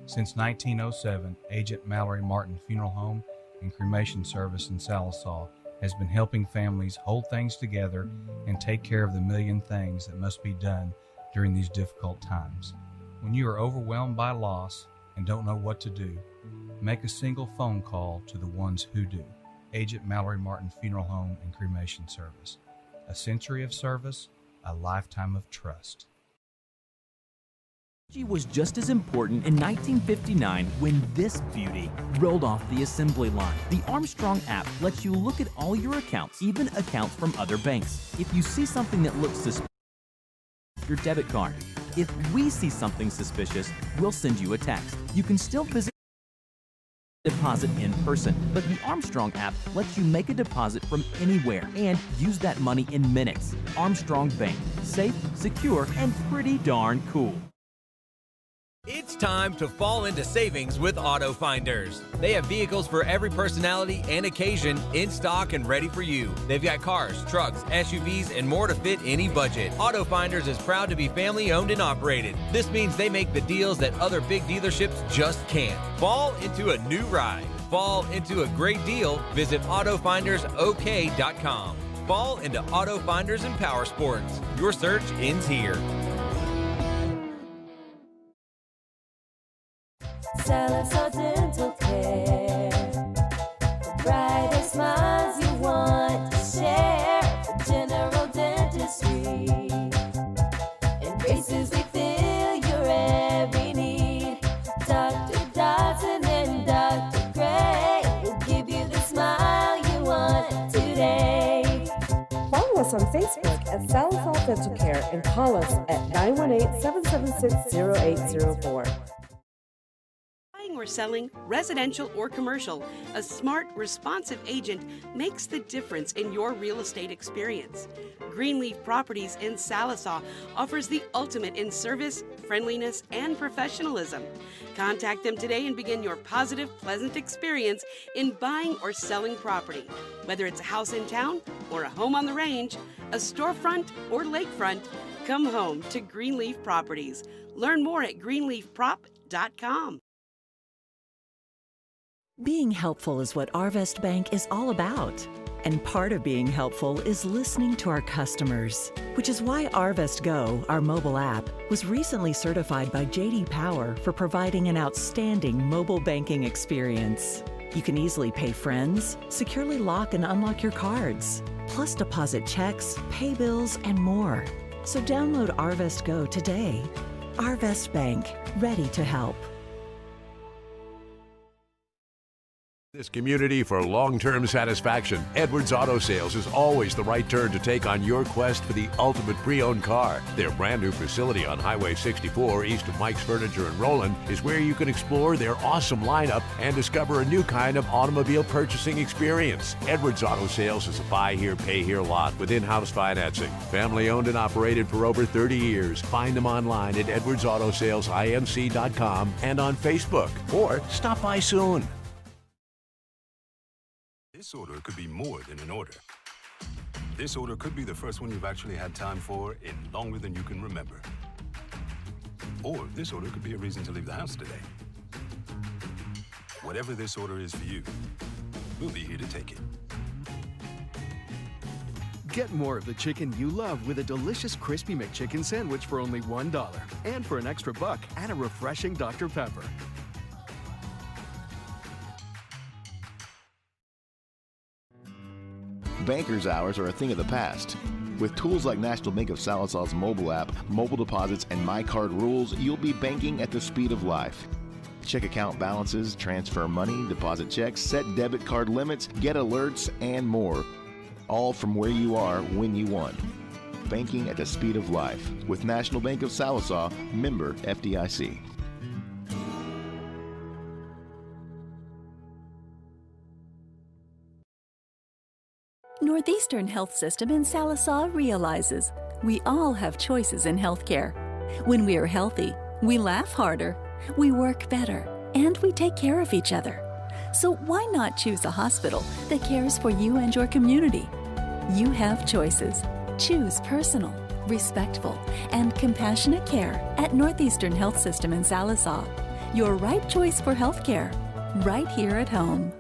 S1: Since 1907, Agent Mallory Martin Funeral Home and Cremation Service in Sallisaw has been helping families hold things together and take care of the million things that must be done during these difficult times. When you are overwhelmed by loss and don't know what to do, make a single phone call to the ones who do. Agent Mallory Martin Funeral Home and Cremation Service. A century of service, a lifetime of trust.
S4: Was just as important in 1959 when this beauty rolled off the assembly line. The Armstrong app lets you look at all your accounts, even accounts from other banks. If you see something that looks suspicious, your debit card. If we see something suspicious, we'll send you a text. You can still visit deposit in person, but the Armstrong app lets you make a deposit from anywhere and use that money in minutes. Armstrong Bank, safe, secure, and pretty darn cool.
S7: It's time to fall into savings with Auto Finders. They have vehicles for every personality and occasion in stock and ready for you. They've got cars, trucks, SUVs, and more to fit any budget. Auto Finders is proud to be family owned and operated. This means they make the deals that other big dealerships just can't. Fall into a new ride. Fall into a great deal. Visit AutoFindersOK.com. Fall into Auto Finders and Power Sports. Your search ends here.
S11: Salazar Dental Care. The brightest smiles you want to share. For general dentistry. Embraces we fill your every need. Dr. Dodson and Dr. Gray will give you the smile you want today.
S12: Follow us on Facebook at Salazar Dental Care and call us at 918-776-0804.
S21: Or selling, residential or commercial, a smart, responsive agent makes the difference in your real estate experience. Greenleaf Properties in Sallisaw offers the ultimate in service, friendliness, and professionalism. Contact them today and begin your positive, pleasant experience in buying or selling property. Whether it's a house in town or a home on the range, a storefront or lakefront, come home to Greenleaf Properties. Learn more at greenleafprop.com.
S3: Being helpful is what Arvest Bank is all about. And part of being helpful is listening to our customers, which is why Arvest Go, our mobile app, was recently certified by J.D. Power for providing an outstanding mobile banking experience. You can easily pay friends, securely lock and unlock your cards, plus deposit checks, pay bills, and more. So download Arvest Go today. Arvest Bank, ready to help.
S14: This community for long-term satisfaction, Edwards Auto Sales is always the right turn to take on your quest for the ultimate pre-owned car. Their brand new facility on Highway 64 east of Mike's Furniture in Roland is where you can explore their awesome lineup and discover a new kind of automobile purchasing experience. Edwards Auto Sales is a buy here, pay here lot with in-house financing. Family owned and operated for over 30 years. Find them online at edwardsautosalesinc.com and on Facebook, or stop by soon.
S24: This order could be more than an order. This order could be the first one you've actually had time for in longer than you can remember. Or this order could be a reason to leave the house today. Whatever this order is for you, we'll be here to take it.
S13: Get more of the chicken you love with a delicious Crispy McChicken sandwich for only $1. And for an extra $1, add a refreshing Dr. Pepper.
S15: Banker's hours are a thing of the past. With tools like National Bank of Salisaw's mobile app, mobile deposits, and My Card rules, you'll be banking at the speed of life. Check account balances, transfer money, deposit checks, set debit card limits, get alerts, and more. All from where you are when you want. Banking at the speed of life with National Bank of Salisaw, member FDIC.
S3: Northeastern Health System in Sallisaw realizes we all have choices in healthcare. When we are healthy, we laugh harder, we work better, and we take care of each other. So why not choose a hospital that cares for you and your community? You have choices. Choose personal, respectful, and compassionate care at Northeastern Health System in Sallisaw. Your right choice for healthcare, right here at home.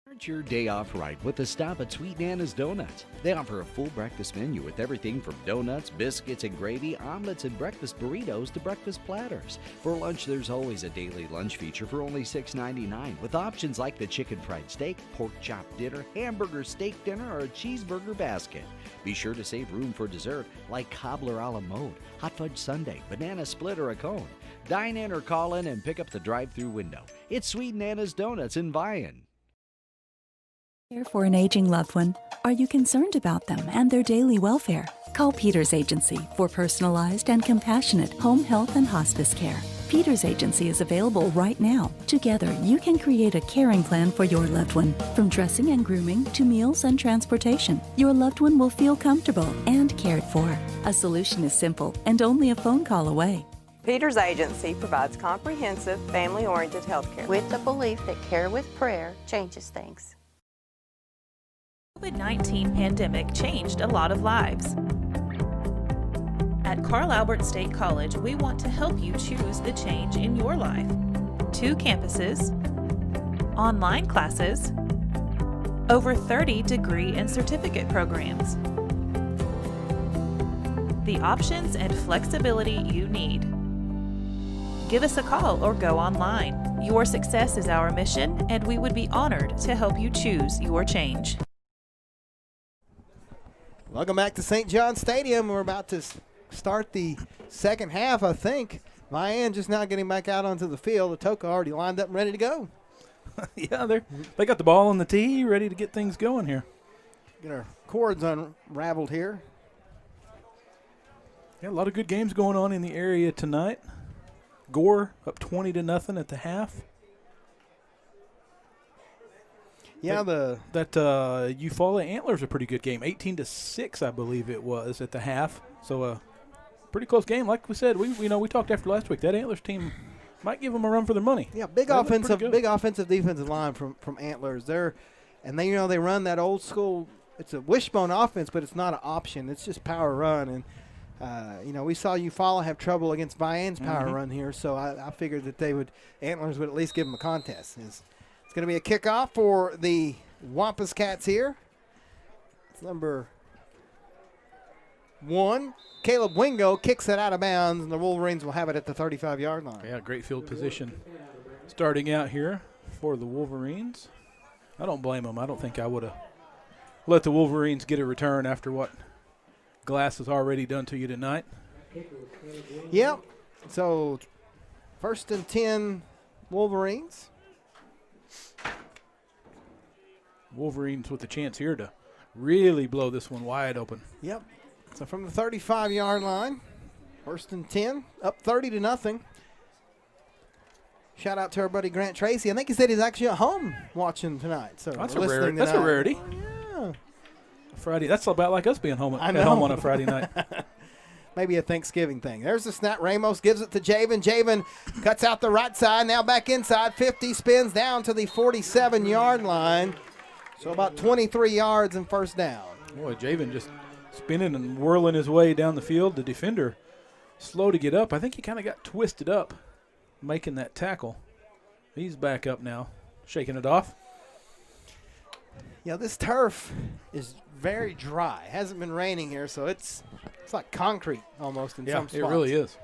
S17: Start your day off right with a stop at Sweet Nana's Donuts. They offer a full breakfast menu with everything from donuts, biscuits and gravy, omelets and breakfast burritos to breakfast platters. For lunch, there's always a daily lunch feature for only $6.99 with options like the chicken fried steak, pork chop dinner, hamburger steak dinner, or a cheeseburger basket. Be sure to save room for dessert like cobbler a la mode, hot fudge sundae, banana split, or a cone. Dine in or call in and pick up the drive-through window. It's Sweet Nana's Donuts in Vian.
S3: Care for an aging loved one? Are you concerned about them and their daily welfare? Call Peters Agency for personalized and compassionate home health and hospice care. Peters Agency is available right now. Together, you can create a caring plan for your loved one. From dressing and grooming to meals and transportation, your loved one will feel comfortable and cared for. A solution is simple and only a phone call away.
S16: Peters Agency provides comprehensive, family-oriented health care.
S18: With the belief that care with prayer changes things.
S19: COVID-19 pandemic changed a lot of lives. At Carl Albert State College, we want to help you choose the change in your life. 2 campuses, online classes, over 30 degree and certificate programs. The options and flexibility you need. Give us a call or go online. Your success is our mission, and we would be honored to help you choose your change.
S5: Welcome back to St. John Stadium. We're about to start the second half, I think. Vian just now getting back out onto the field. Atoka already lined up and ready to go.
S6: Yeah, they got the ball on the tee, ready to get things going here.
S5: Get our cords unraveled here.
S6: Yeah, a lot of good games going on in the area tonight. Gore up 20-0 at the half.
S5: Yeah,
S6: that Eufaula Antlers a pretty good game, 18-6, I believe it was at the half. So pretty close game. Like we said, we talked after last week. That Antlers team might give them a run for their money.
S5: Yeah, big offensive defensive line from Antlers. They run that old school. It's a wishbone offense, but it's not an option. It's just power run. And we saw Eufaula have trouble against Vian's power run here, so I figured that Antlers would at least give them a contest. It's going to be a kickoff for the Wampus Cats here. It's number 1. Caleb Wingo kicks it out of bounds, and the Wolverines will have it at the 35-yard line.
S6: Yeah, great field position starting out here for the Wolverines. I don't blame them. I don't think I would have let the Wolverines get a return after what Glass has already done to you tonight.
S5: Yep. So 1st and 10 Wolverines.
S6: Wolverines with a chance here to really blow this one wide open.
S5: Yep. So from the 35-yard line, 1st and 10, up 30-0. Shout out to our buddy Grant Tracy. I think he said he's actually at home watching tonight. So
S6: that's a rarity. That's a rarity.
S5: Yeah.
S6: Friday. That's about like us being home at home on a Friday night.
S5: Maybe a Thanksgiving thing. There's the snap. Ramos gives it to Javen. Javen cuts out the right side. Now back inside. 50 spins down to the 47-yard line. So about 23 yards and first down.
S6: Boy, Javen just spinning and whirling his way down the field. The defender slow to get up. I think he kind of got twisted up making that tackle. He's back up now, shaking it off.
S5: Yeah, this turf is very dry. It hasn't been raining here, so it's like concrete almost in some spots.
S6: It really is.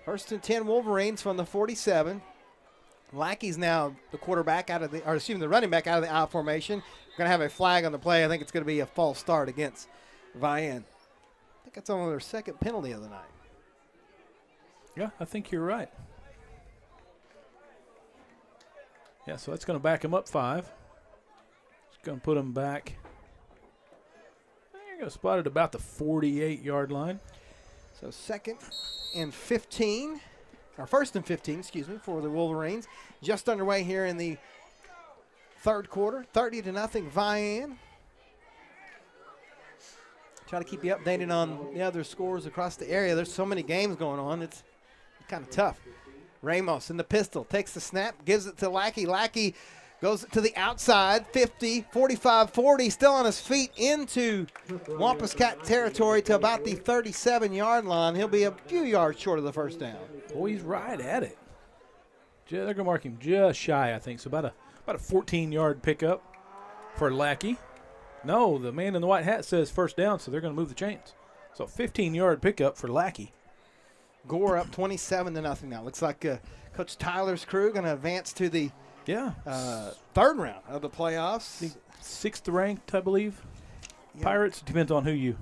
S5: 1st and 10 Wolverines from the 47. Lackey's now the the running back out of the I formation. We're going to have a flag on the play. I think it's going to be a false start against Vian. I think that's only their second penalty of the night.
S6: Yeah, I think you're right. Yeah, so that's going to back him up 5. It's going to put him back. You're going to spot it about the 48-yard line.
S5: So 1st and 15, for the Wolverines. Just underway here in the third quarter. 30-0 Vian. Try to keep you updated on the other scores across the area. There's so many games going on. It's kind of tough. Ramos in the pistol, takes the snap, gives it to Lackey. Lackey goes to the outside, 50, 45, 40, still on his feet into Wampus Cat territory to about the 37-yard line. He'll be a few yards short of the first down.
S6: Boy, he's right at it. They're going to mark him just shy, I think. So about a 14-yard pickup for Lackey. No, the man in the white hat says first down, so they're going to move the chains. So 15-yard pickup for Lackey.
S5: Gore up 27-0 now. Looks like Coach Tyler's crew going to advance to the third round of the playoffs.
S6: The 6th ranked, I believe. Yep. Pirates. Depends on who you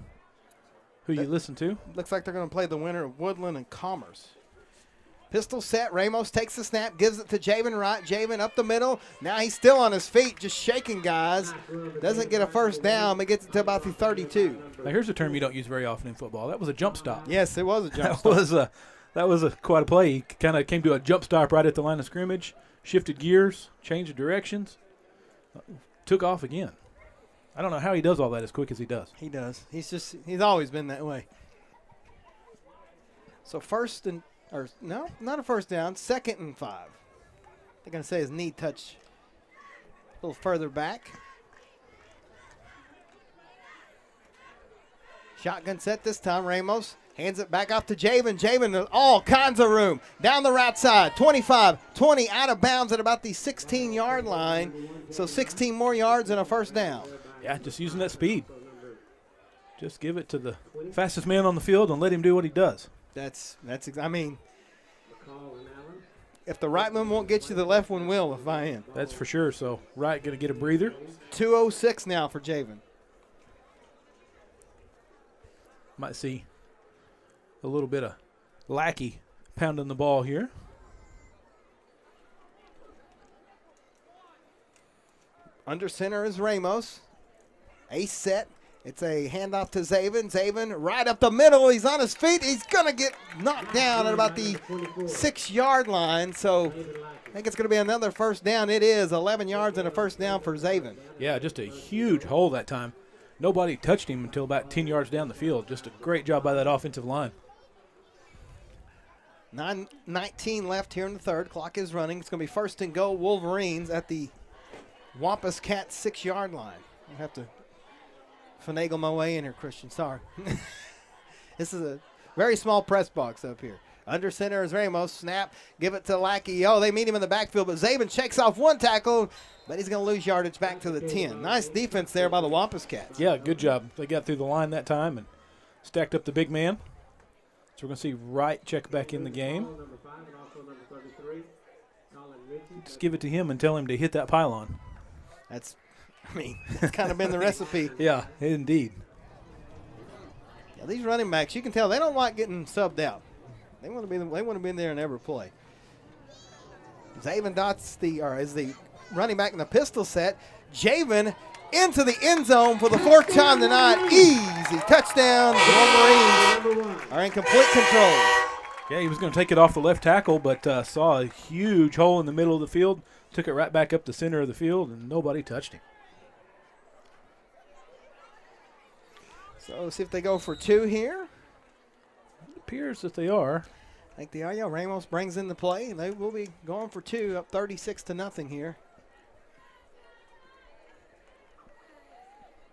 S6: listen to.
S5: Looks like they're going to play the winner of Woodland and Commerce. Pistol set. Ramos takes the snap, gives it to Javen Wright. Javen up the middle. Now he's still on his feet, just shaking guys. Doesn't get a first down, but gets it to about the 32.
S6: Now here's a term you don't use very often in football. That was a jump stop.
S5: Yes, it was a jump stop.
S6: That was quite a play. He kind of came to a jump stop right at the line of scrimmage, shifted gears, changed directions, took off again. I don't know how he does all that as quick as he does.
S5: He does. He's always been that way. So not a first down, 2nd and 5. They're going to say his knee touched a little further back. Shotgun set this time. Ramos hands it back off to Javen. Javen, all kinds of room. Down the right side, 25, 20, out of bounds at about the 16-yard line. So 16 more yards and a first down.
S6: Yeah, just using that speed. Just give it to the fastest man on the field and let him do what he does.
S5: I mean, if the right one won't get you, the left one will with Vian.
S6: That's for sure. So Wright going to get a breather.
S5: 2:06 now for Javen.
S6: Might see a little bit of Lackey pounding the ball here.
S5: Under center is Ramos. Ace set. It's a handoff to Zaven. Zaven right up the middle. He's on his feet. He's going to get knocked down at about the 6-yard line. So I think it's going to be another first down. It is 11 yards and a first down for Zaven.
S6: Yeah, just a huge hole that time. Nobody touched him until about 10 yards down the field. Just a great job by that offensive line.
S5: 9:19 left here in the third. Clock is running. It's going to be 1st and goal Wolverines at the Wampus Cats 6-yard line. I have to finagle my way in here, Christian. Sorry. This is a very small press box up here. Under center is Ramos. Snap. Give it to Lackey. Oh, they meet him in the backfield, but Zaven checks off one tackle, but he's going to lose yardage back to the 10. Nice defense there by the Wampus Cats.
S6: Yeah, good job. They got through the line that time and stacked up the big man. So we're going to see Wright check back in the game. Just give it to him and tell him to hit that pylon.
S5: That's kind of been the recipe.
S6: Yeah, indeed.
S5: Yeah, these running backs, you can tell they don't like getting subbed out. They want to be in there and ever play. Zaven Dots is the running back in the pistol set. Javen into the end zone for the 4th time tonight. Easy touchdown. The Wolverines are in complete control.
S6: Yeah, he was going to take it off the left tackle, but saw a huge hole in the middle of the field, took it right back up the center of the field, and nobody touched him.
S5: So let's see if they go for 2 here.
S6: It appears that they are.
S5: I think they are. Yeah, Ramos brings in the play. They will be going for 2, up 36-0 here.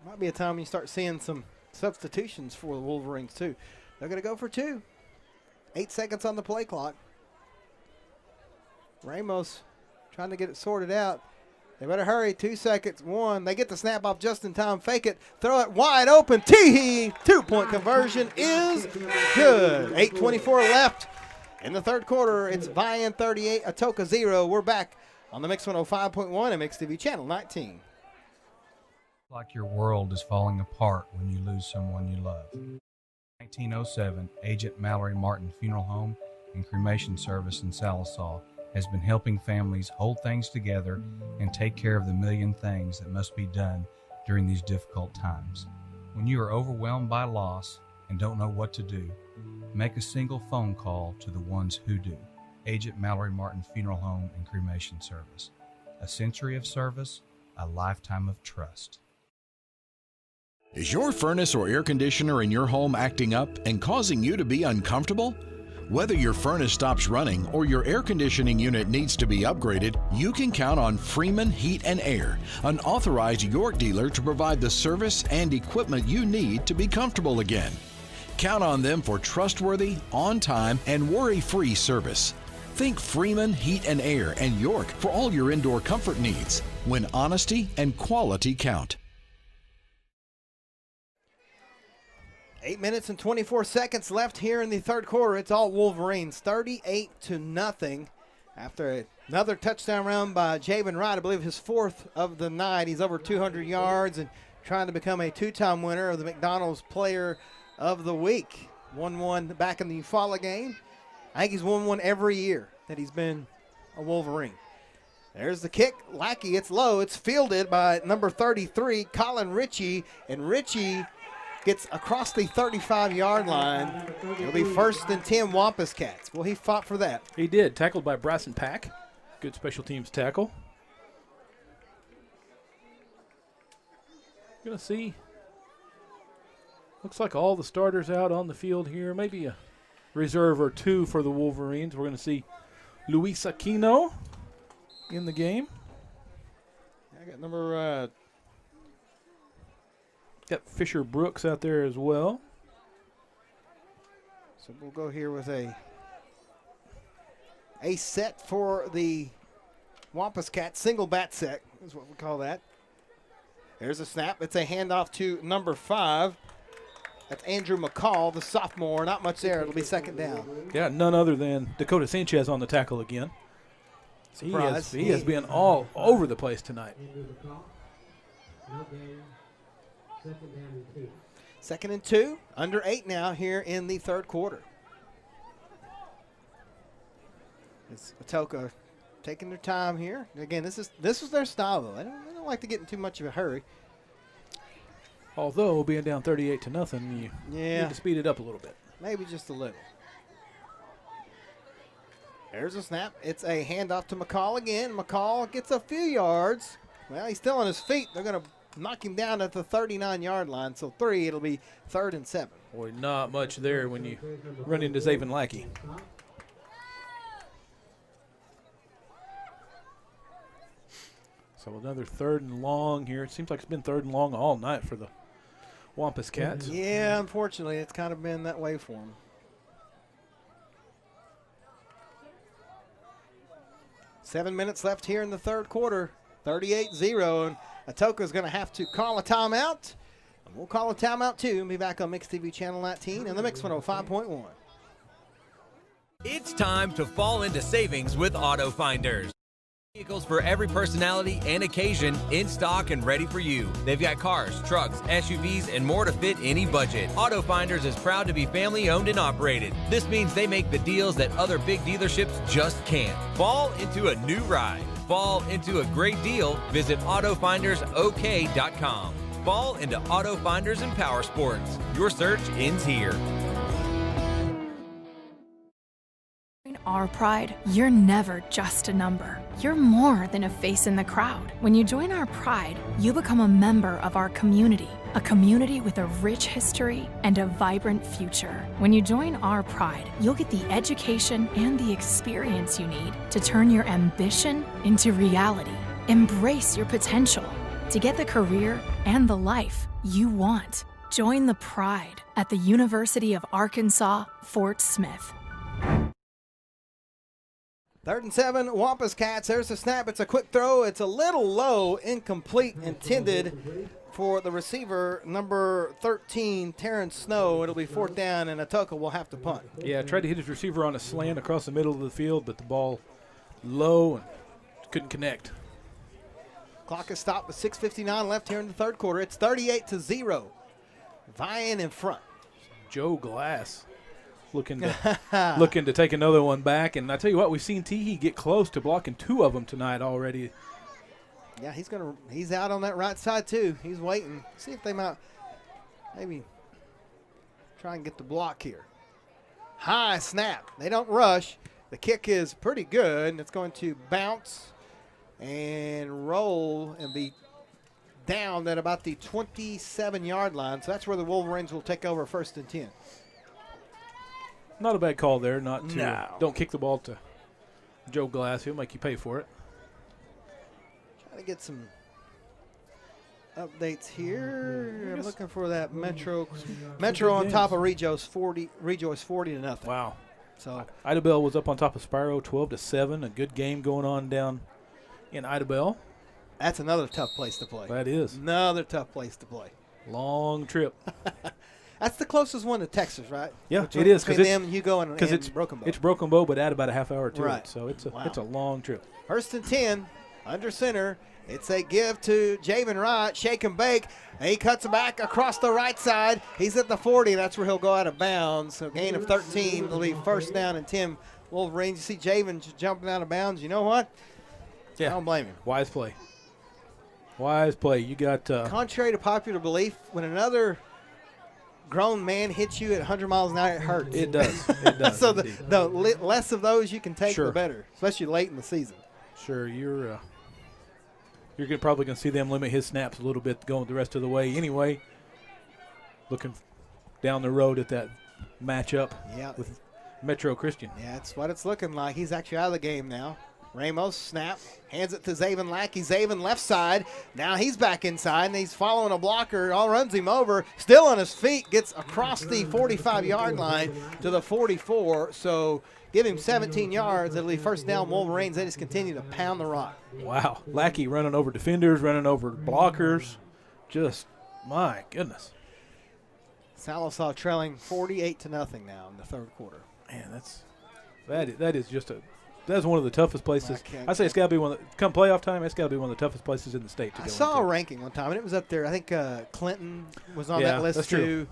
S5: Might be a time you start seeing some substitutions for the Wolverines, too. They're going to go for 2. 8 seconds on the play clock. Ramos trying to get it sorted out. They better hurry. 2 seconds. 1. They get the snap off just in time. Fake it. Throw it wide open. Teehee. 2-point conversion is good. 8:24 left in the third quarter. It's Vian 38, Atoka 0. We're back on the Mix 105.1 and Mix TV Channel 19.
S1: Like your world is falling apart when you lose someone you love. 1907, Agent Mallory Martin Funeral Home and Cremation Service in Salisaw has been helping families hold things together and take care of the million things that must be done during these difficult times. When you are overwhelmed by loss and don't know what to do, make a single phone call to the ones who do. Agent Mallory Martin Funeral Home and Cremation Service. A century of service, a lifetime of trust.
S8: Is your furnace or air conditioner in your home acting up and causing you to be uncomfortable? Whether your furnace stops running or your air conditioning unit needs to be upgraded, you can count on Freeman Heat and Air, an authorized York dealer to provide the service and equipment you need to be comfortable again. Count on them for trustworthy, on-time, and worry-free service. Think Freeman Heat and Air and York for all your indoor comfort needs, when honesty and quality count.
S5: 8 minutes and 24 seconds left here in the third quarter. It's all Wolverines, 38-0 after another touchdown run by Javen Wright. I believe his 4th of the night. He's over 200 yards and trying to become a 2-time winner of the McDonald's Player of the Week. 1-1 back in the Eufaula game. I think he's won one every year that he's been a Wolverine. There's the kick. Lackey, it's low. It's fielded by number 33, Colin Ritchie. And Ritchie gets across the 35-yard line. It'll be 1st and 10 Wampus Cats. Well, he fought for that.
S6: He did. Tackled by Bryson Pack. Good special teams tackle. Going to see. Looks like all the starters out on the field here. Maybe a reserve or two for the Wolverines. We're going to see Luis Aquino in the game.
S5: I got number
S6: got Fisher Brooks out there as well.
S5: So we'll go here with a set for the Wampus Cat. Single bat set is what we call that. There's a snap. It's a handoff to number 5. That's Andrew McCall, the sophomore. Not much there. It'll be 2nd down.
S6: Yeah, none other than Dakota Sanchez on the tackle again. He has been all over the place tonight.
S5: 2nd and 2. Under 8 now here in the 3rd quarter. It's Atoka taking their time here. Again, this is their style, though. They don't like to get in too much of a hurry.
S6: Although being down 38-0, you need to speed it up a little bit.
S5: Maybe just a little. There's a snap. It's a handoff to McCall again. McCall gets a few yards. Well, he's still on his feet. They're going to knock him down at the 39-yard line. So 3, it'll be 3rd and 7.
S6: Boy, not much there when you run into Zaven Lackey. So another 3rd and long here. It seems like it's been 3rd and long all night for the Wampus Cats.
S5: Yeah, unfortunately, it's kind of been that way for them. Seven minutes left here in the 3rd quarter. 38-0, and Atoka's going to have to call a timeout. And we'll call a timeout, too, and be back on Mix TV Channel 19 and the Mix 105.1.
S7: It's time to fall into savings with Auto Finders. Vehicles for every personality and occasion, in stock and ready for you. They've got cars, trucks, SUVs, and more to fit any budget. Auto Finders is proud to be family owned and operated. This means they make the deals that other big dealerships just can't. Fall into a new ride. Fall into a great deal. Visit AutoFindersOK.com. Fall into Auto Finders and Power Sports. Your search ends here.
S9: Our Pride, you're never just a number. You're more than a face in the crowd. When you join our Pride, you become a member of our community, a community with a rich history and a vibrant future. When you join our Pride, you'll get the education and the experience you need to turn your ambition into reality. Embrace your potential to get the career and the life you want. Join the Pride at the University of Arkansas, Fort Smith.
S5: 3rd and 7, Wampus Cats. There's a snap. It's a quick throw. It's a little low, incomplete, intended for the receiver, number 13, Terrence Snow. It'll be 4th down, and Atoka will have to punt.
S6: Yeah, tried to hit his receiver on a slant across the middle of the field, but the ball low and couldn't connect.
S5: Clock is stopped with 6:59 left here in the 3rd quarter. It's 38-0. Vian in front.
S6: Joe Glass looking to take another one back. And I tell you what, we've seen Teehee get close to blocking 2 of them tonight already.
S5: Yeah, he's out on that right side too. He's waiting. See if they might maybe try and get the block here. High snap. They don't rush. The kick is pretty good, and it's going to bounce and roll and be down at about the 27-yard line. So that's where the Wolverines will take over 1st and 10.
S6: Not a bad call there. Don't kick the ball to Joe Glass. He'll make you pay for it.
S5: Trying to get some updates here. I'm looking for that Metro on top of Rejoice 40-0.
S6: Wow.
S5: So
S6: Idabel was up on top of Spyro 12-7. A good game going on down in Idabel.
S5: That's another tough place to play.
S6: That is.
S5: Another tough place to play.
S6: Long trip.
S5: That's the closest one to Texas, right?
S6: Yeah, it is.
S5: Between them, Hugo, and Broken Bow.
S6: It's Broken Bow, but add about a half hour to
S5: right.
S6: it. So it's a long trip.
S5: 1st and 10, under center. It's a give to Javen Wright. Shake and bake. He cuts back across the right side. He's at the 40. That's where he'll go out of bounds. So gain of 13. It'll be 1st down and 10. Wolverines. You see Javen jumping out of bounds. You know what?
S6: Yeah.
S5: I don't blame him.
S6: Wise play. Wise play. You got.
S5: Contrary to popular belief, when another grown man hits you at 100 miles an hour, it hurts.
S6: It does. It does.
S5: So the less of those you can take,
S6: Sure.
S5: the better, especially late in the season.
S6: Sure, you're probably going to see them limit his snaps a little bit going the rest of the way anyway. Looking down the road at that matchup with Metro Christian.
S5: Yeah, that's what it's looking like. He's actually out of the game now. Ramos snap, hands it to Zaven Lackey. Zaven left side. Now he's back inside, and he's following a blocker. All runs him over. Still on his feet. Gets across the 45-yard line to the 44. So give him 17 yards. It'll be first down Wolverines. They just continue to pound the rock.
S6: Wow. Lackey running over defenders, running over blockers. Just, my goodness.
S5: Sallisaw trailing 48-0 now in the third quarter.
S6: Man, that is just that's one of the toughest places. I say it's got to be one of the, come playoff time, it's got to be one of the toughest places in the state to go
S5: I saw
S6: into.
S5: a ranking one time, and it was up there. I think Clinton was on that list
S6: that's
S5: too.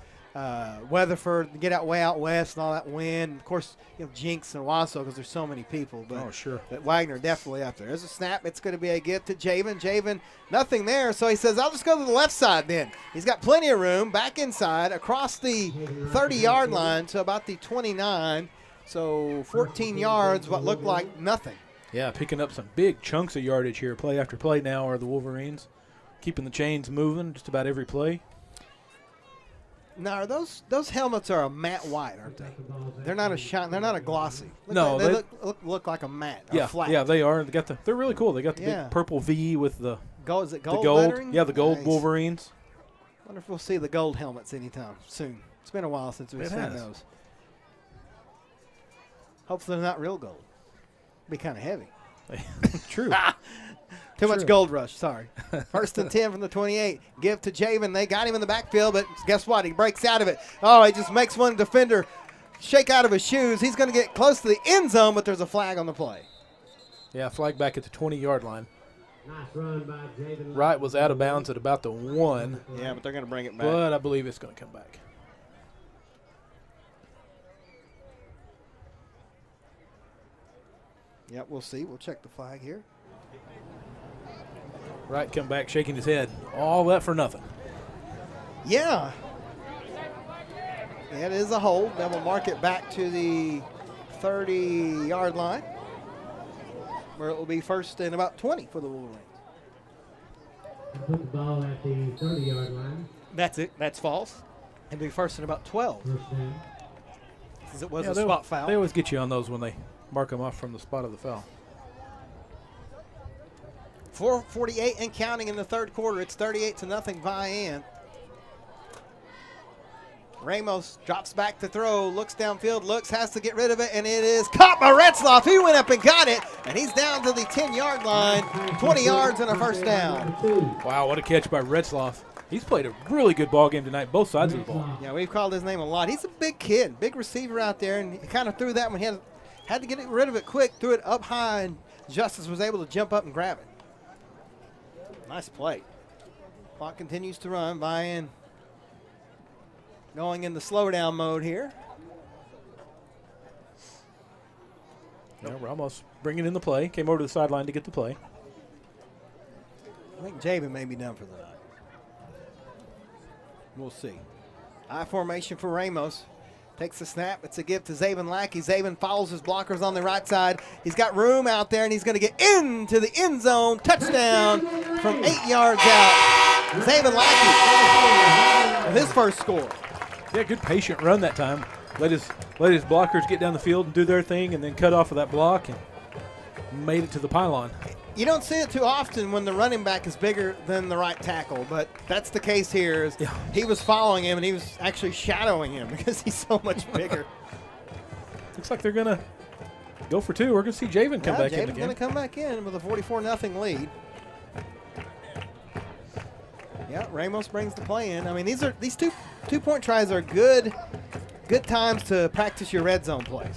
S5: Weatherford, get out way out west and all that wind. Of course, Jinx and Wausau because there's so many people. But,
S6: sure.
S5: But Wagner definitely up there. There's a snap. It's going to be a gift to Javen. Javen, nothing there. So he says, I'll just go to the left side then. He's got plenty of room back inside across the 30-yard line to about the 29. So 14 yards, what looked like nothing.
S6: Yeah, picking up some big chunks of yardage here, play after play now are the Wolverines. Keeping the chains moving just about every play.
S5: Now, those helmets are a matte white, aren't they? They're not a shine. They're not a glossy.
S6: No,
S5: they look like a matte.
S6: Yeah,
S5: flat.
S6: yeah, they are. They're really cool. They got the big purple V with the
S5: gold. Is it gold?
S6: The gold.
S5: Lettering?
S6: Yeah, the gold
S5: Nice.
S6: Wolverines.
S5: Wonder if we'll see the gold helmets anytime soon. It's been a while since we've seen those. Hopefully they're not real gold. Be kind of heavy.
S6: True.
S5: Too much gold rush, sorry. First and 10 from the 28. Give to Javen. They got him in the backfield, but guess what? He breaks out of it. Oh, he just makes one defender shake out of his shoes. He's going to get close to the end zone, but there's a flag on the play.
S6: Yeah, flag back at the 20-yard line.
S10: Nice run by Javen.
S6: Wright was out of bounds at about the 1.
S5: Yeah, but they're going to bring it back.
S6: But I believe it's going to come back.
S5: Yep, we'll see. We'll check the flag here.
S6: Wright come back shaking his head. All that for nothing.
S5: Yeah. It is a hold. That will mark it back to the 30-yard line, where it will be first and about 20 for the Wolverines.
S10: Put the ball at the 30-yard line.
S5: That's it. That's false. It'll be first and about 12.
S10: First down.
S5: Because it was a spot foul.
S6: They always get you on those when they mark them off from the spot of the foul.
S5: 4:48 and counting in the third quarter. It's 38-0 Vian. Ramos drops back to throw, looks downfield, has to get rid of it, and it is caught by Retzloff. He went up and got it, and he's down to the 10-yard line, 20 yards and a first down.
S6: Wow, what a catch by Retzloff. He's played a really good ball game tonight, both sides of the ball.
S5: Yeah, we've called his name a lot. He's a big kid, big receiver out there, and he kind of threw that one. He had to get rid of it quick, threw it up high, and Justice was able to jump up and grab it. Nice play. Clock continues to run. Vian going in the slowdown mode here.
S6: Yeah, Ramos bringing in the play. Came over to the sideline to get the play.
S5: I think Javen may be done for the night. We'll see. I formation for Ramos. Takes the snap. It's a give to Zaven Lackey. Zaven follows his blockers on the right side. He's got room out there, and he's going to get into the end zone. Touchdown from 8 yards out. Zaven Lackey with his first score.
S6: Yeah, good patient run that time. Let his blockers get down the field and do their thing, and then cut off of that block and made it to the pylon.
S5: You don't see it too often when the running back is bigger than the right tackle, but that's the case here. He was following him, and he was actually shadowing him because he's so much bigger.
S6: Looks like they're going to go for two. We're going to see Javen come back in again.
S5: Javen's going to come back in with a 44-0 lead. Yeah, Ramos brings the play in. I mean, these two-point tries are good times to practice your red zone plays,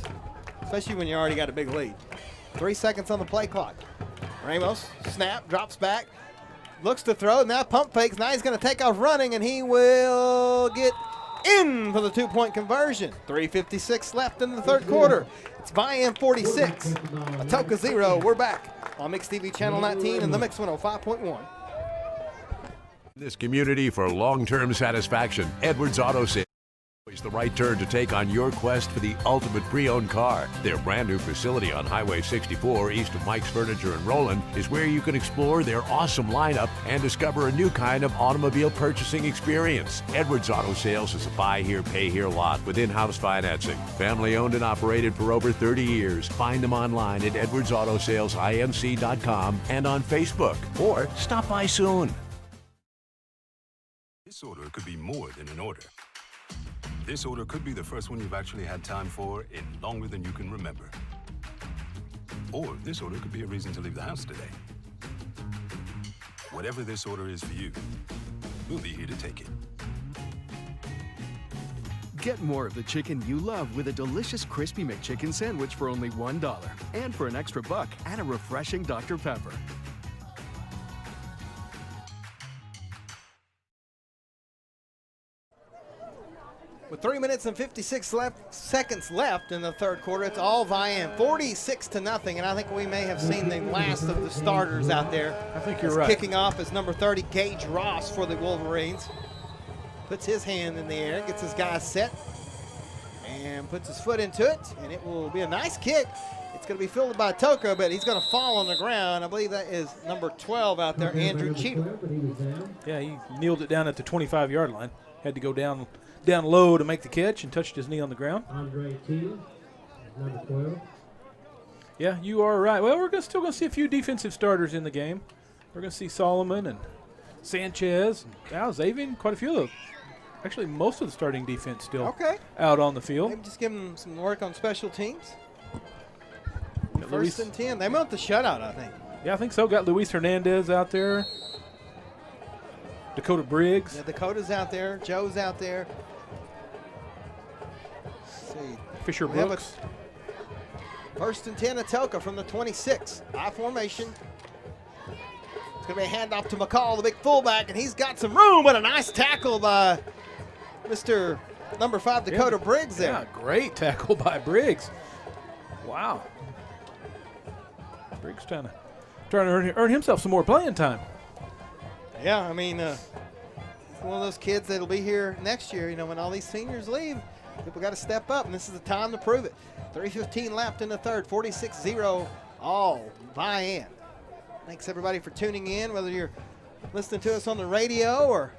S5: especially when you already got a big lead. 3 seconds on the play clock. Ramos, snap, drops back, looks to throw, now pump fakes. Now he's going to take off running, and he will get in for the two-point conversion. 3:56 left in the third quarter. It's Vian 46, Atoka 0. We're back on Mix TV Channel 19 and the Mix 105.1.
S14: This community for long-term satisfaction. Edwards Auto Sales. It's the right turn to take on your quest for the ultimate pre-owned car. Their brand new facility on Highway 64 east of Mike's Furniture in Roland is where you can explore their awesome lineup and discover a new kind of automobile purchasing experience. Edwards Auto Sales is a buy here, pay here lot with in-house financing. Family owned and operated for over 30 years. Find them online at edwardsautosalesinc.com and on Facebook, or stop by soon.
S24: This order could be more than an order. This order could be the first one you've actually had time for in longer than you can remember. Or this order could be a reason to leave the house today. Whatever this order is for you, we'll be here to take it.
S13: Get more of the chicken you love with a delicious crispy McChicken sandwich for only $1. And for an extra buck, add a refreshing Dr. Pepper.
S5: With 3 minutes and 56 seconds left in the third quarter, it's all Vian, 46-0, and I think we may have seen the last of the starters out there.
S6: I think you're right.
S5: Kicking off is number 30, Gage Ross for the Wolverines. Puts his hand in the air, gets his guy set, and puts his foot into it, and it will be a nice kick. It's going to be fielded by Atoka, but he's going to fall on the ground. I believe that is number 12 out there, Andrew Cheatham.
S6: Yeah, he kneeled it down at the 25-yard line. Had to go down low to make the catch and touched his knee on the ground.
S10: Andre T, number 12.
S6: Yeah, you are right. Well, we're still going to see a few defensive starters in the game. We're going to see Solomon and Sanchez. Now, Zavian, quite a few of them. Actually, most of the starting defense still out on the field.
S5: Maybe just give them some work on special teams.
S6: Got
S5: First and 10. They want the shutout, I think.
S6: Yeah, I think so. Got Luis Hernandez out there. Dakota Briggs.
S5: Yeah, Dakota's out there. Joe's out there. Let's see.
S6: Fisher Brooks.
S5: First and 10, Atoka from the 26. I formation. It's going to be a handoff to McCall, the big fullback, and he's got some room, but a nice tackle by Mr. number 5, Dakota Briggs there.
S6: Yeah, great tackle by Briggs. Wow. Briggs trying to earn himself some more playing time.
S5: Yeah, I mean, one of those kids that'll be here next year. You know, when all these seniors leave, people got to step up, and this is the time to prove it. 3:15 left in the third, 46-0, all Vian. Thanks, everybody, for tuning in, whether you're listening to us on the radio or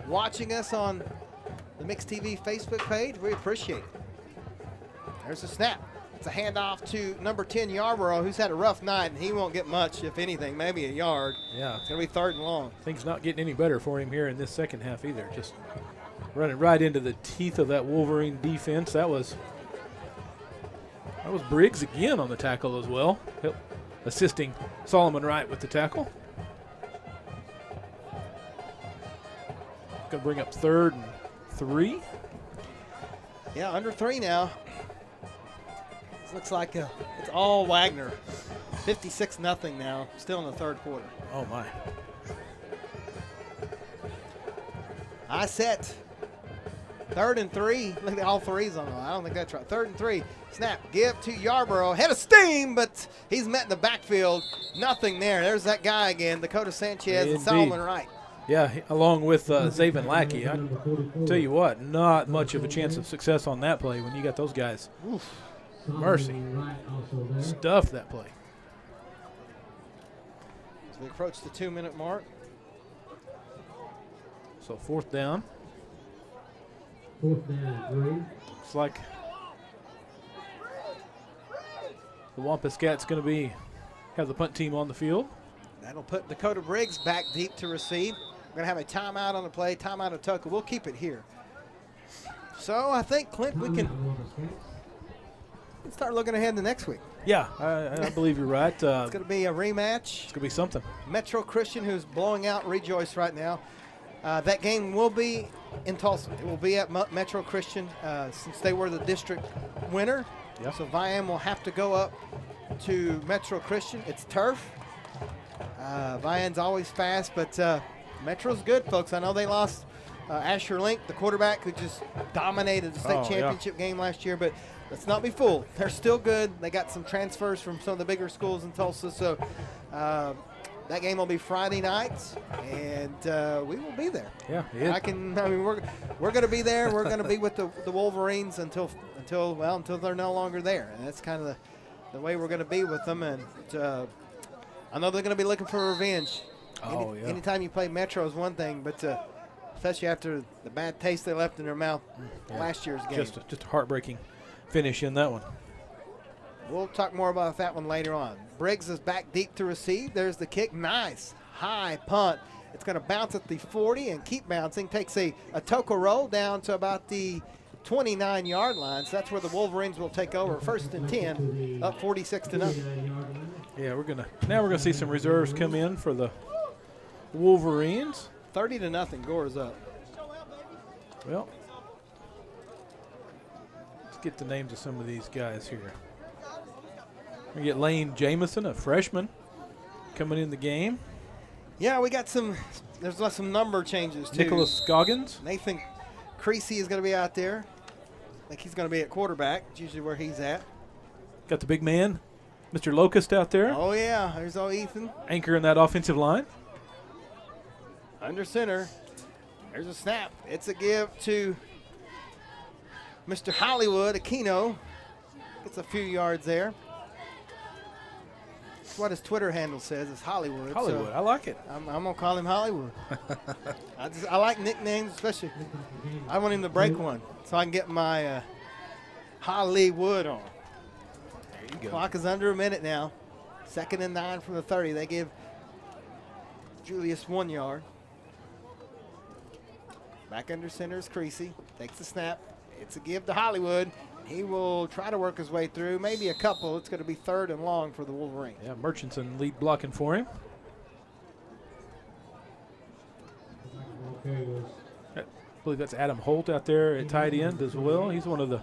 S5: watching us on the Mix TV Facebook page. We appreciate it. There's a snap. It's a handoff to number 10, Yarborough, who's had a rough night, and he won't get much, if anything, maybe a yard.
S6: Yeah.
S5: It's going to be third and long.
S6: Things not getting any better for him here in this second half either. Just running right into the teeth of that Wolverine defense. That was Briggs again on the tackle as well, assisting Solomon Wright with the tackle. Going to bring up 3rd and 3.
S5: Yeah, under 3 now. This looks like it's all Wagner. 56-0 now, still in the third quarter.
S6: Oh, my.
S5: I set 3rd and 3. Look at all threes on. I don't think that's right. 3rd and 3. Snap. Give to Yarborough. Head of steam, but he's met in the backfield. Nothing there. There's that guy again, Dakota Sanchez and Solomon Wright.
S6: Yeah, along with Zaven Lackey. I tell you what, not much of a chance of success on that play when you got those guys.
S5: Oof.
S6: Mercy. Stuffed that play.
S5: As we approach the 2-minute mark.
S6: So 4th down.
S10: 4th down, 3.
S6: Looks like the Wampus Cats going to have the punt team on the field.
S5: That'll put Dakota Briggs back deep to receive. We're going to have a timeout on the play, timeout of Atoka. We'll keep it here. So I think, Clint, we can start looking ahead to next week.
S6: Yeah, I believe you're right.
S5: It's going to be a rematch.
S6: It's going to be something.
S5: Metro Christian, who's blowing out Rejoice right now. That game will be in Tulsa. It will be at Metro Christian since they were the district winner.
S6: Yep.
S5: So Vian will have to go up to Metro Christian. It's turf. Vian's always fast, but Metro's good, folks. I know they lost Asher Link, the quarterback, who just dominated the state championship game last year, but let's not be fooled. They're still good. They got some transfers from some of the bigger schools in Tulsa, so That game will be Friday nights, and we will be there.
S6: Yeah,
S5: we're going to be there. We're going to be with the Wolverines until they're no longer there, and that's kind of the way we're going to be with them. And I know they're going to be looking for revenge. Anytime you play Metro is one thing, but especially after the bad taste they left in their mouth last year's game.
S6: Just a heartbreaking finish in that one.
S5: We'll talk more about that one later on. Briggs is back deep to receive. There's the kick. Nice high punt. It's going to bounce at the 40 and keep bouncing. Takes a Atoka roll down to about the 29-yard line. So that's where the Wolverines will take over. 1st and 10, up 46-0.
S6: Yeah, now we're gonna see some reserves come in for the Wolverines.
S5: 30-0. Gore's up.
S6: Well, let's get the names of some of these guys here. We get Lane Jamison, a freshman, coming in the game.
S5: Yeah, we got there's some number changes too.
S6: Nicholas Scoggins.
S5: Nathan Creasy is going to be out there. I think he's going to be at quarterback. It's usually where he's at.
S6: Got the big man, Mr. Locust, out there.
S5: Oh, yeah. There's old Ethan.
S6: Anchoring that offensive line.
S5: Under center. There's a snap. It's a give to Mr. Hollywood, Aquino. Gets a few yards there. That's what his Twitter handle says. It's Hollywood.
S6: Hollywood. I like it.
S5: I'm going to call him Hollywood. I like nicknames, especially. I want him to break one so I can get my Hollywood on.
S6: There you go.
S5: Clock is under a minute now. 2nd and 9 from the 30. They give Julius 1 yard. Back under center is Creasy. Takes the snap. It's a give to Hollywood. He will try to work his way through. Maybe a couple. It's going to be 3rd and long for the Wolverines.
S6: Yeah, Murchison lead blocking for him. I believe that's Adam Holt out there at tight end as well. He's one of the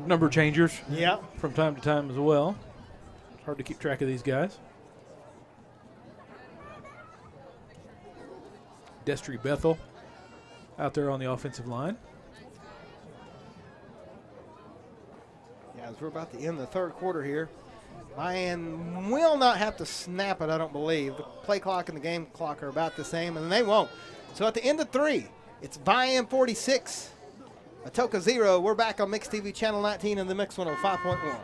S6: number changers from time to time as well. It's hard to keep track of these guys. Destry Bethel out there on the offensive line.
S5: Yeah, as we're about to end the 3rd quarter here, Vian will not have to snap it, I don't believe. The play clock and the game clock are about the same, and they won't. So at the end of 3, it's Vian 46, Atoka 0. We're back on Mix TV Channel 19 and the Mix 105.1.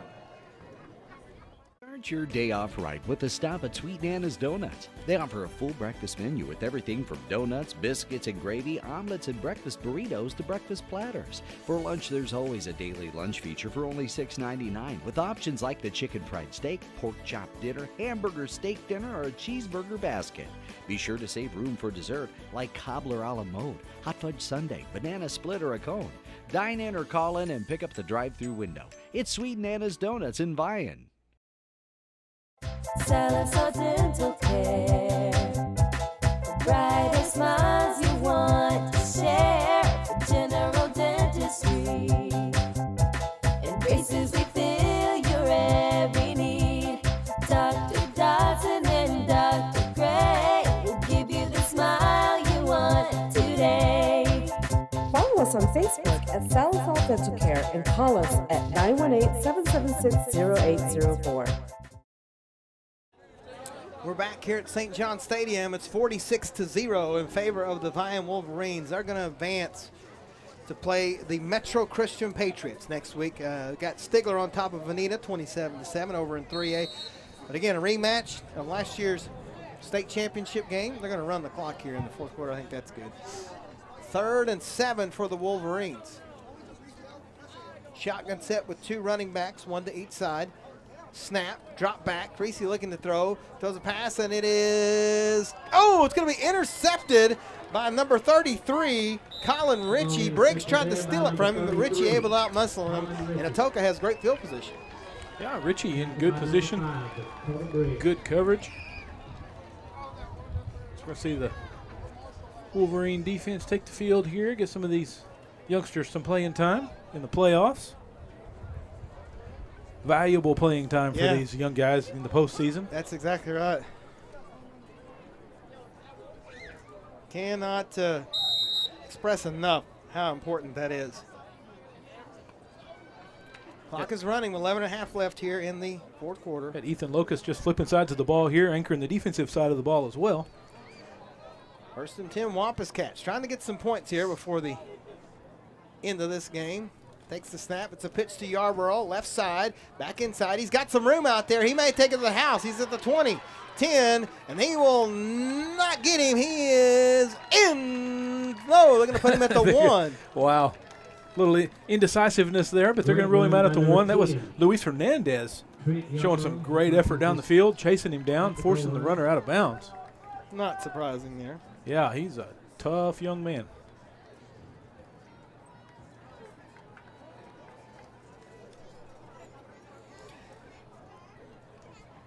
S17: Start your day off right with a stop at Sweet Nana's Donuts. They offer a full breakfast menu with everything from donuts, biscuits and gravy, omelets and breakfast burritos to breakfast platters. For lunch, there's always a daily lunch feature for only $6.99 with options like the chicken fried steak, pork chop dinner, hamburger steak dinner, or a cheeseburger basket. Be sure to save room for dessert like cobbler a la mode, hot fudge sundae, banana split, or a cone. Dine in or call in and pick up the drive-thru window. It's Sweet Nana's Donuts in Vian.
S11: Salazar Dental Care. Brightest smiles you want to share. For general dentistry. In braces we fill your every need. Dr. Dodson and Dr. Gray will give you the smile you want today.
S12: Follow us on Facebook at Salazar Dental Care and call us at 918-776-0804.
S5: We're back here at St. John Stadium. It's 46-0 in favor of the Vian Wolverines. They're going to advance to play the Metro Christian Patriots next week. Got Stigler on top of Veneta, 27-7 over in 3A. But again, a rematch of last year's state championship game. They're going to run the clock here in the 4th quarter. I think that's good. 3rd and 7 for the Wolverines. Shotgun set with 2 running backs, 1 to each side. Snap, drop back. Creasy looking to throw. Throws a pass, and it is... Oh, it's going to be intercepted by number 33, Colin Ritchie. Briggs tried to steal it from him, but Ritchie able to out-muscle him, and Atoka has great field position.
S6: Yeah, Ritchie in good position, good coverage. So we're going to see the Wolverine defense take the field here, get some of these youngsters some playing time in the playoffs. Valuable playing time for these young guys in the postseason.
S5: That's exactly right. Cannot express enough how important that is. Clock is running, 11.5 left here in the fourth quarter.
S6: Had Ethan Locust just flipping sides of the ball here, anchoring the defensive side of the ball as well.
S5: First and 10, Wampus Cats trying to get some points here before the end of this game. Takes the snap. It's a pitch to Yarborough, left side, back inside. He's got some room out there. He may take it to the house. He's at the 20, 10, and he will not get him. He is in. No, they're going to put him at the 1.
S6: Wow. Little indecisiveness there, but they're going to rule him out at the 1. That was Luis Hernandez showing some great effort down the field, chasing him down, forcing the runner out of bounds.
S5: Not surprising there.
S6: Yeah, he's a tough young man.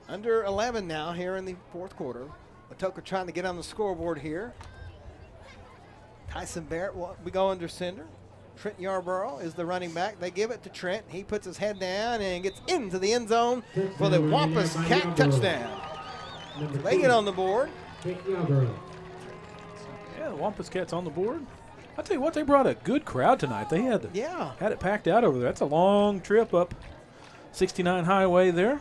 S5: Under 11 now here in the fourth quarter. Atoka trying to get on the scoreboard here. Tyson Barrett, we go under center. Trent Yarborough is the running back. They give it to Trent. He puts his head down and gets into the end zone for the Wampus Cat touchdown. So they get on the board.
S6: Yeah, the Wampus Cats on the board. I'll tell you what, they brought a good crowd tonight. They had it packed out over there. That's a long trip up 69 Highway there.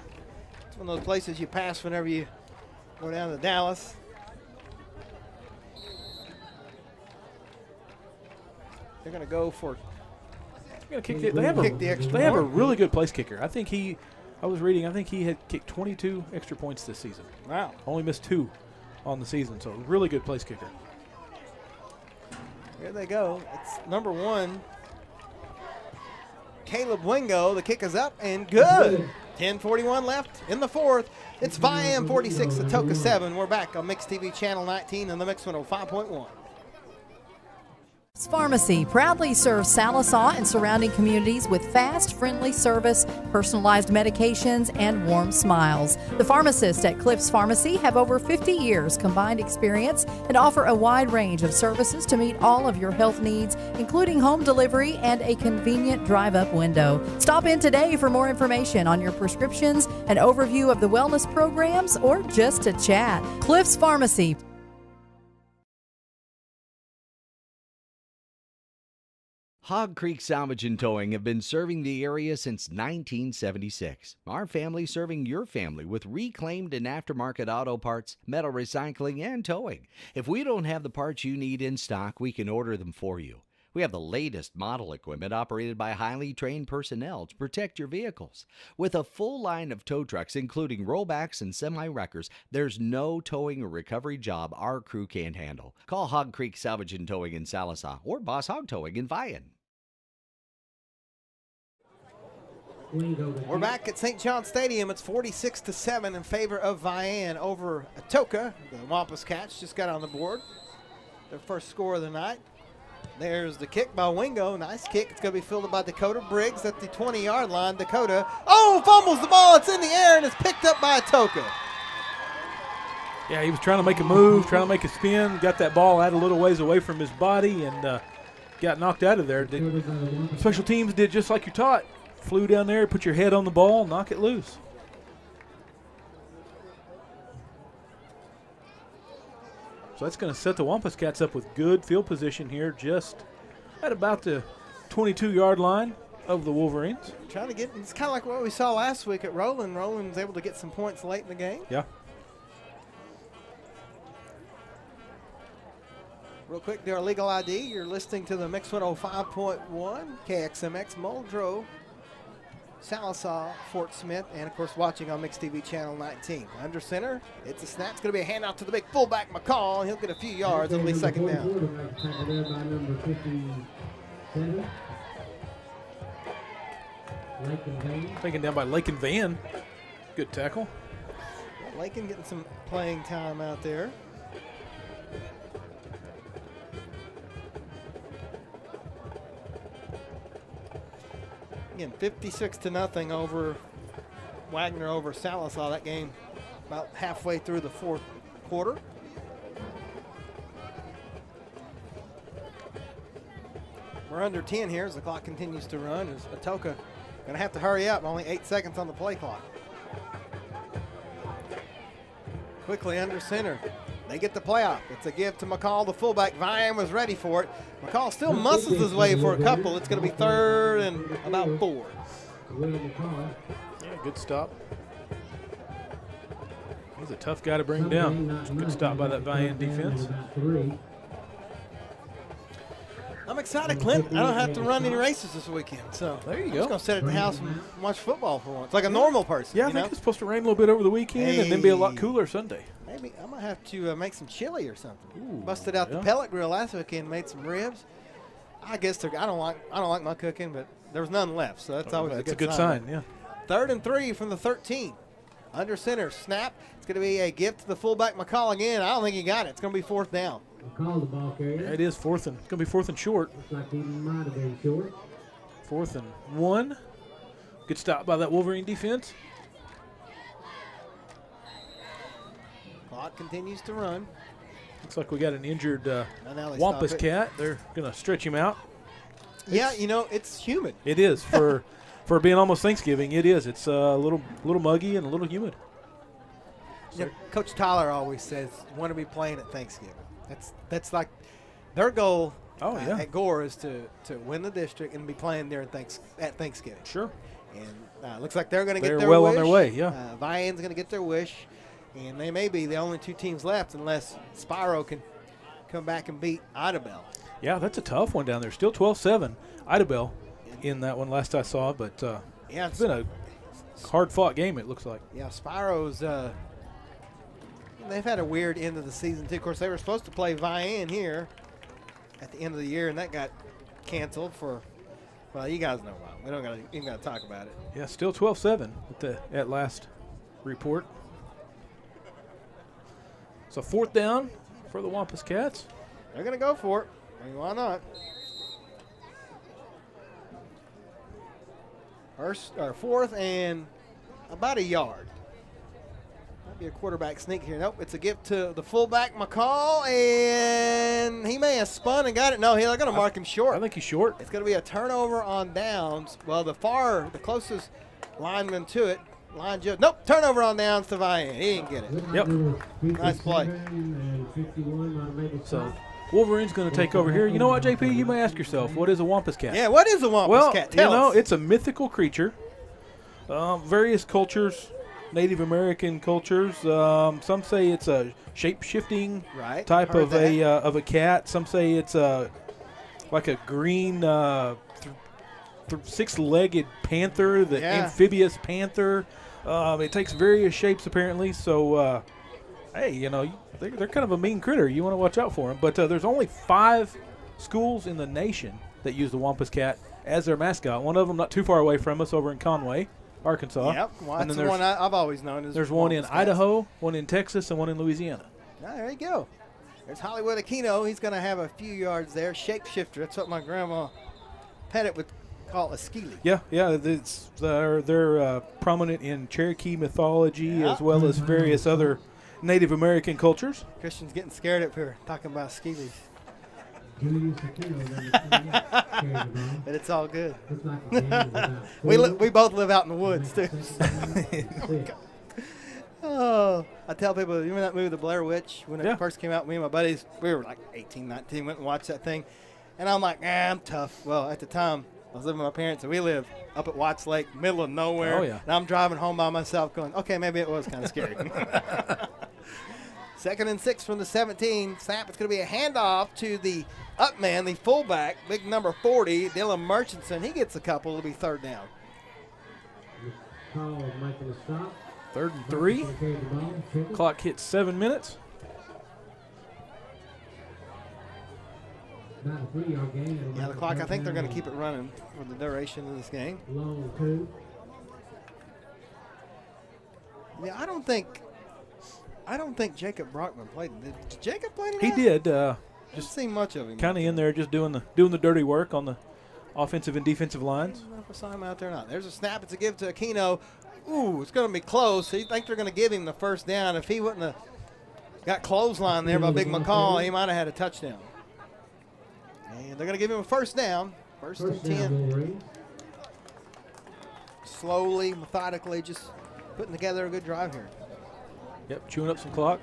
S5: It's one of those places you pass whenever you go down to Dallas. They're going to go for.
S6: They have a really good place kicker. I think he had kicked 22 extra points this season.
S5: Wow.
S6: Only missed 2 on the season, so really good place kicker.
S5: Here they go. It's number 1, Caleb Wingo. The kick is up and good. 10:41 left in the fourth. It's Vian 46, Atoka 7. We're back on Mix TV Channel 19 and the Mix 105.1.
S2: Pharmacy proudly serves Sallisaw and surrounding communities with fast, friendly service, personalized medications, and warm smiles. The pharmacists at Cliff's Pharmacy have over 50 years combined experience and offer a wide range of services to meet all of your health needs, including home delivery and a convenient drive-up window. Stop in today for more information on your prescriptions, an overview of the wellness programs, or just to chat. Cliff's Pharmacy.
S17: Hog Creek Salvage and Towing have been serving the area since 1976. Our family serving your family with reclaimed and aftermarket auto parts, metal recycling, and towing. If we don't have the parts you need in stock, we can order them for you. We have the latest model equipment operated by highly trained personnel to protect your vehicles. With a full line of tow trucks, including rollbacks and semi-wreckers, there's no towing or recovery job our crew can't handle. Call Hog Creek Salvage and Towing in Sallisaw or Boss Hog Towing in Vian.
S5: We're back at St. John Stadium. It's 46-7 in favor of Vian over Atoka. The Wampus Cats just got on the board. Their first score of the night. There's the kick by Wingo. Nice kick. It's going to be fielded by Dakota Briggs at the 20-yard line. Dakota, fumbles the ball. It's in the air, and it's picked up by Atoka.
S6: Yeah, he was trying to make a move, trying to make a spin, got that ball out a little ways away from his body, and got knocked out of there. Special teams did just like you're taught. Flew down there, put your head on the ball, knock it loose. So that's going to set the Wampus Cats up with good field position here, just at about the 22-yard line of the Wolverines.
S5: Trying to get, it's kind of like what we saw last week at Roland. Roland was able to get some points late in the game.
S6: Yeah.
S5: Real quick, do our legal ID. You're listening to the Mix 105.1, KXMX, Muldrow, Sallisaw, Fort Smith, and of course watching on Mix TV Channel 19. Under center, it's a snap. It's going to be a handout to the big fullback McCall. He'll get a few yards. It'll be second down.
S6: Taken down by Lakin Van. Good tackle.
S5: Lakin getting some playing time out there. Again, 56-0 over Wagner over Sallisaw. That game about halfway through the fourth quarter. We're under 10 here as the clock continues to run. As Atoka going to have to hurry up. Only 8 seconds on the play clock. Quickly under center. They get the play off. It's a give to McCall, the fullback. Vian was ready for it. McCall still muscles his way for a couple. It's going to be third and about 4.
S6: Yeah, good stop. He's a tough guy to bring down. Good stop by that Vian defense.
S5: I'm excited, Clint. I don't have to run any races this weekend, so
S6: there you
S5: I'm
S6: go.
S5: just going to sit at the house and watch football for once, like a normal person.
S6: Yeah, I think it's supposed to rain a little bit over the weekend and then be a lot cooler Sunday.
S5: Maybe I might have to make some chili or something.
S6: Ooh,
S5: Busted out the pellet grill last weekend, made some ribs. I guess I don't like my cooking, but there was none left, so that's always a good sign.
S6: Yeah.
S5: 3rd and 3 from the 13. Under center, snap. It's going to be a gift to the fullback McCall again. I don't think he got it. It's going to be 4th down.
S10: Call the ball carrier.
S6: It is 4th and it's going to be 4th and short.
S10: Looks like he might have been short.
S6: 4th and 1. Good stop by that Wolverine defense.
S5: Clock continues to run.
S6: Looks like we got an injured
S5: Wampus
S6: Wampus Cat. They're going to stretch him out.
S5: Yeah, it's humid.
S6: It is for being almost Thanksgiving. It is. It's a little muggy and a little humid.
S5: So Coach Tyler always says, "Want to be playing at Thanksgiving." That's like their goal. At Gore is to win the district and be playing there at Thanksgiving.
S6: Sure.
S5: And looks like they're going to get their
S6: They're well
S5: wish.
S6: on their way. Yeah.
S5: Vian's going to get their wish, and they may be the only 2 teams left unless Spyro can come back and beat Idabel.
S6: Yeah, that's a tough one down there. Still 12-7. Idabel in that one last I saw, but it's been a hard-fought game, it looks like.
S5: Yeah, Spyro's they've had a weird end of the season, too. Of course, they were supposed to play Vian here at the end of the year, and that got canceled for, well, you guys know why. We don't even got to talk about it.
S6: Yeah, still 12-7 at last report. So 4th down for the Wampus Cats.
S5: They're going to go for it. I mean, why not? 4th and about a yard. Might be a quarterback sneak here. Nope, it's a gift to the fullback, McCall, and he may have spun and got it. No, they're going to mark him short.
S6: I think he's short.
S5: It's going to be a turnover on downs. Well, the closest lineman to it, turnover on downs to Vian. He didn't get it.
S6: Yep.
S5: Nice play.
S6: So Wolverine's going to take over here. You know what, JP? You may ask yourself, what is a Wampus Cat?
S5: Yeah, what is a Wampus Cat? Tell us.
S6: It's a mythical creature. Various cultures, Native American cultures. Some say it's a shape-shifting type of a cat. Some say it's like a green 6-legged panther, the amphibious panther. It takes various shapes apparently. So, hey, they're kind of a mean critter. You want to watch out for them. But there's only 5 schools in the nation that use the Wampus Cat as their mascot. One of them not too far away from us over in Conway, Arkansas.
S5: Yep, well, that's the one I've always known.
S6: There's one in Idaho, one in Texas, and one in Louisiana.
S5: Ah, there you go. There's Hollywood Aquino. He's going to have a few yards there. Shapeshifter. That's what my grandma Pettit would call a skeely.
S6: Yeah. They're prominent in Cherokee mythology as well as various other Native American cultures.
S5: Christian's getting scared up here talking about skeelies. But it's all good. we both live out in the woods too. I tell people, remember that movie The Blair Witch when it first came out? Me and my buddies, we were like 18, 19, went and watched that thing, and I'm like, I'm tough. Well, at the time I was living with my parents, and we lived up at Watts Lake, middle of nowhere.
S6: Oh yeah.
S5: And I'm driving home by myself, going, okay, maybe it was kind of scary. 2nd and 6 from the 17. Snap. It's going to be a handoff to the up man, the fullback, big number 40, Dylan Murchison. He gets a couple. It'll be 3rd down.
S6: 3rd and 3. Clock hits 7 minutes.
S5: Yeah, the clock, I think they're going to keep it running for the duration of this game. Yeah, I don't think Jacob Brockman played. Did Jacob play tonight?
S6: He did.
S5: Just seen much of him.
S6: Kind of in there, just doing the dirty work on the offensive and defensive lines.
S5: I don't know if I saw him out there or not. There's a snap. It's a give to Aquino. Ooh, it's going to be close. So you think they're going to give him the 1st down. If he wouldn't have got clothesline there by Big McCall, he might have had a touchdown. And they're going to give him a 1st down. 1st and 10. Slowly, methodically, just putting together a good drive here.
S6: Yep, chewing up some clock.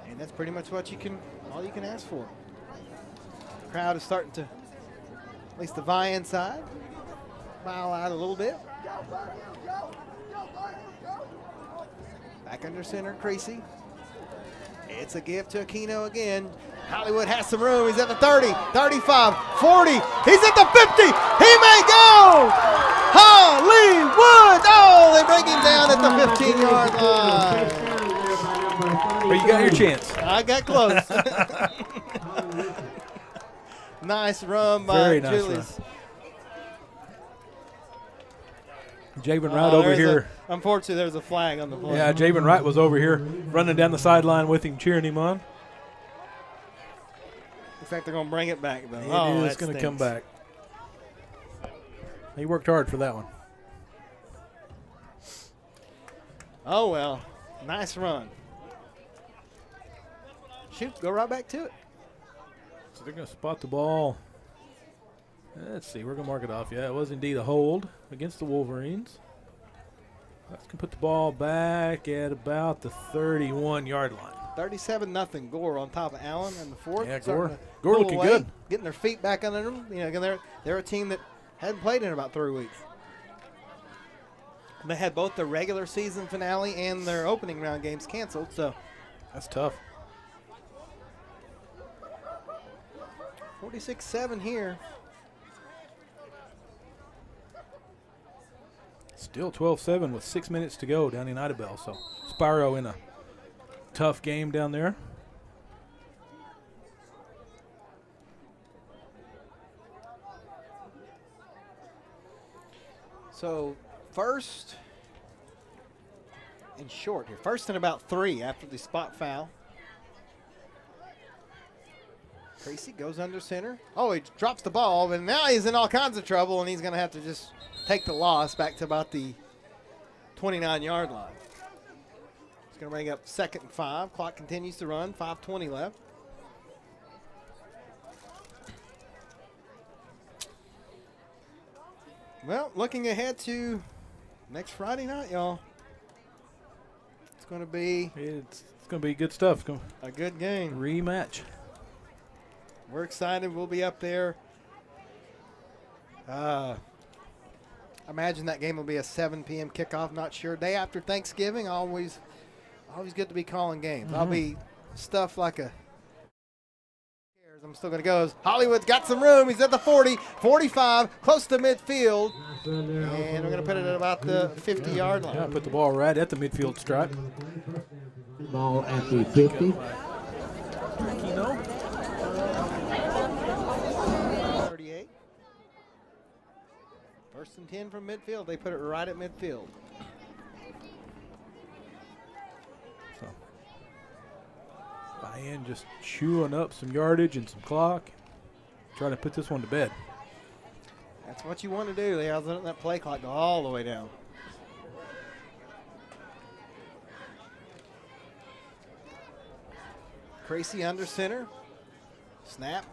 S5: And that's pretty much all you can ask for. Crowd is starting to, at least the Vian side, mile out a little bit. Back under center, Creasy. It's a give to Aquino again. Hollywood has some room. He's at the 30, 35, 40. He's at the 50. He may go. Hollywood. Oh, they bring him down at the 15-yard line.
S6: Well, you got your chance.
S5: I got close. Nice run by
S6: Very nice
S5: Julius.
S6: run. Javen Wright over here.
S5: Unfortunately, there's a flag on the play.
S6: Yeah, Javen Wright was over here running down the sideline with him, cheering him on.
S5: In fact, they're going to bring it back, though.
S6: It is going to come back. He worked hard for that one.
S5: Oh, well. Nice run. Shoot, go right back to it.
S6: So they're going to spot the ball. Let's see, we're going to mark it off. Yeah, it was indeed a hold against the Wolverines. Let's put the ball back at about the 31-yard line.
S5: 37-0 Gore on top of Allen in the fourth.
S6: Yeah, Gore looking good.
S5: Getting their feet back under them. You know, they're a team that hadn't played in about 3 weeks. They had both their regular season finale and their opening round games canceled, so
S6: that's tough.
S5: 46-7 here.
S6: Still 12-7 with 6 minutes to go down in Idabel. So Spyro in a tough game down there.
S5: So first and short here. First and about 3 after the spot foul. Creasy goes under center. Oh, he drops the ball, but now he's in all kinds of trouble, and he's going to have to just take the loss back to about the 29-yard line. It's going to bring up 2nd and 5. Clock continues to run. 5:20 left. Well, looking ahead to next Friday night, y'all. It's going to be
S6: good stuff.
S5: A good game.
S6: Rematch.
S5: We're excited. We'll be up there. I imagine that game will be a 7 p.m. kickoff. Not sure. Day after Thanksgiving, always good to be calling games. I'll be stuffed like a. I'm still going to go. Hollywood's got some room. He's at the 40, 45, close to midfield. And we're going to put it at about the 50-yard line.
S6: Yeah, put the ball right at the midfield stripe.
S10: Ball at the 50.
S5: 38. 1st and 10 from midfield. They put it right at midfield.
S6: Vian just chewing up some yardage and some clock. Trying to put this one to bed.
S5: That's what you want to do. They have letting that play clock go all the way down. Creasy under center. Snap.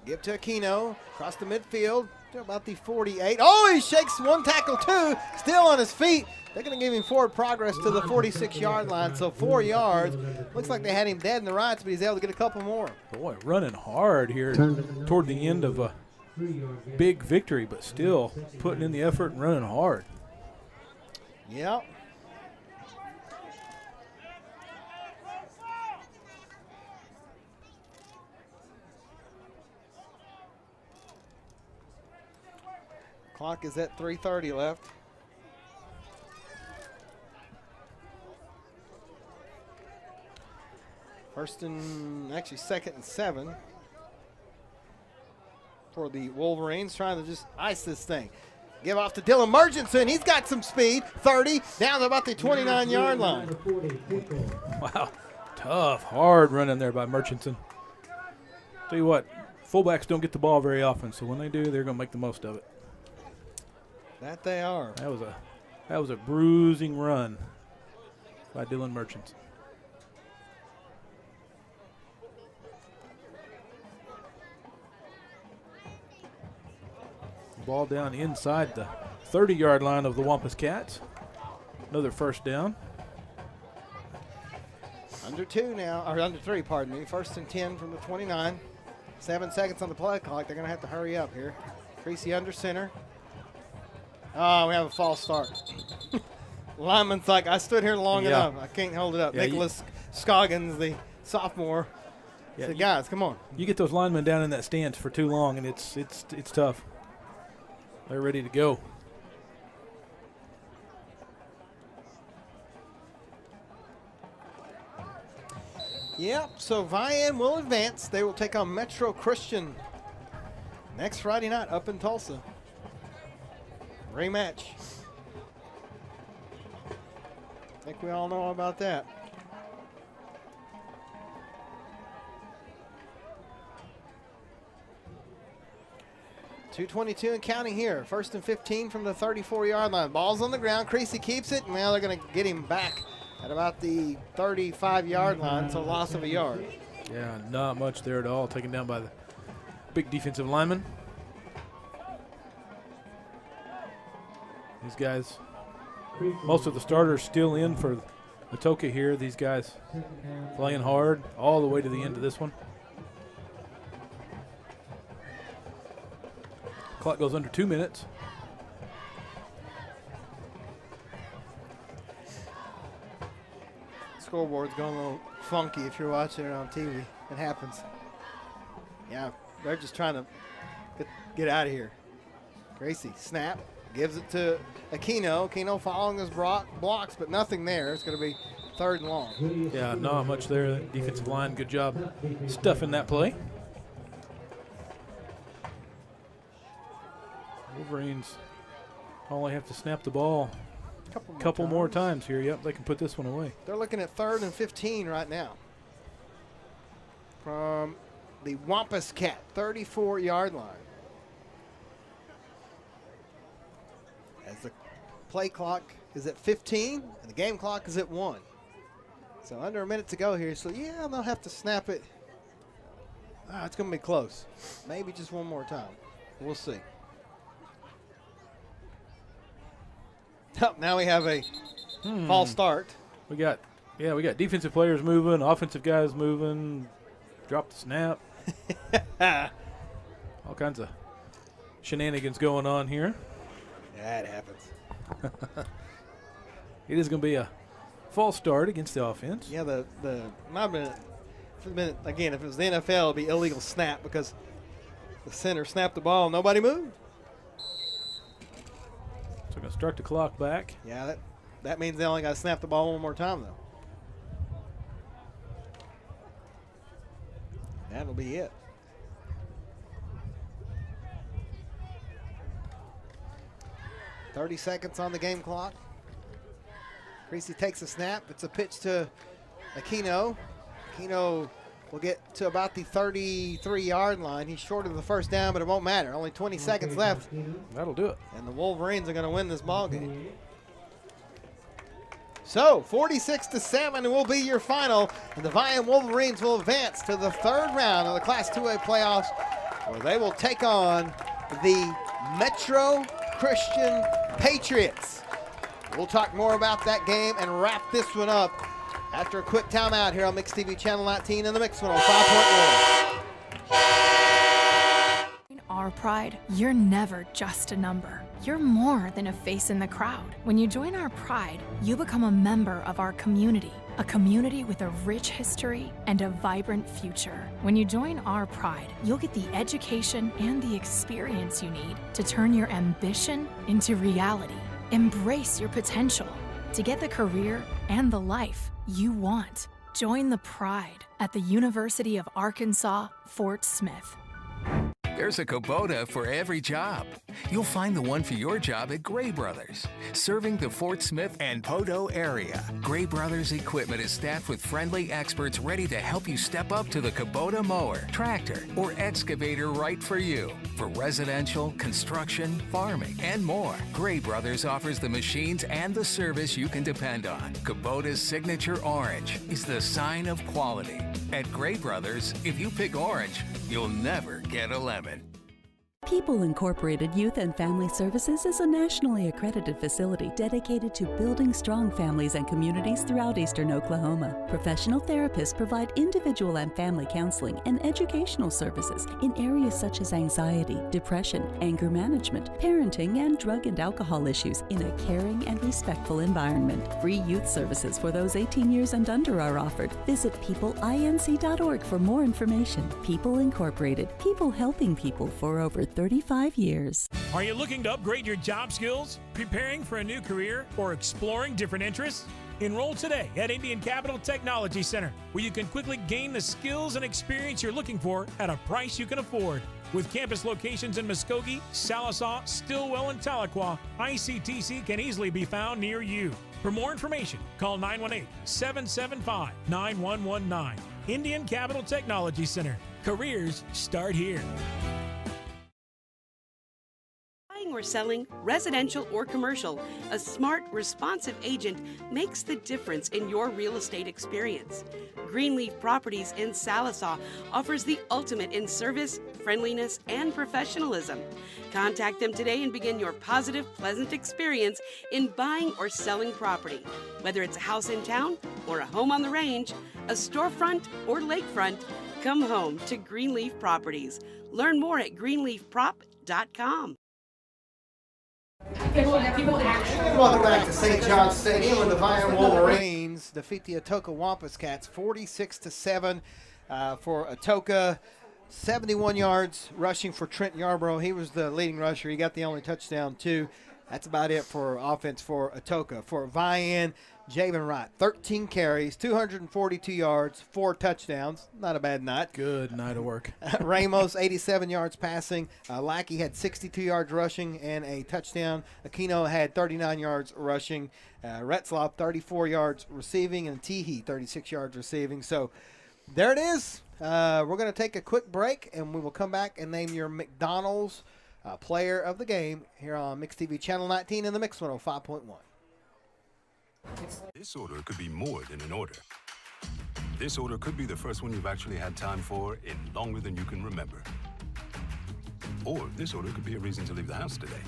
S5: Give to Aquino. Across the midfield to about the 48. Oh, he shakes one tackle, 2. Still on his feet. They're going to give him forward progress to the 46-yard line, so 4 yards. Looks like they had him dead in the rights, but he's able to get a couple more.
S6: Boy, running hard here toward the end of a big victory, but still putting in the effort and running hard.
S5: Yep. Clock is at 3:30 left. Actually 2nd and 7 for the Wolverines, trying to just ice this thing. Give off to Dylan Murchison. He's got some speed. 30 down to about the 29-yard line.
S6: Wow, tough, hard running there by Murchison. Tell you what, fullbacks don't get the ball very often, so when they do, they're going to make the most of it.
S5: That they are.
S6: That was a bruising run by Dylan Murchison. Ball down inside the 30-yard line of the Wampus Cats. Another first down.
S5: Under 2 now, or under 3, pardon me. 1st and 10 from the 29. 7 seconds on the play clock. They're going to have to hurry up here. Creasy under center. Oh, we have a false start. Lineman's like, I stood here long enough. I can't hold it up.
S6: Yeah,
S5: Nicholas Scoggins, the sophomore.
S6: Yeah,
S5: said, guys, come on.
S6: You get those linemen down in that stance for too long, and it's tough. They're ready to go.
S5: Yep, so Vian will advance. They will take on Metro Christian next Friday night up in Tulsa. Rematch. I think we all know about that. .222 and counting here. 1st and 15 from the 34-yard line. Ball's on the ground. Creasy keeps it. Now they're going to get him back at about the 35-yard line, so loss of a yard.
S6: Yeah, not much there at all. Taken down by the big defensive lineman. These guys, most of the starters still in for Atoka here. These guys playing hard all the way to the end of this one. Clock goes under 2 minutes.
S5: Scoreboard's going a little funky if you're watching it on TV. It happens. Yeah, they're just trying to get out of here. Gracie, snap, gives it to Aquino. Aquino following his blocks, but nothing there. It's going to be 3rd and long.
S6: Yeah, not much there. Defensive line, good job stuffing that play. Wolverines only have to snap the ball couple more times here. Yep, they can put this one away.
S5: They're looking at 3rd and 15 right now. From the Wampus Cat, 34-yard line. As the play clock is at 15 and the game clock is at 1. So under a minute to go here. So, yeah, they'll have to snap it. It's going to be close. Maybe just one more time. We'll see. Oh, now we have a false start.
S6: We got defensive players moving, offensive guys moving, drop the snap. All kinds of shenanigans going on here.
S5: Yeah, it happens.
S6: It is going to be a false start against the offense.
S5: Yeah, again, if it was the NFL, it would be illegal snap because the center snapped the ball, nobody moved.
S6: So going to start the clock back.
S5: Yeah, that means they only got to snap the ball one more time, though. That'll be it. .30 seconds on the game clock. Creasy takes a snap. It's a pitch to Aquino. Aquino will get to about the 33-yard line. He's short of the first down, but it won't matter. Only 20 seconds left.
S6: That'll do it.
S5: And the Wolverines are going to win this ball game. So, 46-7 will be your final. And the Vian Wolverines will advance to the 3rd round of the Class 2A playoffs, where they will take on the Metro Christian Patriots. We'll talk more about that game and wrap this one up after a quick timeout here on Mix TV Channel 19 and the Mix 105.1.
S9: Our pride, you're never just a number. You're more than a face in the crowd. When you join our pride, you become a member of our community, a community with a rich history and a vibrant future. When you join our pride, you'll get the education and the experience you need to turn your ambition into reality. Embrace your potential to get the career and the life you want. Join the pride at the University of Arkansas, Fort Smith.
S4: There's a Kubota for every job. You'll find the one for your job at Gray Brothers, serving the Fort Smith and Poteau area. Gray Brothers equipment is staffed with friendly experts ready to help you step up to the Kubota mower, tractor, or excavator right for you. For residential, construction, farming, and more, Gray Brothers offers the machines and the service you can depend on. Kubota's signature orange is the sign of quality. At Gray Brothers, if you pick orange, you'll never get a lemon.
S3: People Incorporated Youth and Family Services is a nationally accredited facility dedicated to building strong families and communities throughout eastern Oklahoma. Professional therapists provide individual and family counseling and educational services in areas such as anxiety, depression, anger management, parenting, and drug and alcohol issues in a caring and respectful environment. Free youth services for those 18 years and under are offered. Visit peopleinc.org for more information. People Incorporated, people helping people for over 35 years.
S20: Are you looking to upgrade your job skills, preparing for a new career, or exploring different interests? Enroll today at Indian Capital Technology Center, where you can quickly gain the skills and experience you're looking for at a price you can afford. With campus locations in Muskogee, Sallisaw, Stillwell, and Tahlequah, ICTC can easily be found near you. For more information, call 918-775-9119. Indian Capital Technology Center. Careers start here.
S21: Buying or selling, residential or commercial, a smart, responsive agent makes the difference in your real estate experience. Greenleaf Properties in Sallisaw offers the ultimate in service, friendliness, and professionalism. Contact them today and begin your positive, pleasant experience in buying or selling property. Whether it's a house in town or a home on the range, a storefront or lakefront, come home to Greenleaf Properties. Learn more at greenleafprop.com.
S5: Welcome back to St. John's Stadium, when the Vian Wolverines defeat the Atoka Wampus Cats 46-7 for Atoka. 71 yards rushing for Trent Yarborough. He was the leading rusher. He got the only touchdown, too. That's about it for offense for Atoka. For Vian, Javen Wright, 13 carries, 242 yards, 4 touchdowns. Not a bad night.
S6: Good night of work.
S5: Ramos, 87 yards passing. Lackey had 62 yards rushing and a touchdown. Aquino had 39 yards rushing. Retzlaff, 34 yards receiving. And Teehee, 36 yards receiving. So there it is. We're going to take a quick break, and we will come back and name your McDonald's player of the game here on Mix TV Channel 19 in the Mix 105.1.
S24: This order could be more than an order. This order could be the first one you've actually had time for in longer than you can remember. Or this order could be a reason to leave the house today.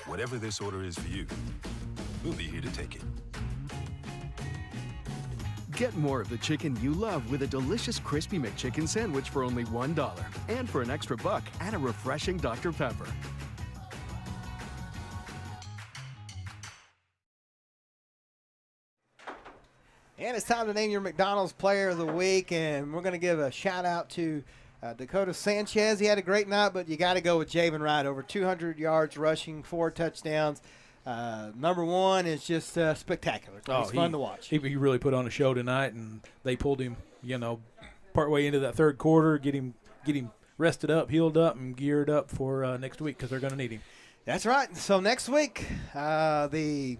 S24: Whatever this order is for you, we'll be here to take it.
S13: Get more of the chicken you love with a delicious crispy McChicken sandwich for only $1. And for an extra buck, add a refreshing Dr. Pepper.
S5: And it's time to name your McDonald's player of the week, and we're going to give a shout-out to Dakota Sanchez. He had a great night, but you got to go with Javen Wright. Over 200 yards rushing, 4 touchdowns. Number one is just spectacular. It's fun to watch.
S6: He really put on a show tonight, and they pulled him, partway into that third quarter, get him rested up, healed up, and geared up for next week because they're going to need him.
S5: That's right. So next week, the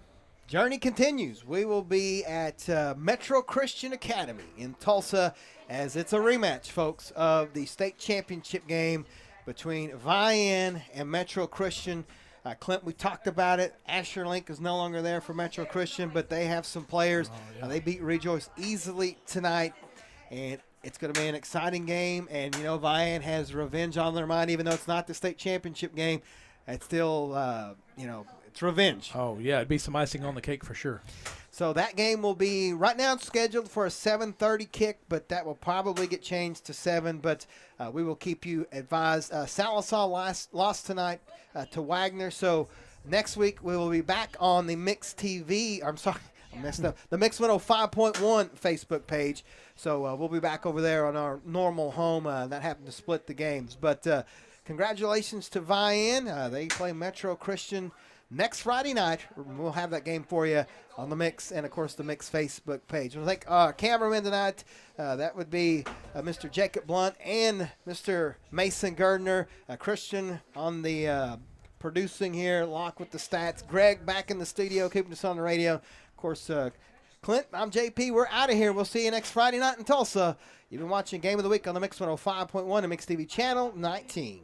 S5: journey continues. We will be at Metro Christian Academy in Tulsa, as it's a rematch, folks, of the state championship game between Vian and Metro Christian. Clint, we talked about it. Asher Link is no longer there for Metro Christian, but they have some players. They beat Rejoice easily tonight, and it's going to be an exciting game. And, Vian has revenge on their mind, even though it's not the state championship game. It's still, it's revenge.
S6: Oh, yeah, it'd be some icing on the cake for sure.
S5: So that game will be, right now it's scheduled for a 7:30 kick, but that will probably get changed to 7. But we will keep you advised. Sallisaw lost tonight to Wagner. So next week we will be back on the Mix TV. I'm sorry, I messed up. The Mix 105.1 Facebook page. So we'll be back over there on our normal home. That happened to split the games. But congratulations to Vian. They play Metro Christian next Friday night. We'll have that game for you on the Mix and, of course, the Mix Facebook page. We'll thank our cameraman tonight. That would be Mr. Jacob Blunt and Mr. Mason Gardner. Christian on the producing here, Locke with the stats. Greg back in the studio, keeping us on the radio. Of course, Clint, I'm JP. We're out of here. We'll see you next Friday night in Tulsa. You've been watching Game of the Week on the Mix 105.1 and Mix TV Channel 19.